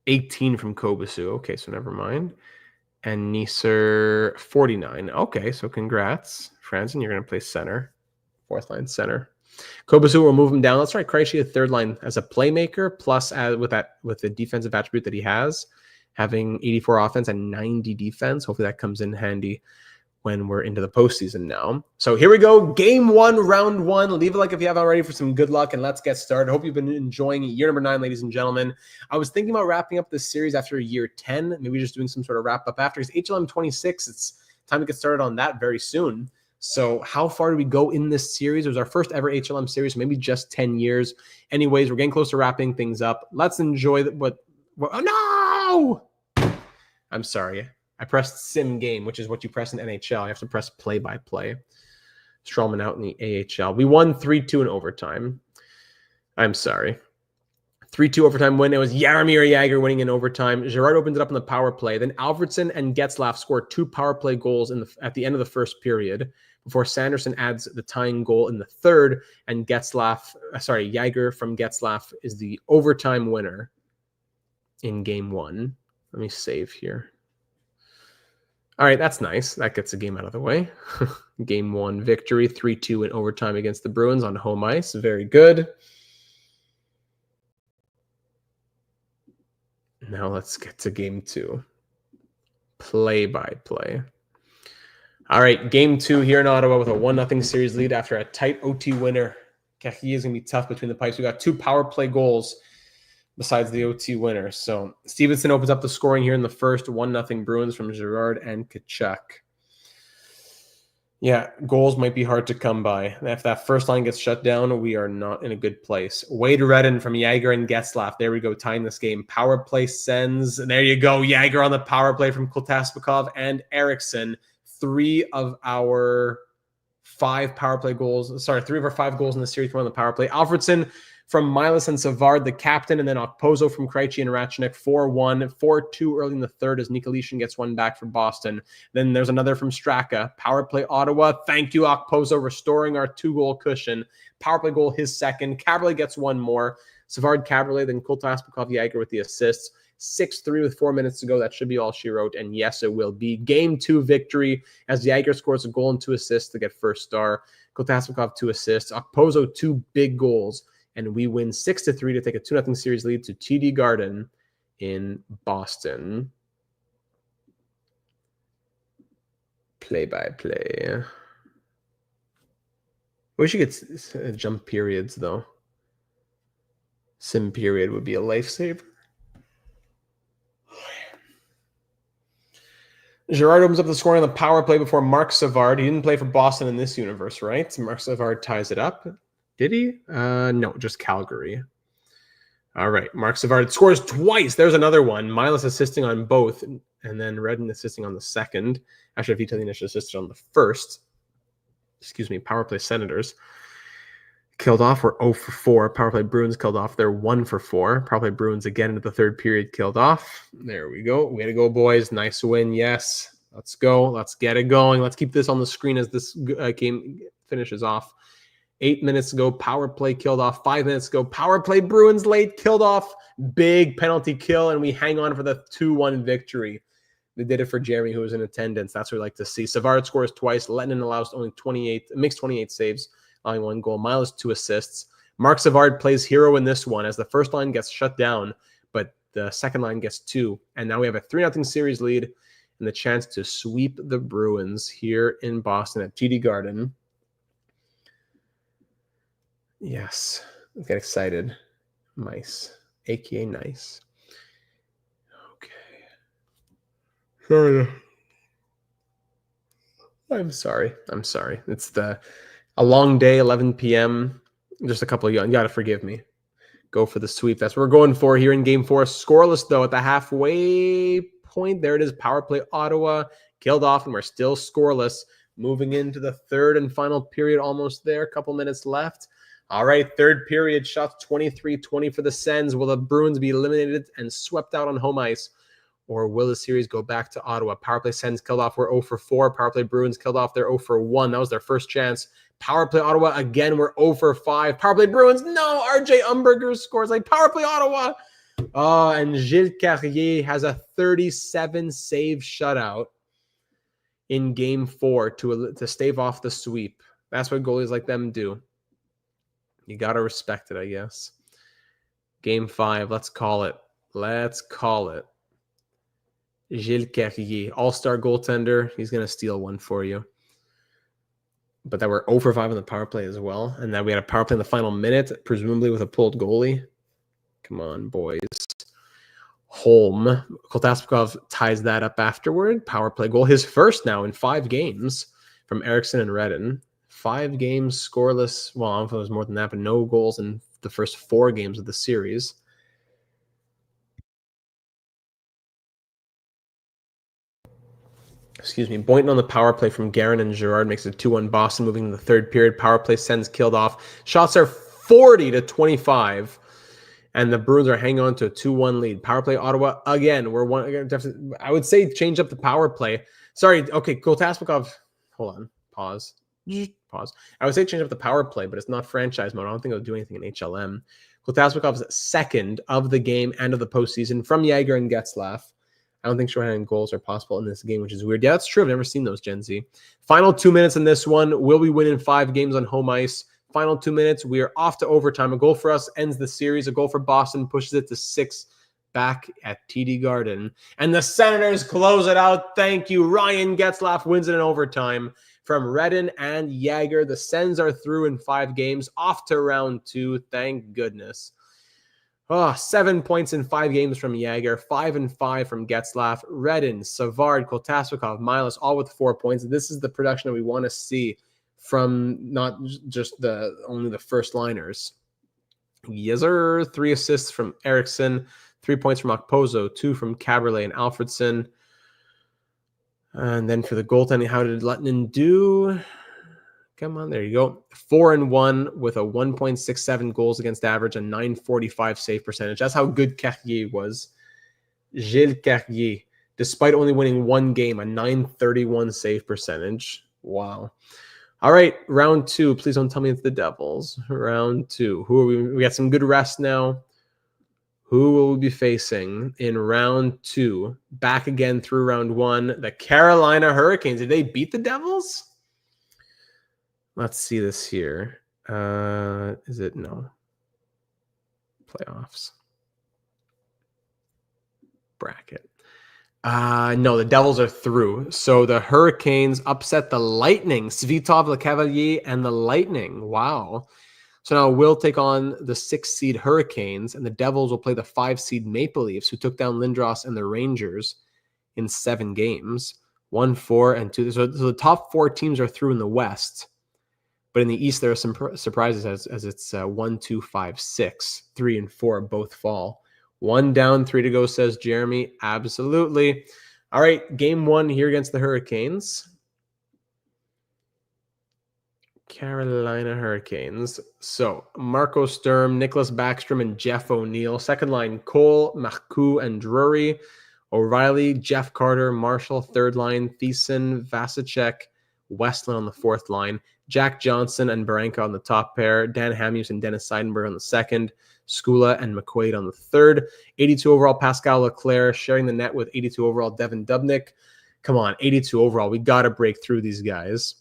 18 from Kobasu. Okay, so never mind. And Neeser, 49. Okay, so congrats. Franzen, you're going to play center. Fourth line center. Kobasu will move him down. Let's try Krejci at third line as a playmaker, plus with the defensive attribute that he has, having 84 offense and 90 defense. Hopefully that comes in handy when we're into the postseason now. So here we go. Game 1, round 1. Leave a like if you haven't already for some good luck, and let's get started. Hope you've been enjoying year number 9, ladies and gentlemen. I was thinking about wrapping up this series after year 10, maybe just doing some sort of wrap up after, because HLM 26, it's time to get started on that very soon. So how far do we go in this series? It was our first ever HLM series, maybe just 10 years. Anyways, we're getting close to wrapping things up. Let's enjoy oh, no! I'm sorry. I pressed sim game, which is what you press in NHL. You have to press play-by-play. Strawman out in the AHL. We won 3-2 in overtime. I'm sorry. 3-2 overtime win. It was Jaromir Jagr winning in overtime. Girard opened it up in the power play. Then Alfredsson and Getzlaf scored 2 power play goals at the end of the first period before Sanderson adds the tying goal in the third. And Jagr from Getzlaf is the overtime winner in game 1. Let me save here. All right, that's nice. That gets a game out of the way. Game 1 victory, 3-2 in overtime against the Bruins on home ice. Very good. Now let's get to game 2. Play-by-play. All right, game 2 here in Ottawa with a 1-0 series lead after a tight OT winner. Carrier is going to be tough between the pipes. We got 2 power play goals besides the OT winner. So Stevenson opens up the scoring here in the first. 1-0 Bruins from Girard and Tkachuk. Yeah, goals might be hard to come by. If that first line gets shut down, we are not in a good place. Wade Redden from Jagr and Getzlaf. There we go, tying this game. Power play Sens. And there you go, Jagr on the power play from Kotaspikov and Eriksson. 3 of our 5 power play goals. Sorry, 3 of our 5 goals in the series were on the power play. Alfredsson from Milas and Savard, the captain, and then Okposo from Krejci and Ratchenik, 4-1, 4-2 early in the third as Nikolitin gets one back for Boston. Then there's another from Straka. Power play Ottawa. Thank you, Okposo, restoring our 2-goal cushion. Power play goal, his second. Caberlet gets one more. Savard, Caberlet, then Kotaspikov, Jagr with the assists. 6-3 with 4 minutes to go. That should be all she wrote. And yes, it will be. Game 2 victory as Jagr scores a goal and 2 assists to get first star. Kotaspikov, 2 assists. Okposo, 2 big goals. And we win 6-3 to take a 2-0 series lead to TD Garden in Boston. Play-by-play. We should get jump periods, though. Sim period would be a lifesaver. Girard opens up the scoring on the power play before Marc Savard. He didn't play for Boston in this universe, right? Marc Savard ties it up. Did he? No, just Calgary. All right. Marc Savard scores twice. There's another one. Milas assisting on both, and then Redden assisting on the second. Actually, Vito initially assisted on the first. Excuse me. Power play Senators. Killed off, we're 0 for 4. Power play Bruins killed off, they're 1 for 4. Power play Bruins again into the third period, killed off. There we go. Way to go, boys. Nice win. Yes. Let's go. Let's get it going. Let's keep this on the screen as this game finishes off. 8 minutes ago, power play killed off. 5 minutes ago, power play Bruins late, killed off. Big penalty kill, and we hang on for the 2-1 victory. They did it for Jeremy, who was in attendance. That's what we like to see. Savard scores twice. Lennon allows only 28, makes 28 saves, allowing 1 goal. Miles 2 assists. Marc Savard plays hero in this one as the first line gets shut down, but the second line gets 2. And now we have a 3-0 series lead and the chance to sweep the Bruins here in Boston at TD Garden. Yes. Let's get excited. Nice. AKA nice. Okay. Sorry. I'm sorry. It's a long day, 11 p.m. Just a couple of you got to forgive me. Go for the sweep. That's what we're going for here in Game 4. Scoreless, though, at the halfway point. There it is. Power play Ottawa. Killed off, and we're still scoreless. Moving into the third and final period, almost there. A couple minutes left. All right, third period. Shots 23-20 for the Sens. Will the Bruins be eliminated and swept out on home ice? Or will the series go back to Ottawa? Power play Sens killed off. We're 0 for 4. Power play Bruins killed off. They're 0 for 1. That was their first chance. Power play Ottawa again. We're 0 for 5. Power play Bruins. No, RJ Umberger scores like power play Ottawa. And Gilles Carrier has a 37 save shutout in Game 4 to stave off the sweep. That's what goalies like them do. You got to respect it, I guess. Game 5. Let's call it. Gilles Carrier, all-star goaltender. He's going to steal one for you. But that we're 0 for 5 on the power play as well. And that we had a power play in the final minute, presumably with a pulled goalie. Come on, boys. Holm. Kotaspikov ties that up afterward. Power play goal. His first now in 5 games from Eriksson and Redden. 5 games scoreless. Well, I don't know if it was more than that, but no goals in the first 4 games of the series. Excuse me. Boynton on the power play from Guerin and Girard makes it 2-1 Boston, moving in the third period. Power play Sens killed off. Shots are 40-25, and the Bruins are hanging on to a 2-1 lead. Power play Ottawa again. I would say change up the power play. Sorry. Okay, Kotaspikov. Hold on. Pause. I would say change up the power play, but it's not franchise mode. I don't think it'll do anything in HLM. Kotaspikov's second of the game and of the postseason from Yager and Getzlaf. I don't think shorthanded goals are possible in this game, which is weird. Yeah, that's true. I've never seen those, Gen Z. Final 2 minutes in this one. Will we win in 5 games on home ice? Final 2 minutes. We are off to overtime. A goal for us ends the series. A goal for Boston pushes it to 6 back at TD Garden. And the Senators close it out. Thank you. Ryan Getzlaf wins it in overtime from Redden and Yager. The Sens are through in 5 games. Off to round 2. Thank goodness. 7 points in 5 games from Yager, 5 and 5 from Getzlaf, Redden, Savard, Kotaspikov, Milas, all with 4 points. This is the production that we want to see from not just only the first liners. Yes, sir. 3 assists from Eriksson, 3 points from Okposo, 2 from Caberlet and Alfredsson. And then for the goaltending, how did Lettinen do? Come on, there you go. 4-1 with a 1.67 goals against average and 945 save percentage. That's how good Carrier was. Gilles Carrier, despite only winning 1 game, a 931 save percentage. Wow. All right, round 2. Please don't tell me it's the Devils. Round 2. Who are we? We got some good rest now. Who will we be facing in round 2? Back again through round 1. The Carolina Hurricanes. Did they beat the Devils? Let's see this here. Is it no? Playoffs. Bracket. No, the Devils are through. So the Hurricanes upset the Lightning. Svitov, Le Cavalier, and the Lightning. Wow. So now we'll take on the 6-seed Hurricanes, and the Devils will play the 5-seed Maple Leafs, who took down Lindros and the Rangers in 7 games. 1, 4, and 2. So the top 4 teams are through in the West. But in the East, there are some surprises as it's 1, 2, 5, 6. 3 and 4 both fall. 1 down, 3 to go, says Jeremy. Absolutely. All right, game 1 here against the Hurricanes. Carolina Hurricanes. So Marco Sturm, Nicholas Backstrom, and Jeff O'Neill. Second line, Cole, Marcoux, and Drury. O'Reilly, Jeff Carter, Marshall. Third line, Thiessen, Vasicek, Westland on the fourth line. Jack Johnson and Baranka on the top pair. Dan Hamhuis and Dennis Seidenberg on the second. Skula and McQuaid on the third. 82 overall, Pascal Leclerc sharing the net with 82 overall, Devin Dubnyk. Come on, 82 overall. We got to break through these guys.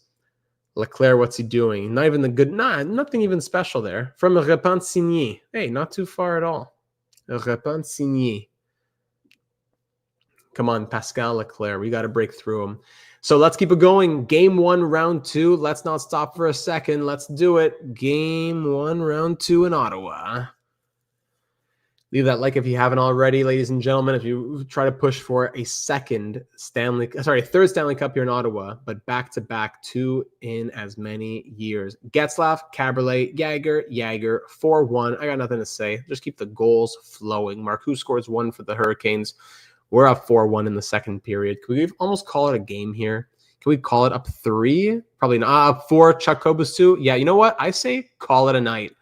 Leclerc, what's he doing? Not even the good, nothing even special there. From Repentigny. Hey, not too far at all. Repentigny. Come on, Pascal Leclerc. We got to break through him. So let's keep it going. Game 1, round 2. Let's not stop for a second. Let's do it. Game 1, round 2 in Ottawa. Leave that like if you haven't already, ladies and gentlemen. If you try to push for a third Stanley Cup here in Ottawa, but back-to-back 2 in as many years. Getzlaf, Caberlet, Yager, 4-1. I got nothing to say. Just keep the goals flowing. Marcoux scores 1 for the Hurricanes. We're up 4-1 in the second period. Can we almost call it a game here? Can we call it up 3? Probably not. Up 4, Chuck Kobasu. Yeah, you know what? I say call it a night.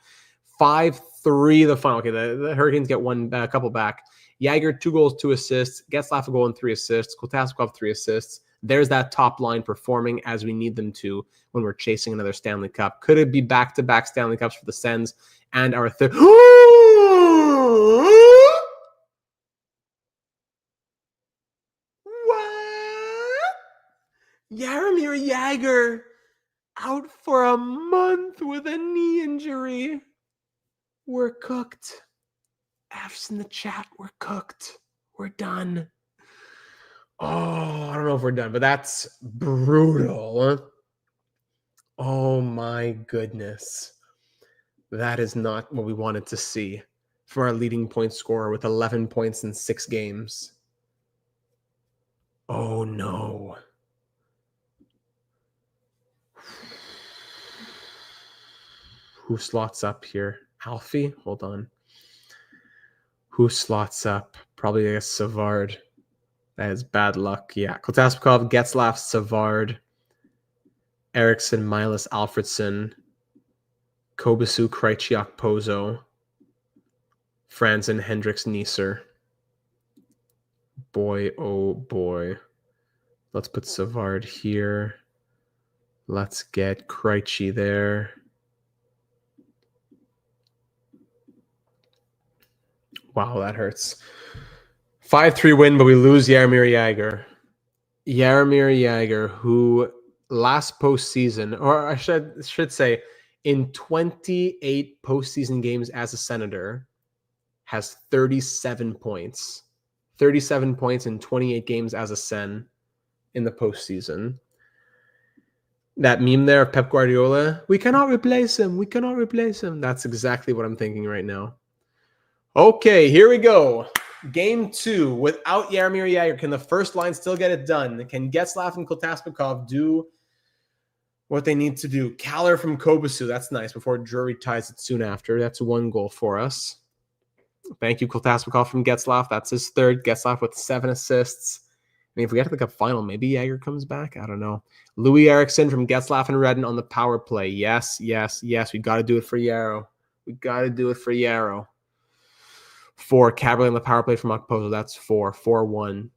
5-3 the final. Okay, the Hurricanes get a couple back. Yager, 2 goals, 2 assists. Getzlaf a goal and 3 assists. Kotaskov, 3 assists. There's that top line performing as we need them to when we're chasing another Stanley Cup. Could it be back-to-back Stanley Cups for the Sens and our third? Jaromir Jagr out for a month with a knee injury. We're cooked. F's in the chat. We're cooked. We're done. Oh, I don't know if we're done, but that's brutal. Oh my goodness. That is not what we wanted to see from our leading point scorer with 11 points in 6 games. Oh no. Who slots up here? Alfie? Hold on. Who slots up? Probably a Savard. That is bad luck. Yeah. Kotaspikov, Getzlaf, Savard, Eriksson, Milas, Alfredsson, Kobasu, Krejciak, Pozo, Franzen, Hendricks, Neeser. Boy, oh boy. Let's put Savard here. Let's get Krejci there. Wow, that hurts. 5-3 win, but we lose Jaromir Jagr. Jaromir Jagr, who last postseason, or I should say, in 28 postseason games as a Senator, has 37 points. 37 points in 28 games as a Sen in the postseason. That meme there of Pep Guardiola, we cannot replace him. We cannot replace him. That's exactly what I'm thinking right now. Okay, here we go. Game 2. Without Jaromir Jagr, can the first line still get it done? Can Getzlaf and Kotaspikov do what they need to do? Kaller from Kobasu. That's nice. Before Drury ties it soon after. That's 1 goal for us. Thank you, Kotaspikov from Getzlaf. That's his third. Getzlaf with 7 assists. I mean, if we get to the Cup final, maybe Jagr comes back. I don't know. Louis Eriksson from Getzlaf and Redden on the power play. Yes. We got to do it for Yarrow. We got to do it for Yarrow. 4, Caberlet on the power play from Okposo. That's 4. 4-1.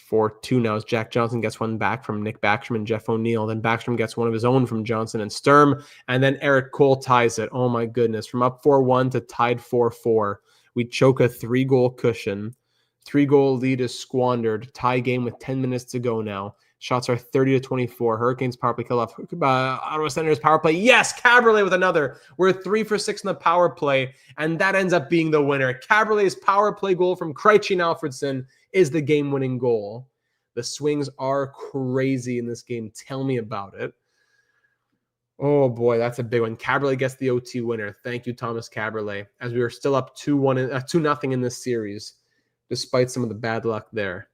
4-2 now as Jack Johnson gets 1 back from Nick Backstrom and Jeff O'Neill. Then Backstrom gets 1 of his own from Johnson and Sturm. And then Eric Cole ties it. Oh my goodness. From up 4-1 to tied 4-4. We choke a 3-goal cushion. 3-goal lead is squandered. Tie game with 10 minutes to go now. Shots are 30-24. Hurricanes power play kill off. Ottawa Senators power play. Yes, Caberlet with another. We're 3 for 6 in the power play, and that ends up being the winner. Caberlet's power play goal from Krejci and Alfredsson is the game-winning goal. The swings are crazy in this game. Tell me about it. Oh boy, that's a big one. Caberlet gets the OT winner. Thank you, Thomas Caberlet. As we are still up 2-0 in this series, despite some of the bad luck there.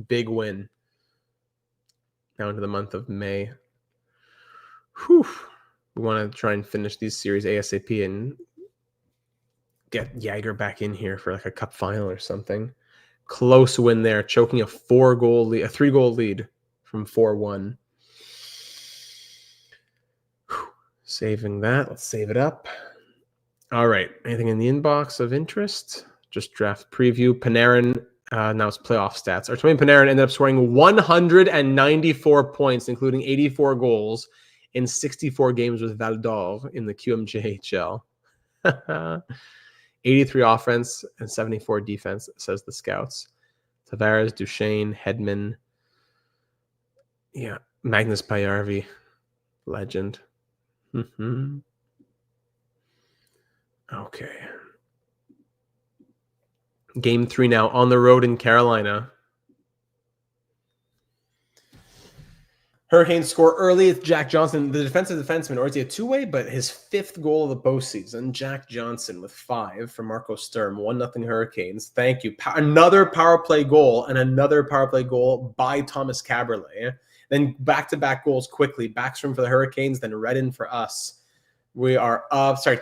Big win. now into the month of May. Whew. We want to try and finish these series ASAP and get Jagger back in here for like a cup final or something. Close win there, choking a 3-goal lead from 4-1. Saving that. Let's save it up. All right. Anything in the inbox of interest? Just draft preview. Panarin, now it's playoff stats. Artemi Panarin ended up scoring 194 points, including 84 goals in 64 games with Val d'Or in the QMJHL. 83 offense and 74 defense, says the scouts. Tavares, Duchesne, Hedman. Yeah, Magnus Pajärvi, legend. Okay. Game 3 now on the road in Carolina. Hurricanes score early. It's Jack Johnson, the defensive defenseman, or is he a two-way? But his 5th goal of the postseason. Jack Johnson with 5 for Marco Sturm. 1-0 Hurricanes. Thank you. Another power play goal and another power play goal by Thomas Caberlet. Then back-to-back goals quickly. Backstrom for the Hurricanes, then Redden for us. We are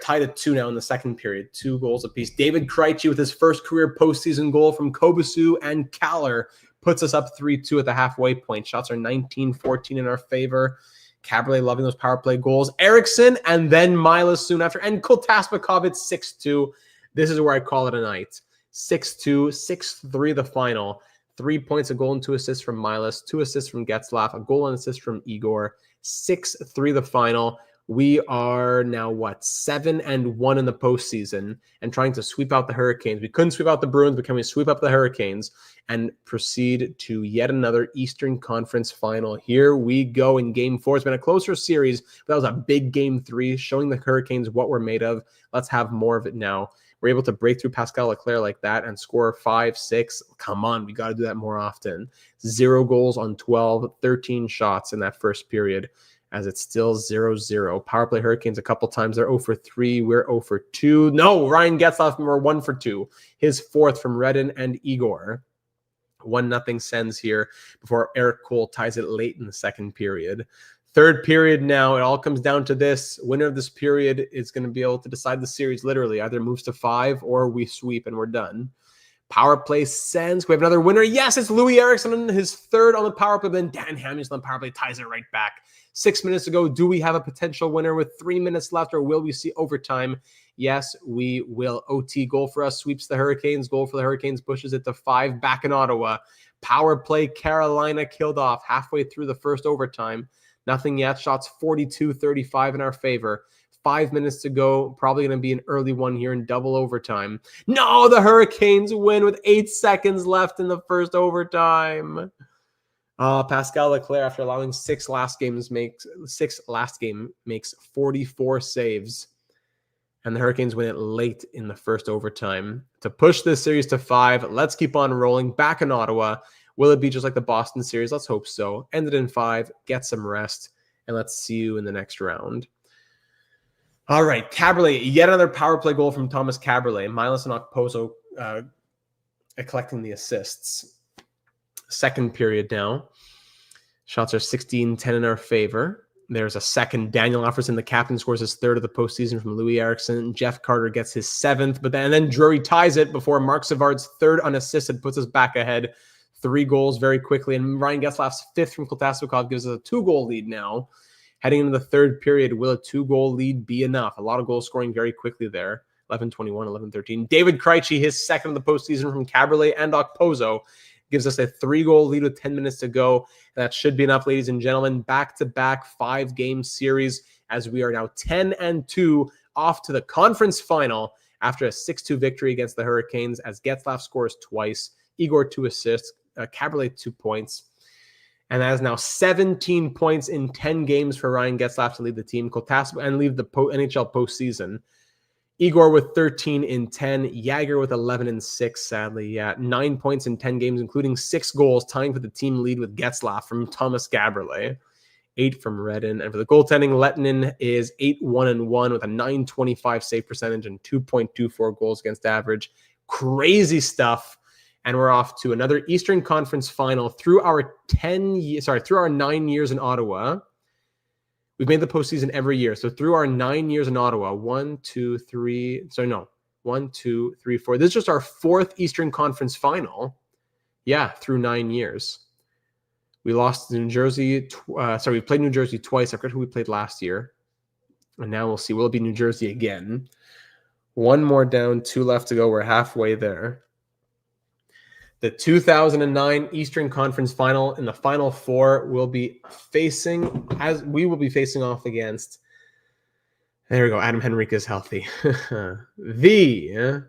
tied at 2 now in the second period. 2 goals apiece. David Krejci with his first career postseason goal from Kobasu and Kaller puts us up 3-2 at the halfway point. Shots are 19-14 in our favor. Caberlet loving those power play goals. Eriksson and then Milas soon after. And Kotaspakov at 6-2. This is where I call it a night. 6-2, 6-3 the final. 3 points, a goal and 2 assists from Milas. 2 assists from Getzlaf. A goal and assist from Igor. 6-3 the final. We are now, 7-1 in the postseason and trying to sweep out the Hurricanes. We couldn't sweep out the Bruins, but can we sweep up the Hurricanes and proceed to yet another Eastern Conference final? Here we go in Game 4. It's been a closer series, but that was a big Game 3, showing the Hurricanes what we're made of. Let's have more of it now. We're able to break through Pascal Leclerc like that and score 5, 6. Come on, we got to do that more often. 0 goals on 12, 13 shots in that first period, as it's still 0-0. Power play Hurricanes a couple times. They're 0-3. We're 0-2. No, Ryan Getzlaf, we're 1-2. His 4th from Redden and Igor. 1-0 Sens here before Eric Cole ties it late in the second period. Third period now, it all comes down to this. Winner of this period is going to be able to decide the series literally. Either moves to 5 or we sweep and we're done. Power play Sens. We have another winner. Yes, it's Louis Eriksson, his 3rd on the power play. Then Dan Hamilton on power play ties it right back. 6 minutes ago, do we have a potential winner with 3 minutes left, or will we see overtime? Yes, we will. OT goal for us sweeps the Hurricanes. Goal for the Hurricanes pushes it to 5 back in Ottawa. Power play Carolina killed off halfway through the first overtime. Nothing yet. Shots 42-35 in our favor. 5 minutes to go. Probably going to be an early one here in double overtime. No, the Hurricanes win with 8 seconds left in the first overtime. Pascal Leclerc, after allowing 6 last game, makes 44 saves. And the Hurricanes win it late in the first overtime to push this series to 5. Let's keep on rolling. Back in Ottawa. Will it be just like the Boston series? Let's hope so. Ended in 5. Get some rest. And let's see you in the next round. All right. Caberlet. Yet another power play goal from Thomas Caberlet. Milas and Okposo collecting the assists. Second period now. Shots are 16-10 in our favor. There's a second. Daniel Alfredsson, the captain, scores his 3rd of the postseason from Louis Eriksson. Jeff Carter gets his 7th, but then Drury ties it before Mark Savard's 3rd unassisted puts us back ahead. 3 goals very quickly, and Ryan Getzlaf's 5th from Kotaspakov gives us a 2-goal lead now. Heading into the third period, will a 2-goal lead be enough? A lot of goals scoring very quickly there. 11-21, 11-13. David Krejci, his 2nd of the postseason from Caberlet and Okposo, gives us a 3-goal lead with 10 minutes to go. And that should be enough, ladies and gentlemen. Back-to-back 5-game series as we are now 10-2 off to the conference final after a 6-2 victory against the Hurricanes, as Getzlaf scores twice, Igor 2 assists, Caberlet 2 points. And that is now 17 points in 10 games for Ryan Getzlaf to lead the team, and leave the NHL postseason. Igor with 13 in 10. Jagger with 11 in 6, sadly. Yeah, 9 points in 10 games, including 6 goals, tying for the team lead with Getzlaf from Thomas Caberlet. 8 from Redden. And for the goaltending, Lettinen is 8-1-1 with a .925 save percentage and 2.24 goals against average. Crazy stuff. And we're off to another Eastern Conference final through our 9 years in Ottawa. We've made the postseason every year. So through our 9 years in Ottawa, 1, 2, 3. So no, 1, 2, 3, 4. This is just our 4th Eastern Conference final. Yeah, through 9 years. We lost New Jersey. We played New Jersey twice. I forgot who we played last year. And now we'll see. Will it be New Jersey again? 1 more down, 2 left to go. We're halfway there. The 2009 Eastern Conference Final in the Final Four will be facing off against. There we go. Adam Henrique is healthy. The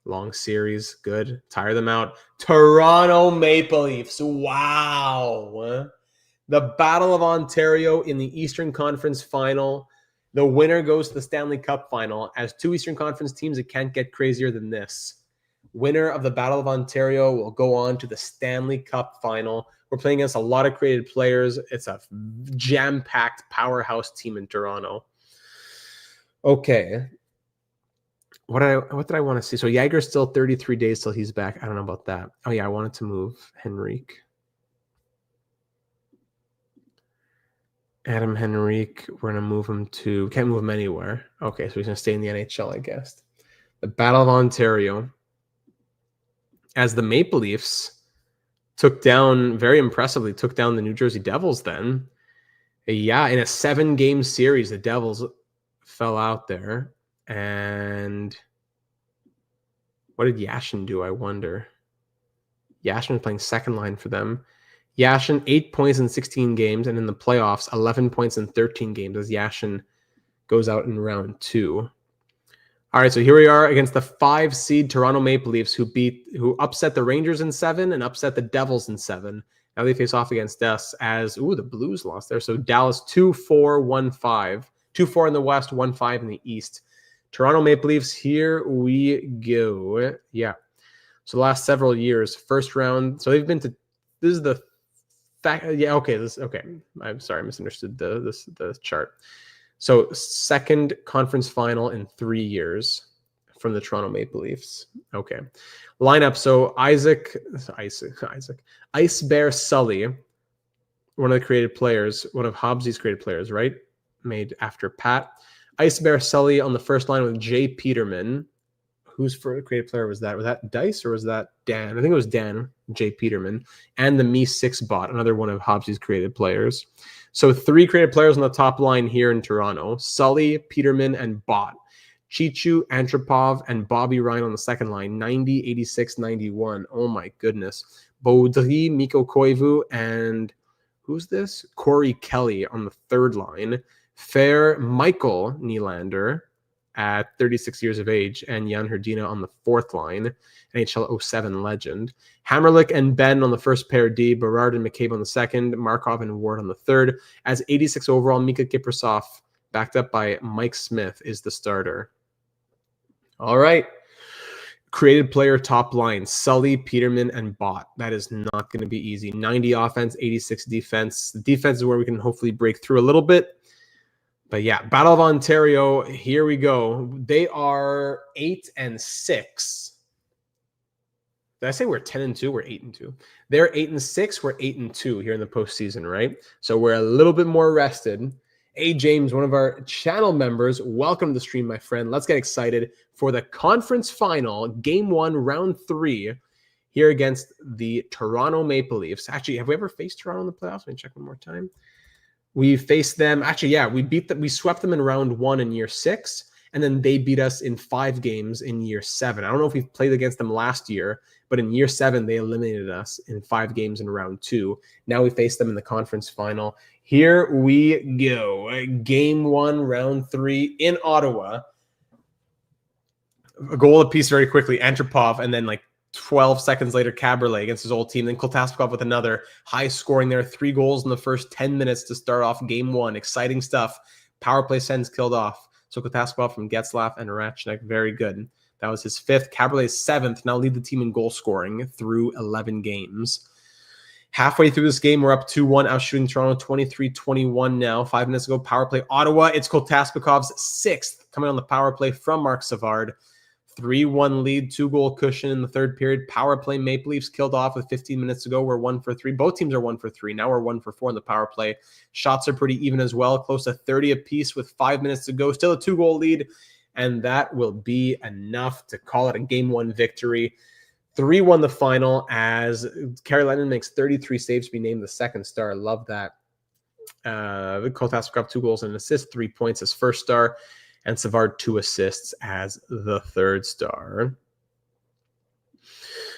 long series, good. Tire them out. Toronto Maple Leafs. Wow. The Battle of Ontario in the Eastern Conference Final. The winner goes to the Stanley Cup Final. As 2 Eastern Conference teams, it can't get crazier than this. Winner of the Battle of Ontario will go on to the Stanley Cup Final. We're playing against a lot of creative players. It's a jam-packed powerhouse team in Toronto. Okay. What did I want to see? So Yager's still 33 days till he's back. I don't know about that. Oh, yeah, I wanted to move Henrique. Adam Henrique, we're going to move him to... Can't move him anywhere. Okay, so he's going to stay in the NHL, I guess. The Battle of Ontario. As the Maple Leafs very impressively took down the New Jersey Devils then. Yeah, in a 7-game series, the Devils fell out there. And what did Yashin do, I wonder? Yashin was playing second line for them. Yashin, 8 points in 16 games, and in the playoffs, 11 points in 13 games as Yashin goes out in round 2. All right, so here we are against the 5-seed Toronto Maple Leafs who upset the Rangers in 7 and upset the Devils in 7. Now they face off against us as, the Blues lost there. So Dallas 2-4, 1-5. 2-4 in the West, 1-5 in the East. Toronto Maple Leafs, here we go. Yeah. So the last several years, first round. So they've been to, this is the fact. Yeah, okay. Okay. I'm sorry, I misunderstood the chart. So second conference final in 3 years from the Toronto Maple Leafs. Okay. Lineup. So Ice Bear Sully, one of the creative players, one of Hobbsy's creative players, right? Made after Pat. Ice Bear Sully on the first line with Jay Peterman. Whose creative player was that? Was that Dice or was that Dan? I think it was Dan, Jay Peterman. And the Me6 bot, another one of Hobbsy's creative players. So 3 creative players on the top line here in Toronto. Sully, Peterman, and Bot. Chichu, Antropov, and Bobby Ryan on the second line. 90, 86, 91. Oh my goodness. Baudry, Mikko Koivu, and who's this? Corey Kelly on the third line. Fair, Michael Nylander at 36 years of age, and Jan Hrdina on the fourth line, NHL 07 legend. Hammerlick and Ben on the first pair D, Berard and McCabe on the second, Markov and Ward on the third. As 86 overall, Mika Kiprasov, backed up by Mike Smith, is the starter. All right. Created player top line, Sully, Peterman, and Bot. That is not going to be easy. 90 offense, 86 defense. The defense is where we can hopefully break through a little bit. But yeah, Battle of Ontario, here we go. They are 8-6. Did I say we're 10-2? We're 8-2. They're 8-6. We're 8-2 here in the postseason, right? So we're a little bit more rested. Hey, James, one of our channel members, welcome to the stream, my friend. Let's get excited for the conference final, Game 1, Round 3, here against the Toronto Maple Leafs. Actually, have we ever faced Toronto in the playoffs? Let me check one more time. We faced them. Actually, yeah, we swept them in round 1 in year 6, and then they beat us in 5 games in year 7. I don't know if we've played against them last year, but in year 7, they eliminated us in 5 games in round 2. Now we face them in the conference final. Here we go. Game 1, round 3 in Ottawa. A goal apiece very quickly. Antropov, and then 12 seconds later, Caberlet against his old team. Then Koltaspikov with another high scoring there. 3 goals in the first 10 minutes to start off game 1. Exciting stuff. Power play Sens killed off. So Koltaspikov from Getzlaf and Ratchnik, very good. That was his 5th. Caberlet's 7th. Now lead the team in goal scoring through 11 games. Halfway through this game, we're up 2-1. Out shooting Toronto 23-21 now. 5 minutes ago, power play Ottawa. It's Koltaspikov's 6th coming on the power play from Mark Savard. 3-1 lead, 2-goal cushion in the third period. Power play, Maple Leafs killed off with 15 minutes to go. We're 1 for 3. Both teams are 1 for 3. Now we're 1 for 4 in the power play. Shots are pretty even as well, close to 30 apiece with 5 minutes to go. Still a 2-goal lead, and that will be enough to call it a Game 1 victory. 3-1 the final as Carolina makes 33 saves to be named the second star. Love that. Kotasvikov 2 goals and an assist, 3 points as first star, and Savard 2 assists as the third star.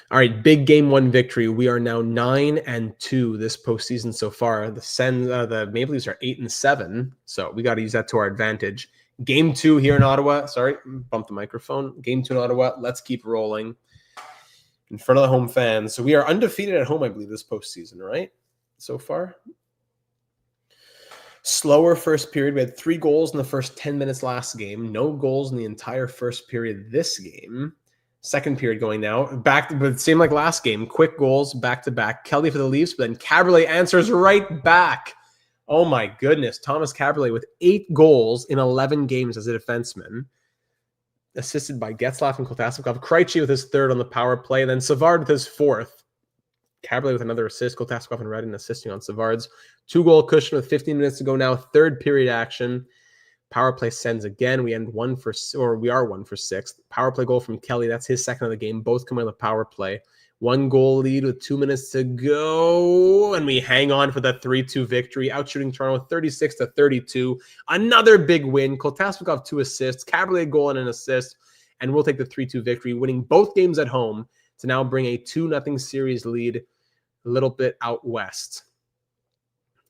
All right, big Game 1 victory. We are now 9-2 this postseason so far. The Maple Leafs are 8-7, so we got to use that to our advantage. Game 2 here in Ottawa. Sorry, bump the microphone. Game 2 in Ottawa. Let's keep rolling in front of the home fans. So we are undefeated at home, I believe, this postseason, right? So far. Slower first period. We had 3 goals in the first 10 minutes last game. No goals in the entire first period this game. Second period going now. But same like last game. Quick goals back-to-back. Kelly for the Leafs, but then Caberlet answers right back. Oh my goodness. Thomas Caberlet with 8 goals in 11 games as a defenseman. Assisted by Getzlaf and Kotasvikov. Krejci with his 3rd on the power play. And then Savard with his 4th. Caberlet with another assist. Kotasvikov and Redden assisting on Savard's 2-goal cushion with 15 minutes to go now. Third period action. Power play Sens again. We are 1 for 6. Power play goal from Kelly. That's his second of the game. Both come on the power play. 1-goal lead with 2 minutes to go. And we hang on for the 3-2 victory. Outshooting Toronto 36-32. Another big win. Kotasvikov 2 assists. Caberlet goal and an assist. And we'll take the 3-2 victory, winning both games at home to now bring a 2-0 series lead a little bit out west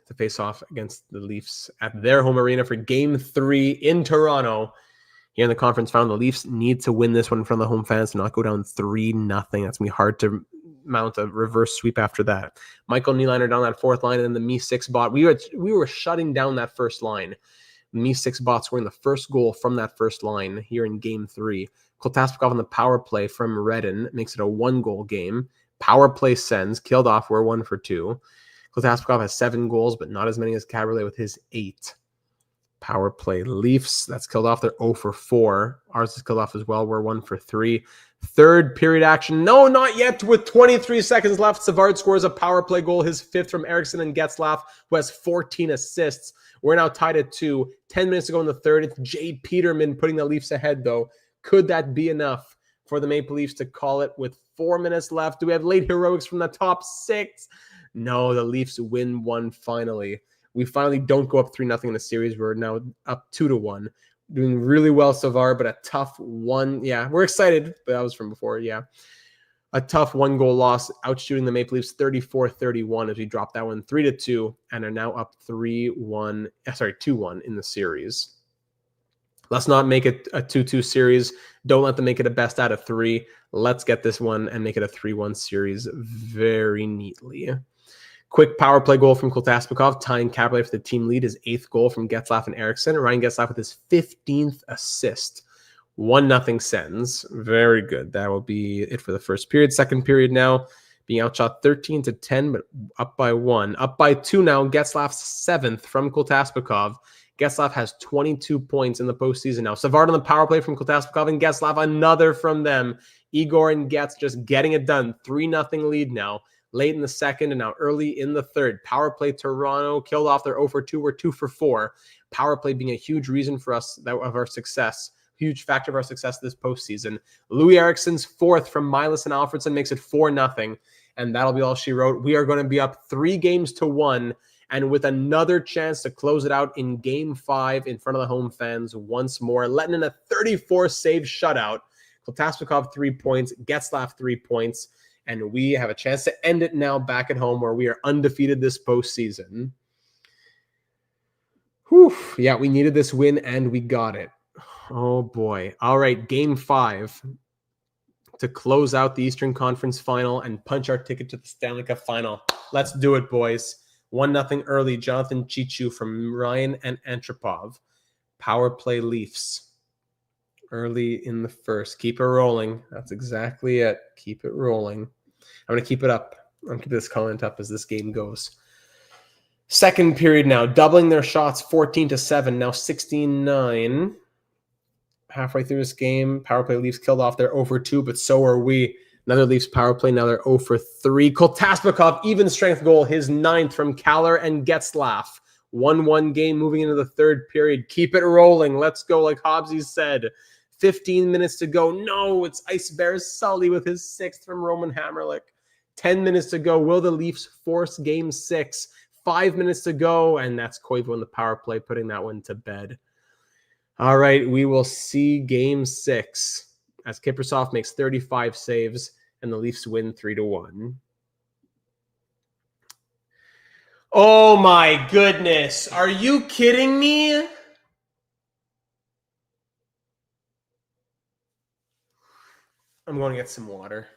to face off against the Leafs at their home arena for Game 3 in Toronto. Here in the conference final, the Leafs need to win this one in front of the home fans to not go down 3-0. That's going to be hard to mount a reverse sweep after that. Michael Nylander down that 4th line, and then the Me-6 bot. We were shutting down that first line. Me-6 bot scoring the first goal from that first line here in Game 3. Kotasvikov on the power play from Redden makes it a 1-goal game. Power play Sens killed off. We're 1 for 2. Kotasvikov has 7 goals, but not as many as Caberlet with his 8. Power play Leafs. That's killed off. They're 0 for 4. Ours is killed off as well. We're 1 for 3. Third period action. No, not yet. With 23 seconds left, Savard scores a power play goal, his 5th from Eriksson and Getzlaf, who has 14 assists. We're now tied at 2. 10 minutes to go in the third. It's Jay Peterman putting the Leafs ahead, though. Could that be enough for the Maple Leafs to call it with 4 minutes left? Do we have late heroics from the top 6? No, the Leafs win 1 finally. We finally don't go up 3-0 in the series. We're now up 2-1. Doing really well so far, but a tough one. Yeah, we're excited, but that was from before. Yeah. A tough 1-goal loss, outshooting the Maple Leafs 34-31 as we drop that one 3-2 and are now up 2-1 in the series. Let's not make it a 2-2 series. Don't let them make it a best out of 3. Let's get this one and make it a 3-1 series very neatly. Quick power play goal from Kotasvikov, tying Caberlet for the team lead. His 8th goal from Getzlaf and Eriksson. Ryan Getzlaf with his 15th assist. 1-0 Sens. Very good. That will be it for the first period. Second period now, being outshot 13-10, but up by 1. Up by 2 now. Getzlaf's 7th from Kotasvikov. Getzlaf has 22 points in the postseason now. Savard on the power play from Kotasvikov and Getzlaf, another from them. Igor and Getz just getting it done. 3-0 lead now. Late in the second and now early in the third. Power play Toronto killed off their 0 for 2. We're 2 for 4. Power play being a huge reason for us of our success. Huge factor of our success this postseason. Louis Eriksson's 4th from Milas and Alfredsson makes it 4-0. And that'll be all she wrote. We are going to be up 3-1 and with another chance to close it out in Game 5 in front of the home fans once more, letting in a 34-save shutout. Kotasvikov 3 points, Getzlaf 3 points. And we have a chance to end it now back at home where we are undefeated this postseason. Whew. Yeah, we needed this win and we got it. Oh, boy. All right, Game 5 to close out the Eastern Conference Final and punch our ticket to the Stanley Cup Final. Let's do it, boys. 1-0 early. Jonathan Chichu from Ryan and Antropov. Power play Leafs. Early in the first. Keep it rolling. That's exactly it. Keep it rolling. I'm going to keep it up. I'm going to keep this comment up as this game goes. Second period now. Doubling their shots. 14-7. Now 16-9. halfway through this game. Power play Leafs killed off. They're 0 for 2, but so are we. Another Leafs power play. Now they're 0 for 3. Kotasbekov, even strength goal, his 9th from Kaller and Getzlaf. 1-1 game moving into the third period. Keep it rolling. Let's go, like Hobbsy said. 15 minutes to go. No, it's Ice Bears Sully with his 6th from Roman Hamrlik. 10 minutes to go. Will the Leafs force game 6? 5 minutes to go, and that's Koivu in the power play, putting that one to bed. All right, we will see game 6 as Kiprusoff makes 35 saves and the Leafs win 3-1. Oh my goodness. Are you kidding me? I'm going to get some water.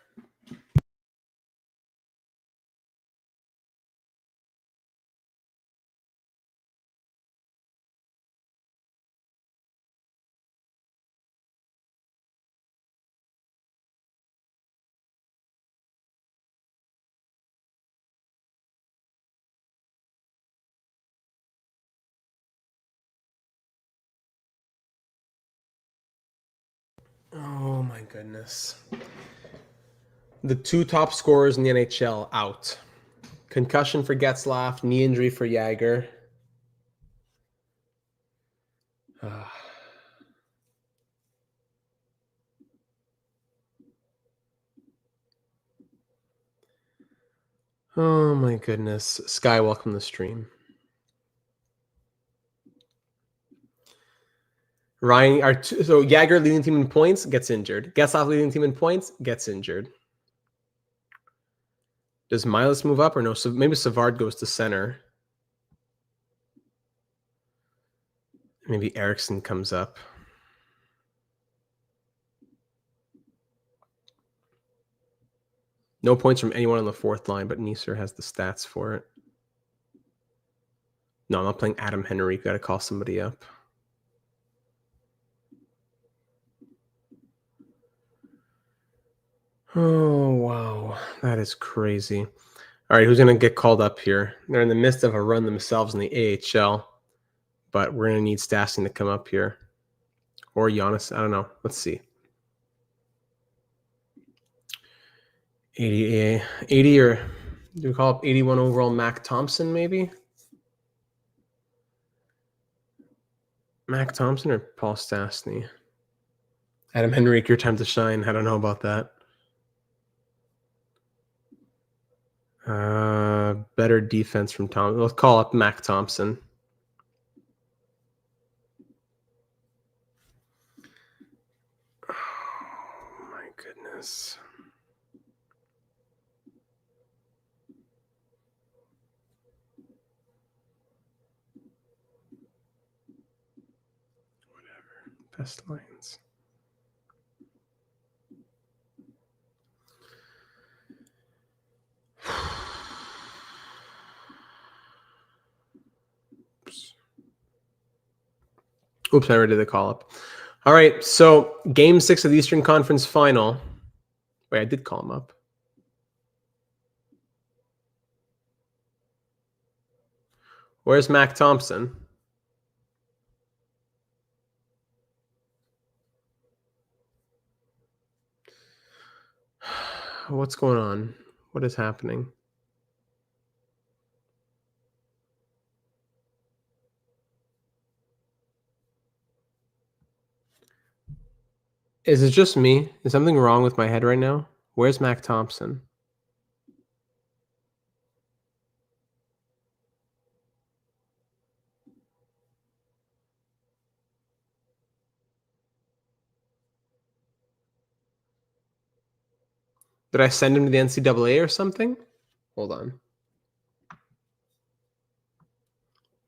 Oh my goodness. The 2 top scorers in the NHL out. Concussion for Getzlaf, knee injury for Jagger. Oh my goodness. Sky, welcome to the stream. Ryan, so Jagger leading the team in points, gets injured. Getzlaf leading the team in points, gets injured. Does Milas move up or no? So maybe Savard goes to center. Maybe Eriksson comes up. No points from anyone on the 4th line, but Neeser has the stats for it. No, I'm not playing Adam Henry. Got to call somebody up. Oh, wow. That is crazy. All right, who's going to get called up here? They're in the midst of a run themselves in the AHL, but we're going to need Stasny to come up here. Or Giannis. I don't know. Let's see. 80 or do we call up 81 overall Mac Thompson maybe? Mac Thompson or Paul Stastny? Adam Henrique, your time to shine. I don't know about that. Better defense from Tom. Let's call up Mac Thompson. Oh my goodness. Whatever. Best lines. Oops, I already did the call up. All right, so game 6 of the Eastern Conference Final. Wait, I did call him up. Where's Mac Thompson? What's going on? What is happening? Is it just me? Is something wrong with my head right now? Where's Mac Thompson? Did I send him to the NCAA or something? Hold on.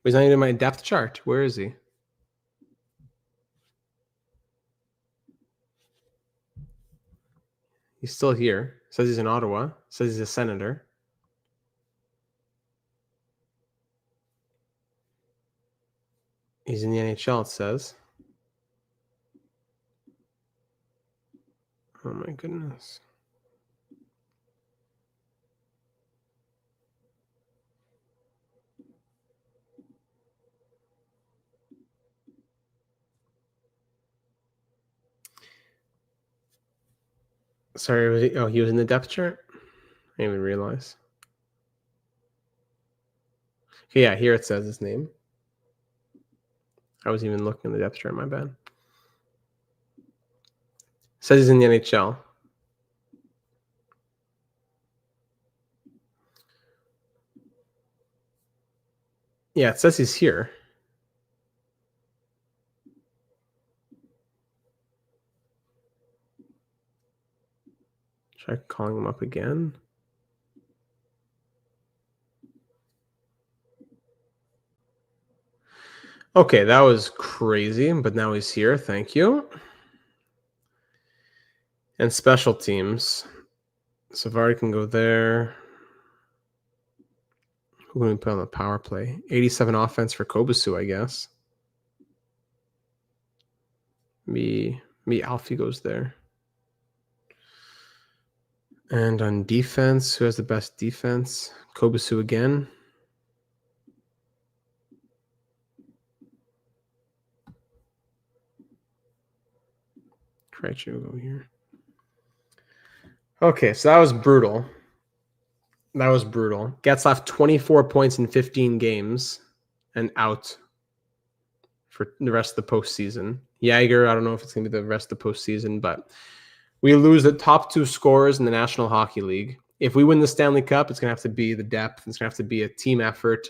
He's not even in my depth chart. Where is he? He's still here. Says he's in Ottawa. Says he's a senator. He's in the NHL, it says. Oh my goodness. Sorry, was he, oh, he was in the depth chart? I didn't even realize. Okay, yeah, here it says his name. I wasn't even looking at the depth chart, my bad. It says he's in the NHL. Yeah, it says he's here. Try calling him up again. Okay, that was crazy, but now he's here. Thank you. And special teams. Savard can go there. Who can we put on the power play? 87 offense for Kobasu, I guess. Me Alfie goes there. And on defense, who has the best defense? Kobasu again. Krejci will go here. Okay, so that was brutal. That was brutal. Getzlaf 24 points in 15 games and out for the rest of the postseason. Yager, I don't know if it's going to be the rest of the postseason, but we lose the top two scorers in the National Hockey League. If we win the Stanley Cup, it's going to have to be the depth. It's going to have to be a team effort.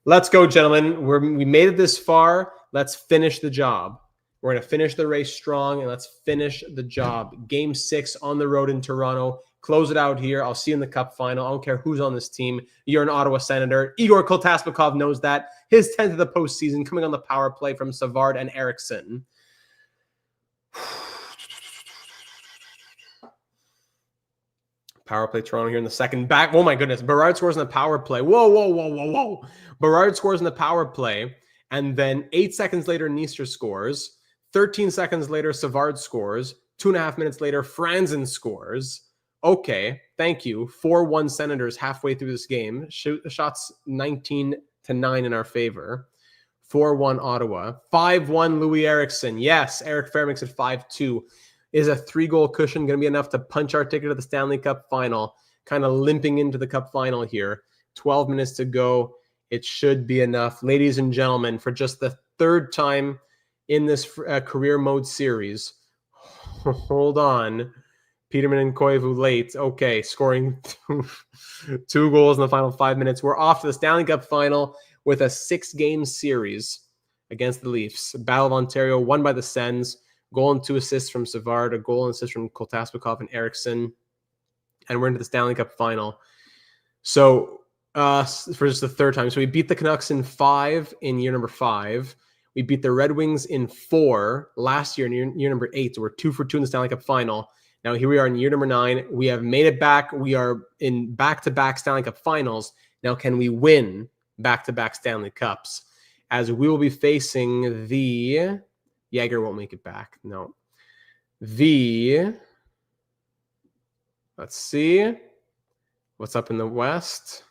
Let's go, gentlemen. We made it this far. Let's finish the job. We're going to finish the race strong, and let's finish the job. Game 6 on the road in Toronto. Close it out here. I'll see you in the Cup final. I don't care who's on this team. You're an Ottawa Senator. Igor Kotasbekov knows that. His 10th of the postseason coming on the power play from Savard and Eriksson. Power play Toronto here in the second. Back. Oh, my goodness. Berard scores in the power play. Whoa. Berard scores in the power play. And then 8 seconds later, Niester scores. 13 seconds later, Savard scores. 2.5 minutes later, Franzen scores. Okay, thank you. 4-1 Senators halfway through this game. Shots 19-9 in our favor. 4-1 Ottawa. 5-1 Louis Eriksson. Yes, Eric Fair makes it 5-2. Is a 3-goal cushion going to be enough to punch our ticket to the Stanley Cup final? Kind of limping into the Cup final here. 12 minutes to go. It should be enough. Ladies and gentlemen, for just the third time in this career mode series, hold on. Peterman and Koivu late. Okay, scoring two goals in the final 5 minutes. We're off to the Stanley Cup final with a 6-game series against the Leafs. Battle of Ontario, won by the Sens. Goal and 2 assists from Savard, a goal and assist from Kotasbekov and Eriksson. And we're into the Stanley Cup final. So, for just the third time. So we beat the Canucks in 5 in year number 5. We beat the Red Wings in 4 last year in year number 8. So we're 2 for 2 in the Stanley Cup final. Now here we are in year number 9. We have made it back. We are in back-to-back Stanley Cup finals. Now can we win back-to-back Stanley Cups? As we will be facing the... Yager won't make it back. No. Let's see. What's up in the West?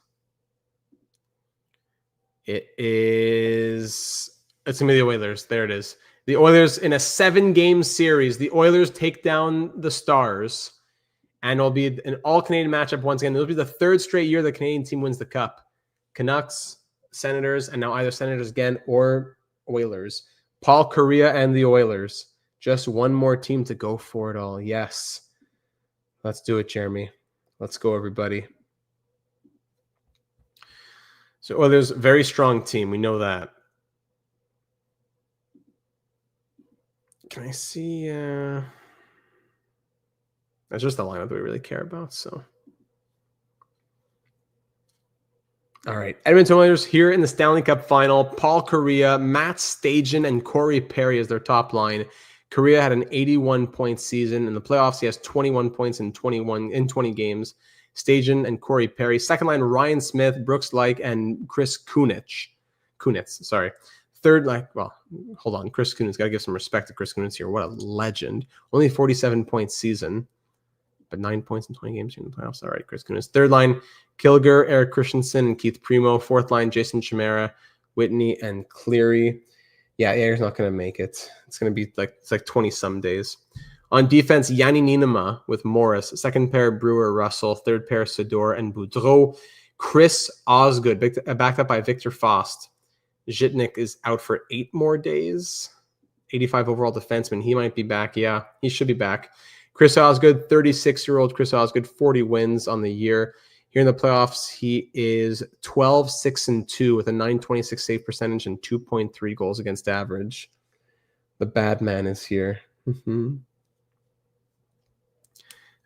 It's going to be the Oilers. There it is. The Oilers in a 7-game series. The Oilers take down the Stars, and it'll be an all-Canadian matchup once again. It'll be the 3rd straight year the Canadian team wins the Cup. Canucks, Senators, and now either Senators again or Oilers. Paul Kariya and the Oilers. Just one more team to go for it all. Yes. Let's do it, Jeremy. Let's go, everybody. So Oilers, very strong team. We know that. Can I see? That's just the lineup that we really care about. So, all right, Edmonton Oilers here in the Stanley Cup final. Paul Kariya, Matt Stajan, and Corey Perry as their top line. Kariya had an 81-point season. In the playoffs, he has 21 points in 20 games. Stajan and Corey Perry. Second line, Ryan Smith, Brooks Laich, and Chris Kunitz. Sorry. Third line, well, hold on. Chris Kunitz, got to give some respect to Chris Kunitz here. What a legend. Only 47-point season, but 9 points in 20 games in the playoffs. All right, Chris Kunitz. Third line, Kilger, Eric Christensen, and Keith Primo. Fourth line, Jason Chimera, Whitney, and Cleary. Yeah, Air's not going to make it. It's going to be like 20-some days. On defense, Yanni Nienema with Morris. Second pair, Brewer, Russell. Third pair, Sador and Boudreau. Chris Osgood, backed up by Victor Faust. Zhitnik is out for 8 more days. 85 overall defenseman. He might be back. Yeah, he should be back. Chris Osgood, 36-year-old Chris Osgood, 40 wins on the year. Here in the playoffs, he is 12-6-2 with a .926 save percentage and 2.3 goals against average. The bad man is here.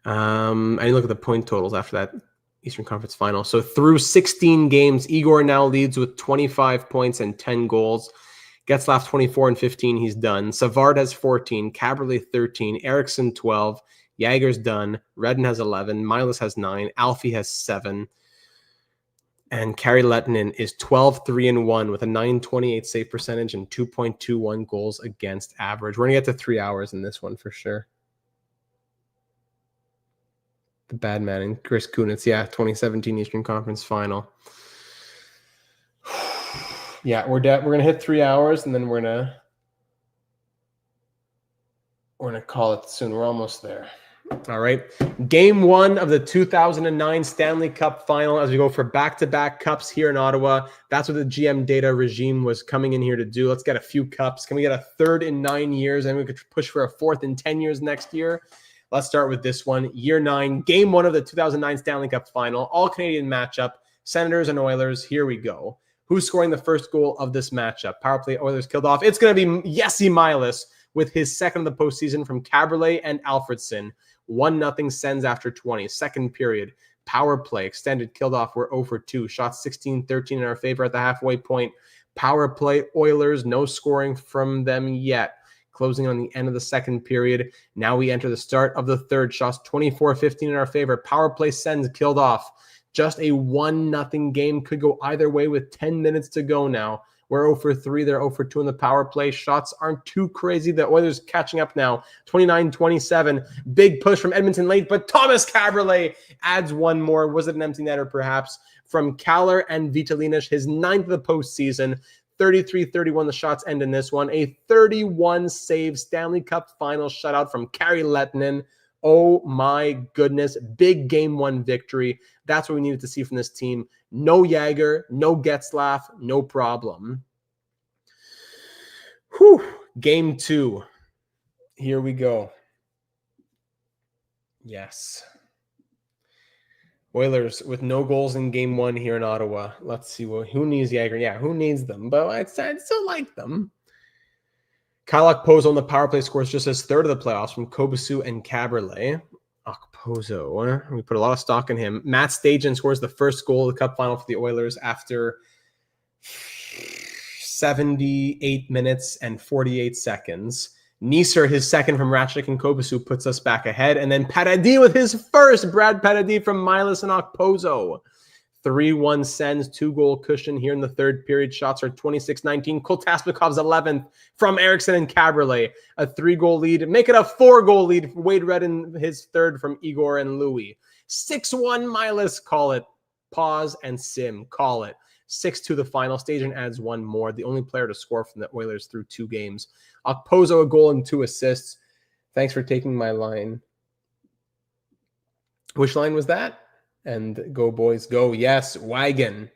I look at the point totals after that Eastern Conference final. So through 16 games, Igor now leads with 25 points and 10 goals. Getzlaf 24 and 15, he's done. Savard has 14, Caberlet 13, Eriksson 12, Jager's done, Redden has 11, Milas has 9, Alfie has 7, and Kari Lehtinen is 12-3-1 with a .928 save percentage and 2.21 goals against average. We're going to get to 3 hours in this one for sure. The bad man and Chris Kunitz, 2017 Eastern Conference final. Yeah, we're gonna hit 3 hours, and then we're gonna call it soon. We're almost there. All right, Game 1 of the 2009 Stanley Cup final. As we go for back-to-back cups here in Ottawa, that's what the GM data regime was coming in here to do. Let's get a few cups. Can we get a third in 9 years, and we could push for a fourth in 10 years next year? Let's start with this one. Year 9, Game 1 of the 2009 Stanley Cup final. All-Canadian matchup. Senators and Oilers. Here we go. Who's scoring the first goal of this matchup? Power play, Oilers killed off. It's going to be Jesse Milas with his second of the postseason from Caberlet and Alfredsson. 1-0 Sens after 20. Second period. Power play, extended, killed off. We're 0-2. Shots 16-13 in our favor at the halfway point. Power play, Oilers, no scoring from them yet. Closing on the end of the second period. Now we enter the start of the third. Shots 24-15 in our favor. Power play, Sens killed off. Just a 1-0 game. Could go either way with 10 minutes to go now. We're 0-3. They're 0-2 in the power play. Shots aren't too crazy. The Oilers catching up now. 29-27. Big push from Edmonton late, but Thomas Caberlet adds one more. Was it an empty netter perhaps? From Kaller and Vitalinish, his 9th of the postseason. 33-31 the shots end in this one. A 31-save Stanley Cup final shutout from Kari Lehtinen. Oh my goodness. Big Game 1 victory. That's what we needed to see from this team. No Jager, no Getzlaf, no problem. Whew. Game 2. Here we go. Yes. Oilers with no goals in Game 1 here in Ottawa. Let's see. Well, who needs Jager? Yeah, who needs them? But I'd still like them. Kyle Okposo on the power play scores just his third of the playoffs from Kobasu and Caberlet. Okposo, we put a lot of stock in him. Matt Stajan scores the first goal of the Cup final for the Oilers after 78 minutes and 48 seconds. Neeser, his second from Ratchik and Kobasu, puts us back ahead. And then Paradis with his first. Brad Paradis from Milas and Okposo. 3-1 Sens, 2-goal cushion here in the third period. Shots are 26-19. Koltasnikov's 11th from Eriksson and Caberlet. A 3-goal lead. Make it a 4-goal lead. Wade Redden, his third from Igor and Louis. 6-1 Milas, call it. Pause and sim, call it. 6-2 the final. Stajan adds one more. The only player to score from the Oilers through 2 games. Okposo, a goal and 2 assists. Thanks for taking my line. Which line was that? And go, boys, go. Yes, Wagon.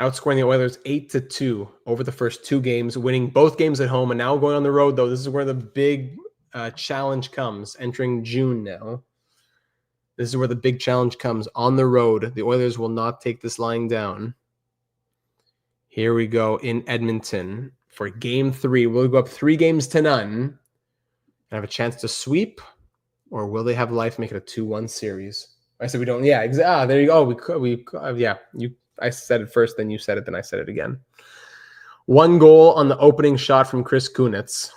Outscoring the Oilers 8-2 over the first 2 games, winning both games at home, and now going on the road, though. This is where the big challenge comes, entering June now. This is where the big challenge comes. On the road, the Oilers will not take this line down. Here we go in Edmonton for Game 3. We'll go up 3-0 and have a chance to sweep, or will they have life, make it a 2-1 series? I said we don't. Yeah, there you go. I said it first, then you said it, then I said it again. 1 goal on the opening shot from Chris Kunitz.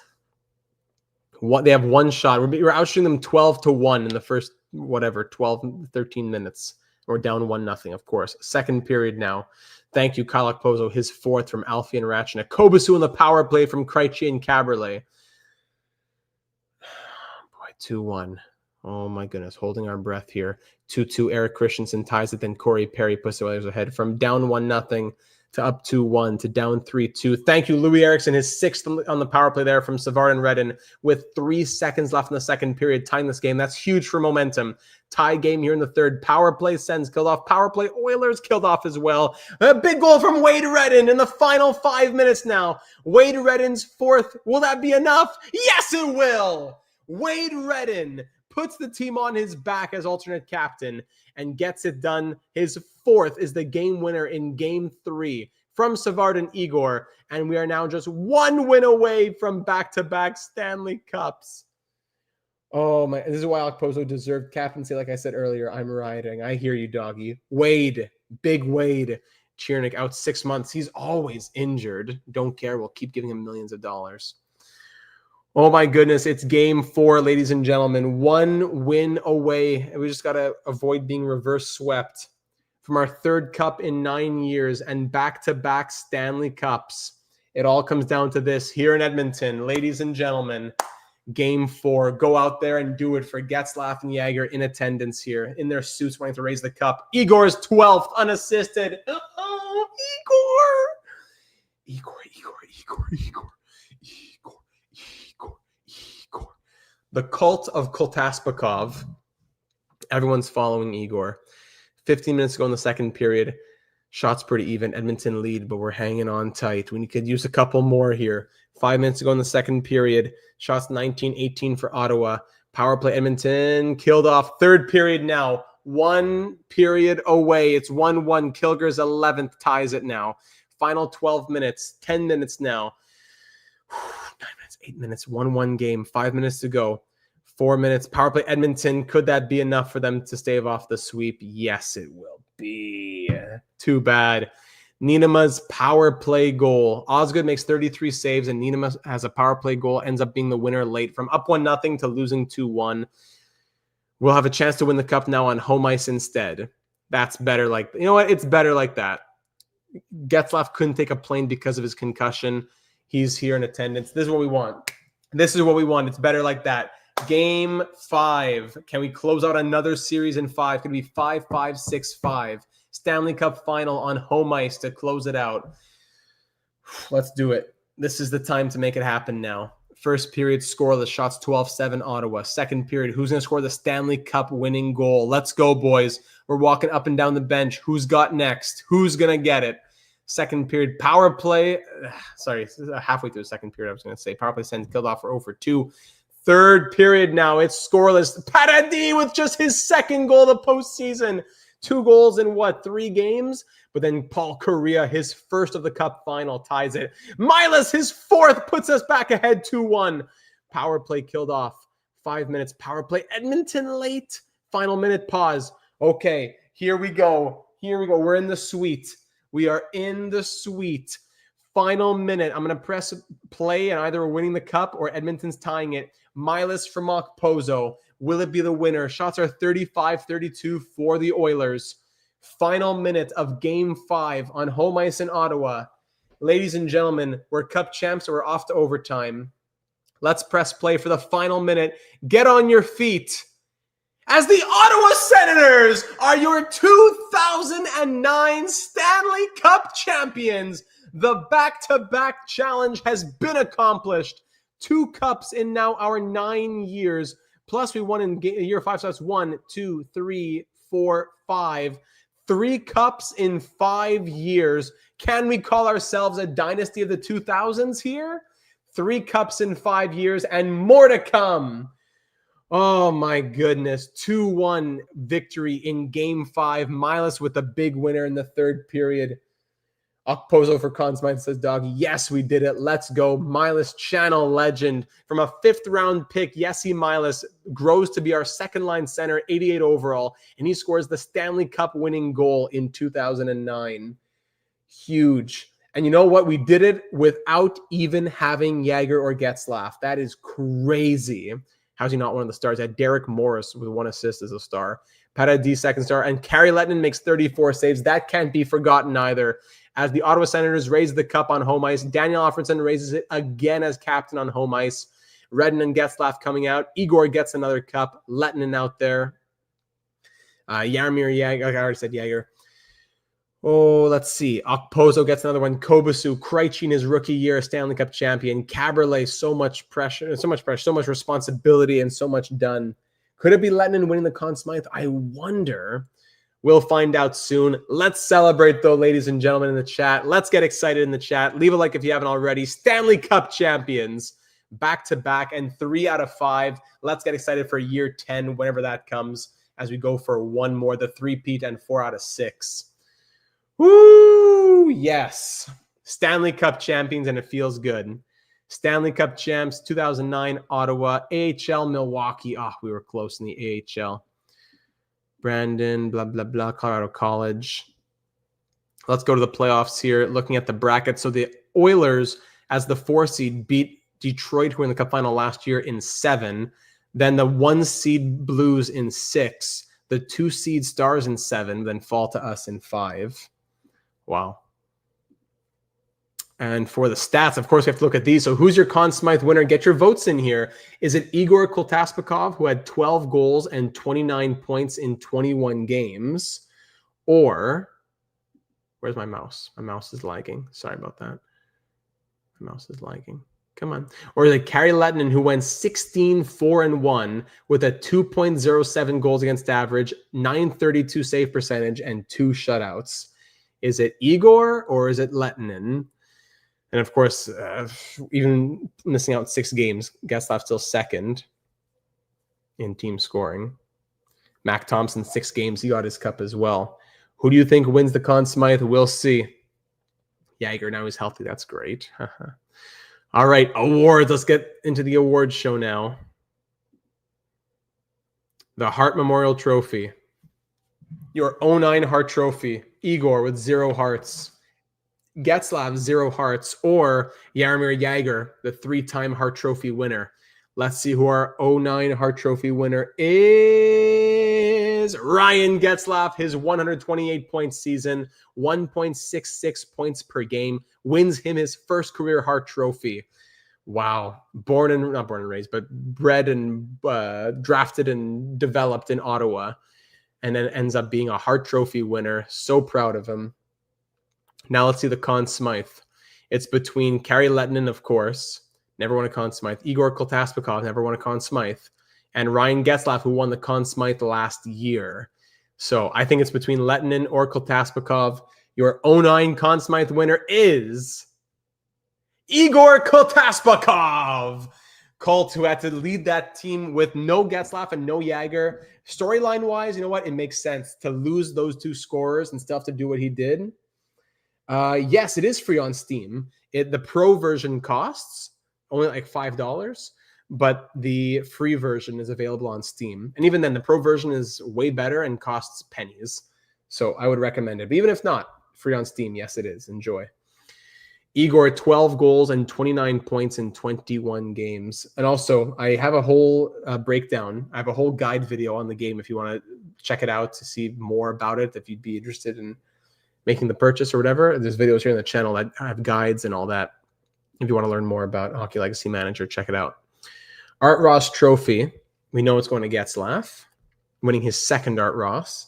They have 1 shot. We're outshooting them 12-1 in the first 12, 13 minutes. We're down 1-0, of course. Second period now. Thank you, Kyle Okposo, his 4th from Alfie and Ratchina. Kobasu in the power play from Krejci and Caberlet. Boy, 2-1. Oh, my goodness. Holding our breath here. 2-2, Eric Christensen ties it. Then Corey Perry puts the Oilers ahead from down 1-0. to up 2-1 to down 3-2. Thank you, Louis Eriksson, his 6th on the power play there from Savard and Redden with 3 seconds left in the second period, tying this game. That's huge for momentum. Tie game here in the third. Power play, Sens killed off. Power play, Oilers killed off as well. A big goal from Wade Redden in the final 5 minutes now. Wade Redden's 4th. Will that be enough? Yes, it will. Wade Redden puts the team on his back as alternate captain and gets it done. His 4th is the game winner in game 3 from Savard and Igor. And we are now just 1 win away from back-to-back Stanley Cups. Oh my, this is why Okposo deserved captaincy. Like I said earlier, I'm riding. I hear you, doggy. Wade, big Wade. Chiernik out 6 months. He's always injured. Don't care. We'll keep giving him millions of dollars. Oh my goodness, it's game 4, ladies and gentlemen. 1 win away. We just got to avoid being reverse swept from our 3rd cup in 9 years and back-to-back Stanley Cups. It all comes down to this here in Edmonton. Ladies and gentlemen, game 4. Go out there and do it for Getzlaf and Jagger in attendance here, in their suits wanting to raise the cup. Igor's 12th, unassisted. Oh, Igor. The cult of Koltaspakov. Everyone's following Igor. 15 minutes to go in the second period. Shots pretty even. Edmonton lead, but we're hanging on tight. We could use a couple more here. 5 minutes to go in the second period. Shots 19-18 for Ottawa. Power play Edmonton. Killed off. Third period now. 1 period away. It's 1-1. Kilger's 11th ties it now. Final 12 minutes. 10 minutes now. 9 minutes, 8 minutes, 1-1 game, 5 minutes to go, 4 minutes. Power play Edmonton. Could that be enough for them to stave off the sweep? Yes, it will be. Too bad. Niinema's power play goal. Osgood makes 33 saves, and Niinema has a power play goal, ends up being the winner late from up 1-0 to losing 2-1. We'll have a chance to win the cup now on home ice instead. That's better. Like, you know what? It's better like that. Getzlaf couldn't take a plane because of his concussion. He's here in attendance. This is what we want. This is what we want. It's better like that. Game 5. Can we close out another series in 5? Could it be 5-5, 6-5? Stanley Cup final on home ice to close it out. Let's do it. This is the time to make it happen now. First period scoreless. Shots 12-7 Ottawa. Second period, who's going to score the Stanley Cup winning goal? Let's go, boys. We're walking up and down the bench. Who's got next? Who's going to get it? Second period, power play. Sorry, halfway through the second period, I was going to say. Power play Sens killed off for 0-2. Third period now, it's scoreless. Paradis with just his 2nd goal of the postseason. 2 goals in, 3 games? But then Paul Correa, his 1st of the cup final, ties it. Milas, his 4th, puts us back ahead 2-1. Power play killed off. 5 minutes. Power play Edmonton late. Final minute pause. Okay, here we go. We're in the suite. We are in the suite. Final minute. I'm going to press play, and either we're winning the cup or Edmonton's tying it. Milas from Okposo. Will it be the winner? Shots are 35-32 for the Oilers. Final minute of Game 5 on home ice in Ottawa. Ladies and gentlemen, we're cup champs, so we're off to overtime. Let's press play for the final minute. Get on your feet. As the Ottawa Senators are your 2009 Stanley Cup champions, the back-to-back challenge has been accomplished. 2 cups in now our 9 years. Plus, we won in year 5, so that's 1, 2, 3, 4, 5. 3 cups in 5 years. Can we call ourselves a dynasty of the 2000s here? 3 cups in 5 years and more to come. Oh my goodness. 2-1 victory in Game 5. Milas with the big winner in the third period. Okposo for Conn Smythe says, dog, yes, we did it. Let's go. Milas, channel legend. From a 5th round pick, Jesse Milas grows to be our second-line center, 88 overall, and he scores the Stanley Cup winning goal in 2009. Huge. And you know what? We did it without even having Jagger or Getzlaf. That is crazy. How's he not one of the stars? I had Derek Morris with 1 assist as a star. Paradis, 2nd star. And Kari Lettinen makes 34 saves. That can't be forgotten either. As the Ottawa Senators raise the cup on home ice, Daniel Alfredsson raises it again as captain on home ice. Redden and Getzlaf coming out. Igor gets another cup. Lettinen out there. Jaromir Jagr. I already said Jagr. Oh, let's see. Okposo gets another one. Kobasu, Krejci in his rookie year, a Stanley Cup champion. Caberlet, so much pressure, so much responsibility, and so much done. Could it be Lettinen winning the Conn Smythe? I wonder. We'll find out soon. Let's celebrate, though, ladies and gentlemen, in the chat. Let's get excited in the chat. Leave a like if you haven't already. Stanley Cup champions, back-to-back, and 3 out of 5. Let's get excited for year 10, whenever that comes, as we go for one more, the three-peat, and 4 out of 6. Woo! Yes. Stanley Cup champions, and it feels good. Stanley Cup champs, 2009, Ottawa. AHL, Milwaukee. Oh, we were close in the AHL. Brandon, blah, blah, blah, Colorado College. Let's go to the playoffs here, looking at the bracket. So the Oilers, as the 4 seed, beat Detroit, who were in the Cup final last year, in 7. Then the 1 seed Blues in 6. The 2 seed Stars in 7, then fall to us in 5. Wow. And for the stats, of course, we have to look at these. So who's your Conn Smythe winner? Get your votes in here. Is it Igor Kotaspakov, who had 12 goals and 29 points in 21 games? Or, where's my mouse? My mouse is lagging. Sorry about that. My mouse is lagging. Come on. Or is it Kari Lettinen, who went 16-4-1 with a 2.07 goals against average, .932 save percentage, and 2 shutouts? Is it Igor or is it Lettinen? And of course, even missing out 6 games, Getzlaf still second in team scoring. Mac Thompson, 6 games. He got his cup as well. Who do you think wins the Conn Smythe? We'll see. Yager, now he's healthy. That's great. All right, awards. Let's get into the awards show now. The Hart Memorial Trophy. Your 09 Hart Trophy. Igor with 0 hearts. Getzlaf, 0 hearts. Or Jaromir Jagr, the 3-time Hart Trophy winner. Let's see who our 09 Hart Trophy winner is. Ryan Getzlaf, his 128-point season, 1.66 points per game, wins him his first career Hart Trophy. Wow. Not born and raised, but bred and drafted and developed in Ottawa. And then ends up being a Hart Trophy winner. So proud of him. Now let's see the Conn Smythe. It's between Kari Lettinen, of course, never won a Conn Smythe. Igor Kotaspakov, never won a Conn Smythe. And Ryan Getzlaf, who won the Conn Smythe last year. So I think it's between Lettinen or Kotaspakov. Your 09 Conn Smythe winner is Igor Kotaspakov. Colt, who had to lead that team with no Getzlaf and no Jagr. Storyline-wise, you know what? It makes sense to lose those 2 scorers and still have to do what he did. Yes, it is free on Steam. The pro version costs only like $5, but the free version is available on Steam. And even then, the pro version is way better and costs pennies. So I would recommend it. But even if not, free on Steam, yes, it is. Enjoy. Igor, 12 goals and 29 points in 21 games. And also, I have a whole breakdown. I have a whole guide video on the game if you want to check it out to see more about it, if you'd be interested in making the purchase or whatever. There's videos here on the channel that have guides and all that. If you want to learn more about Hockey Legacy Manager, check it out. Art Ross Trophy. We know it's going to Getzlaf, winning his 2nd Art Ross.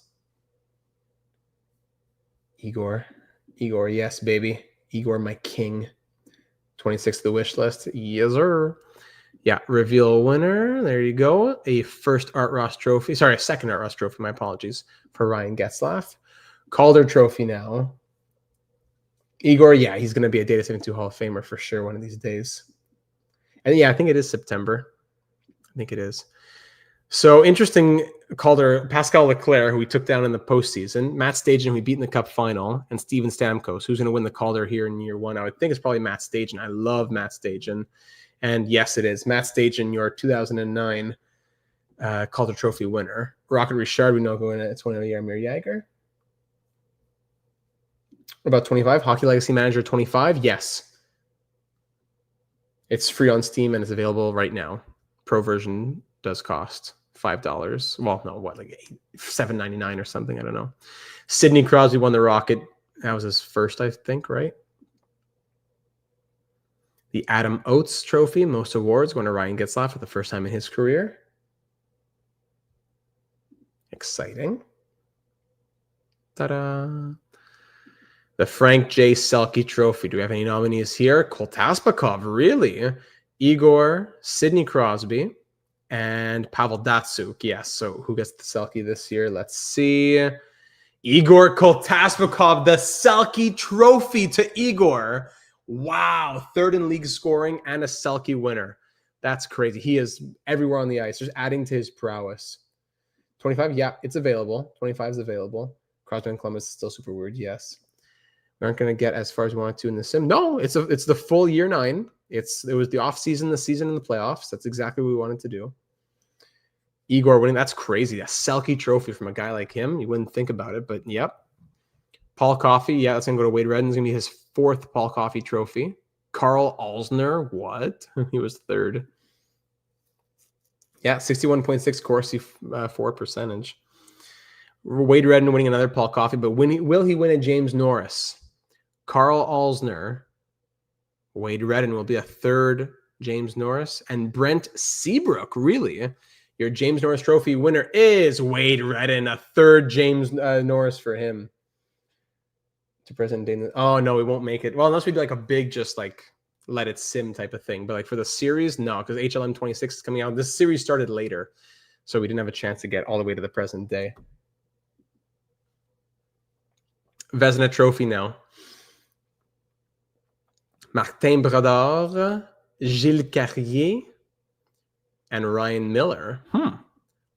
Igor, yes, baby. Igor, my king. 26th of the wish list. Yes, sir. Yeah, reveal winner. There you go. A 1st Art Ross Trophy. Sorry, a 2nd Art Ross Trophy. My apologies, for Ryan Getzlaf. Calder Trophy now. Igor, yeah, he's going to be a Data 72 Hall of Famer for sure one of these days. And yeah, I think it is September. I think it is. So interesting, Calder, Pascal Leclerc, who we took down in the postseason, Matt Stajan, who we beat in the Cup final, and Steven Stamkos, who's going to win the Calder here in year 1. I would think it's probably Matt Stajan. I love Matt Stajan. And yes, it is. Matt Stajan, your 2009 Calder Trophy winner. Rocket Richard, we know going at 20 Jaromir Jagr. About 25. Hockey Legacy Manager 25. Yes. It's free on Steam and it's available right now. Pro version does cost $5. Well, no, what, like $7.99 or something? I don't know. Sidney Crosby won the Rocket. That was his first, I think, right? The Adam Oates Trophy, most awards, going to Ryan Getzlaf for the first time in his career. Exciting. Ta-da. The Frank J. Selke Trophy. Do we have any nominees here? Koltaspakov, really? Igor, Sidney Crosby, and Pavel Datsyuk. Yes, so who gets the Selke this year? Let's see. Igor Koltaspakov, the Selke Trophy to Igor. Wow, third in league scoring and a Selke winner. That's crazy. He is everywhere on the ice, just adding to his prowess. 25, yeah, it's available. 25 is available. Crosby and Columbus is still super weird, yes. We aren't going to get as far as we wanted to in the sim. No, it's the full year 9. It was the off season, the season, and the playoffs. That's exactly what we wanted to do. Igor winning, that's crazy. A Selke Trophy from a guy like him. You wouldn't think about it, but yep. Paul Coffey, yeah, that's going to go to Wade Redden. It's going to be his 4th Paul Coffey Trophy. Carl Alsner, what? He was 3rd. Yeah, 61.6 Corsi for percentage. Wade Redden winning another Paul Coffey, but will he win a James Norris? Carl Alsner, Wade Redden will be a 3rd James Norris, and Brent Seabrook, really? Your James Norris Trophy winner is Wade Redden, a 3rd James Norris for him. To President Dana. Oh, no, we won't make it. Well, unless we do like a big, just like let it sim type of thing. But like for the series, no, because HLM 26 is coming out. This series started later, so we didn't have a chance to get all the way to the present day. Vezina Trophy now. Martin Brodeur, Gilles Carrier, and Ryan Miller.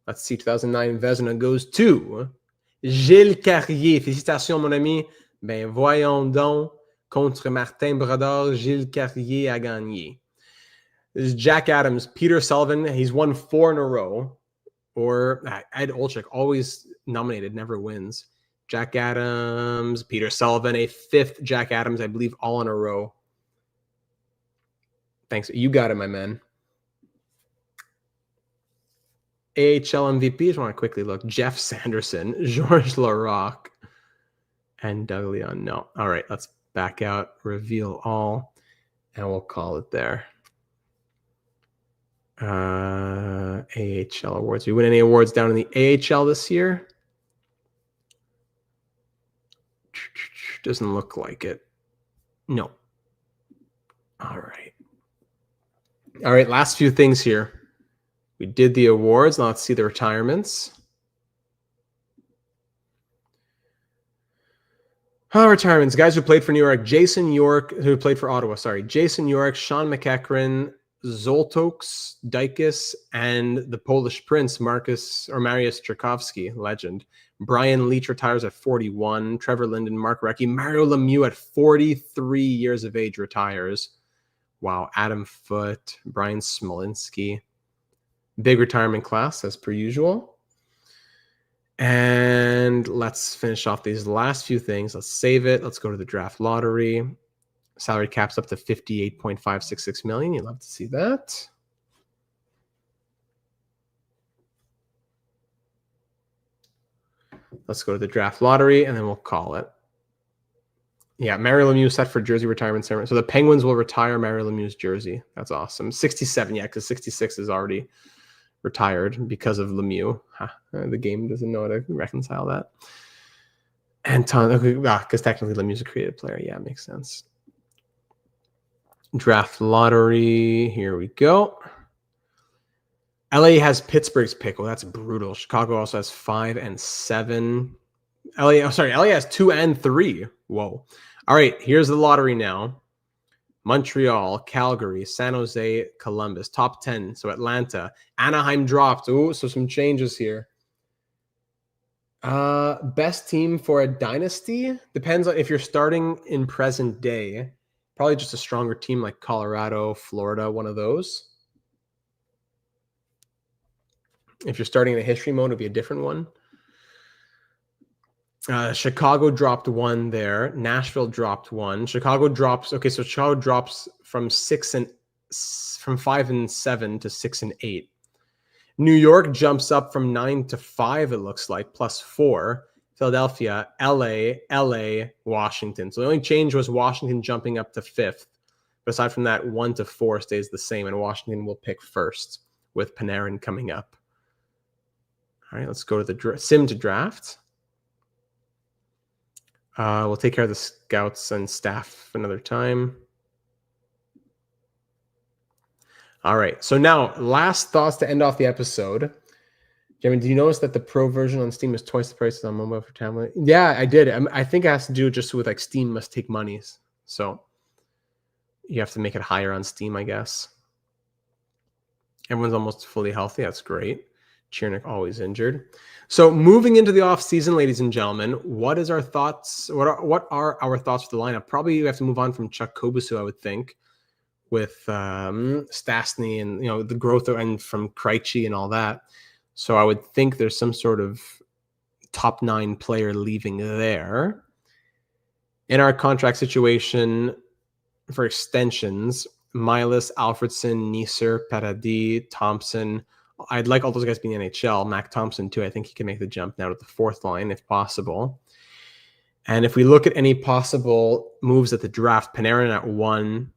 Let's see, 2009 Vezina goes to Gilles Carrier. Félicitations, mon ami. Ben, voyons donc. Contre Martin Brodeur, Gilles Carrier a gagné. This is Jack Adams, Peter Sullivan. He's won 4 in a row. Or Ed Olczyk, always nominated, never wins. Jack Adams, Peter Sullivan, a 5th Jack Adams, I believe, all in a row. Thanks. You got it, my man. AHL MVP, just want to quickly look. Jeff Sanderson, Georges Laraque, and Doug Leon. No. All right, let's back out, reveal all, and we'll call it there. AHL awards. We win any awards down in the AHL this year? Doesn't look like it. No. All right, last few things here. We did the awards. Now let's see the retirements. Retirements. Guys who played for New York. Jason York, who played for Ottawa, sorry. Jason York, Sean McEachran, Zoltoks, Dykes, and the Polish Prince, Mariusz Czerkowski, legend. Brian Leach retires at 41. Trevor Linden, Mark Recchi. Mario Lemieux at 43 years of age retires. Wow. Adam Foote, Brian Smolinski. Big retirement class, as per usual. And let's finish off these last few things. Let's save it. Let's go to the draft lottery. Salary cap's up to $58.566 million. You'd love to see that. Let's go to the draft lottery, and then we'll call it. Yeah, Mario Lemieux set for jersey retirement ceremony. So the Penguins will retire Mario Lemieux's jersey. That's awesome. 67, yeah, because 66 is already retired because of Lemieux. The game doesn't know how to reconcile that. And because technically Lemieux's a creative player. Yeah, it makes sense. Draft lottery. Here we go. LA has Pittsburgh's pick. Oh, that's brutal. Chicago also has 5 and 7. LA has 2 and 3. Whoa. All right, here's the lottery now. Montreal, Calgary, San Jose, Columbus, top 10. So Atlanta, Anaheim dropped. Oh, so some changes here. Best team for a dynasty depends on if you're starting in present day. Probably just a stronger team like Colorado, Florida, one of those. If you're starting in a history mode, it'll be a different one. Chicago dropped 1 there. Nashville dropped 1. Chicago drops. Okay, so Chicago drops from 5 and 7 to 6 and 8. New York jumps up from 9 to 5. It looks like +4. Philadelphia, LA, Washington. So the only change was Washington jumping up to 5th. But aside from that, 1 to 4 stays the same, and Washington will pick first with Panarin coming up. All right, let's go to the sim to draft. We'll take care of the scouts and staff another time. All right. So now, last thoughts to end off the episode. Jeremy, do you notice that the pro version on Steam is twice the price on mobile for tablet? Yeah, I did. I think it has to do just with like Steam must take monies. So you have to make it higher on Steam, I guess. Everyone's almost fully healthy. That's great. Chernik always injured. So moving into the off season, ladies and gentlemen, what is our thoughts? What are our thoughts for the lineup? Probably you have to move on from Chuck Kobasu, I would think, with Stastny and the growth and from Krejci and all that. So I would think there's some sort of top 9 player leaving there. In our contract situation for extensions, Milas, Alfredsson, Neeser, Paradis, Thompson. I'd like all those guys being NHL. Mac Thompson, too. I think he can make the jump now to the 4th line if possible. And if we look at any possible moves at the draft, Panarin at 1.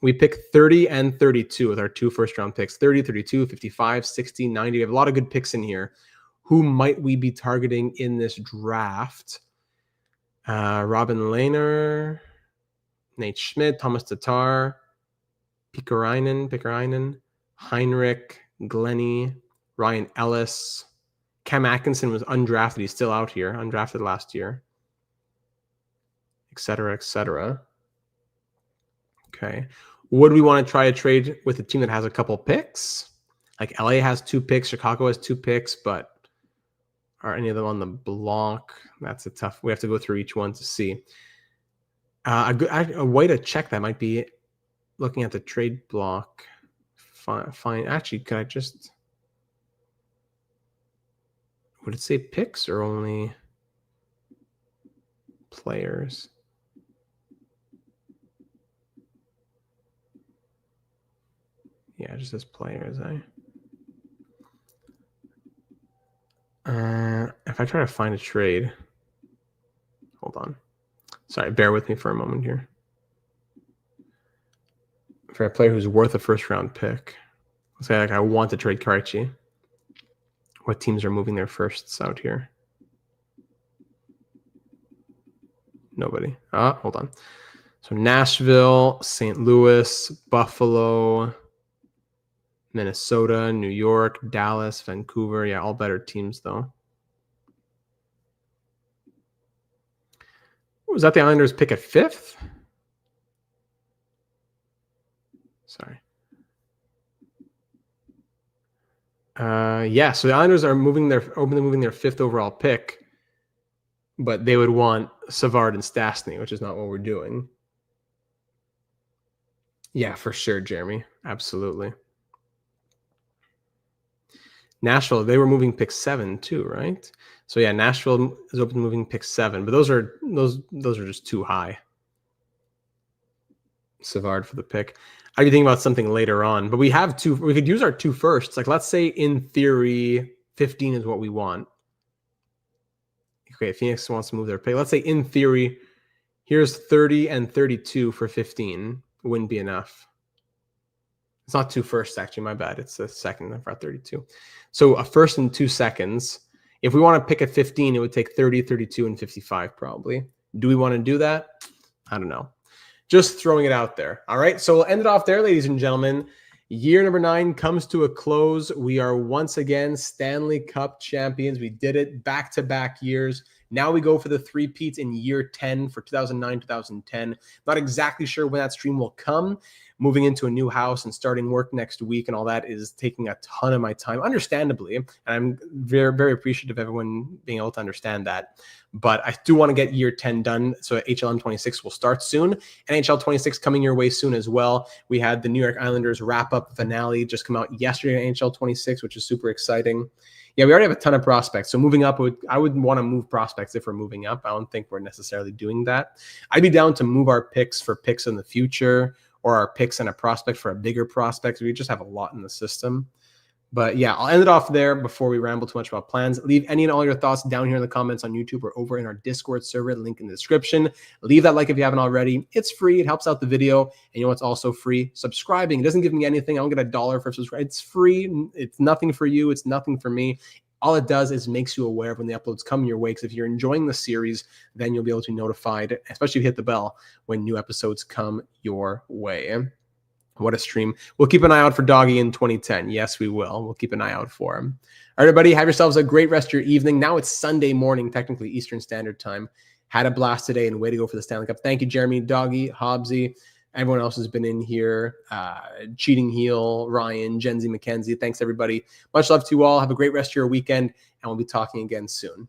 We pick 30 and 32 with our 2 first-round picks. 30, 32, 55, 60, 90. We have a lot of good picks in here. Who might we be targeting in this draft? Robin Lehner, Nate Schmidt, Thomas Tatar, Pickerainen, Heinrich, Glennie, Ryan Ellis. Cam Atkinson was undrafted. He's still out here, undrafted last year, et cetera, et cetera. Okay. Would we want to try a trade with a team that has a couple picks? Like LA has 2 picks, Chicago has 2 picks, but are any of them on the block? That's a tough. We have to go through each one to see. A way to check that might be looking at the trade block. Fine. Actually, could I just? Would it say picks or only players? Yeah, it just says players, if I try to find a trade, hold on. Sorry, bear with me for a moment here. For a player who's worth a first-round pick, let's say like I want to trade Krejci. What teams are moving their firsts out here? Nobody. Hold on. So Nashville, St. Louis, Buffalo, Minnesota, New York, Dallas, Vancouver. Yeah, all better teams, though. Was that the Islanders pick at 5th? Sorry. Yeah, so the Islanders are moving their 5th overall pick, but they would want Savard and Stastny, which is not what we're doing. Yeah, for sure, Jeremy. Absolutely. Nashville, they were moving pick 7 too, right? So yeah, Nashville is open to moving pick 7, but those are just too high. Savard for the pick. I'd be thinking about something later on, but we have 2. We could use our 2 firsts. Like let's say in theory, 15 is what we want. Okay, Phoenix wants to move their pick. Let's say in theory, here's 30 and 32 for 15. Wouldn't be enough. It's not 2 firsts, actually. My bad. It's a second for 32. So a first and 2 seconds. If we want to pick at 15, it would take 30, 32, and 55 probably. Do we want to do that? I don't know. Just throwing it out there. All right. So we'll end it off there, ladies and gentlemen. Year number 9 comes to a close. We are once again Stanley Cup champions. We did it back-to-back years. Now we go for the 3-peats in year 10 for 2009, 2010. Not exactly sure when that stream will come. Moving into a new house and starting work next week and all that is taking a ton of my time, understandably. And I'm very, very appreciative of everyone being able to understand that. But I do want to get year 10 done. So HLM 26 will start soon. NHL 26 coming your way soon as well. We had the New York Islanders wrap-up finale just come out yesterday in NHL 26, which is super exciting. Yeah, we already have a ton of prospects. So moving up, I would want to move prospects if we're moving up. I don't think we're necessarily doing that. I'd be down to move our picks for picks in the future, or our picks and a prospect for a bigger prospect. We just have a lot in the system. But yeah, I'll end it off there before we ramble too much about plans. Leave any and all your thoughts down here in the comments on YouTube or over in our Discord server, link in the description. Leave that like if you haven't already. It's free. It helps out the video. And you know what's also free? Subscribing. It doesn't give me anything. I don't get $1 for subscribe. It's free. It's nothing for you. It's nothing for me. All it does is makes you aware of when the uploads come your way. Because if you're enjoying the series, then you'll be able to be notified, especially if you hit the bell, when new episodes come your way. What a stream. We'll keep an eye out for Doggy in 2010. Yes, we will. We'll keep an eye out for him. All right, everybody, have yourselves a great rest of your evening. Now it's Sunday morning, technically Eastern Standard Time. Had a blast today and way to go for the Stanley Cup. Thank you, Jeremy, Doggy, Hobbsy. Everyone else has been in here. Cheating Heel, Ryan, Gen Z McKenzie. Thanks, everybody. Much love to you all. Have a great rest of your weekend, and we'll be talking again soon.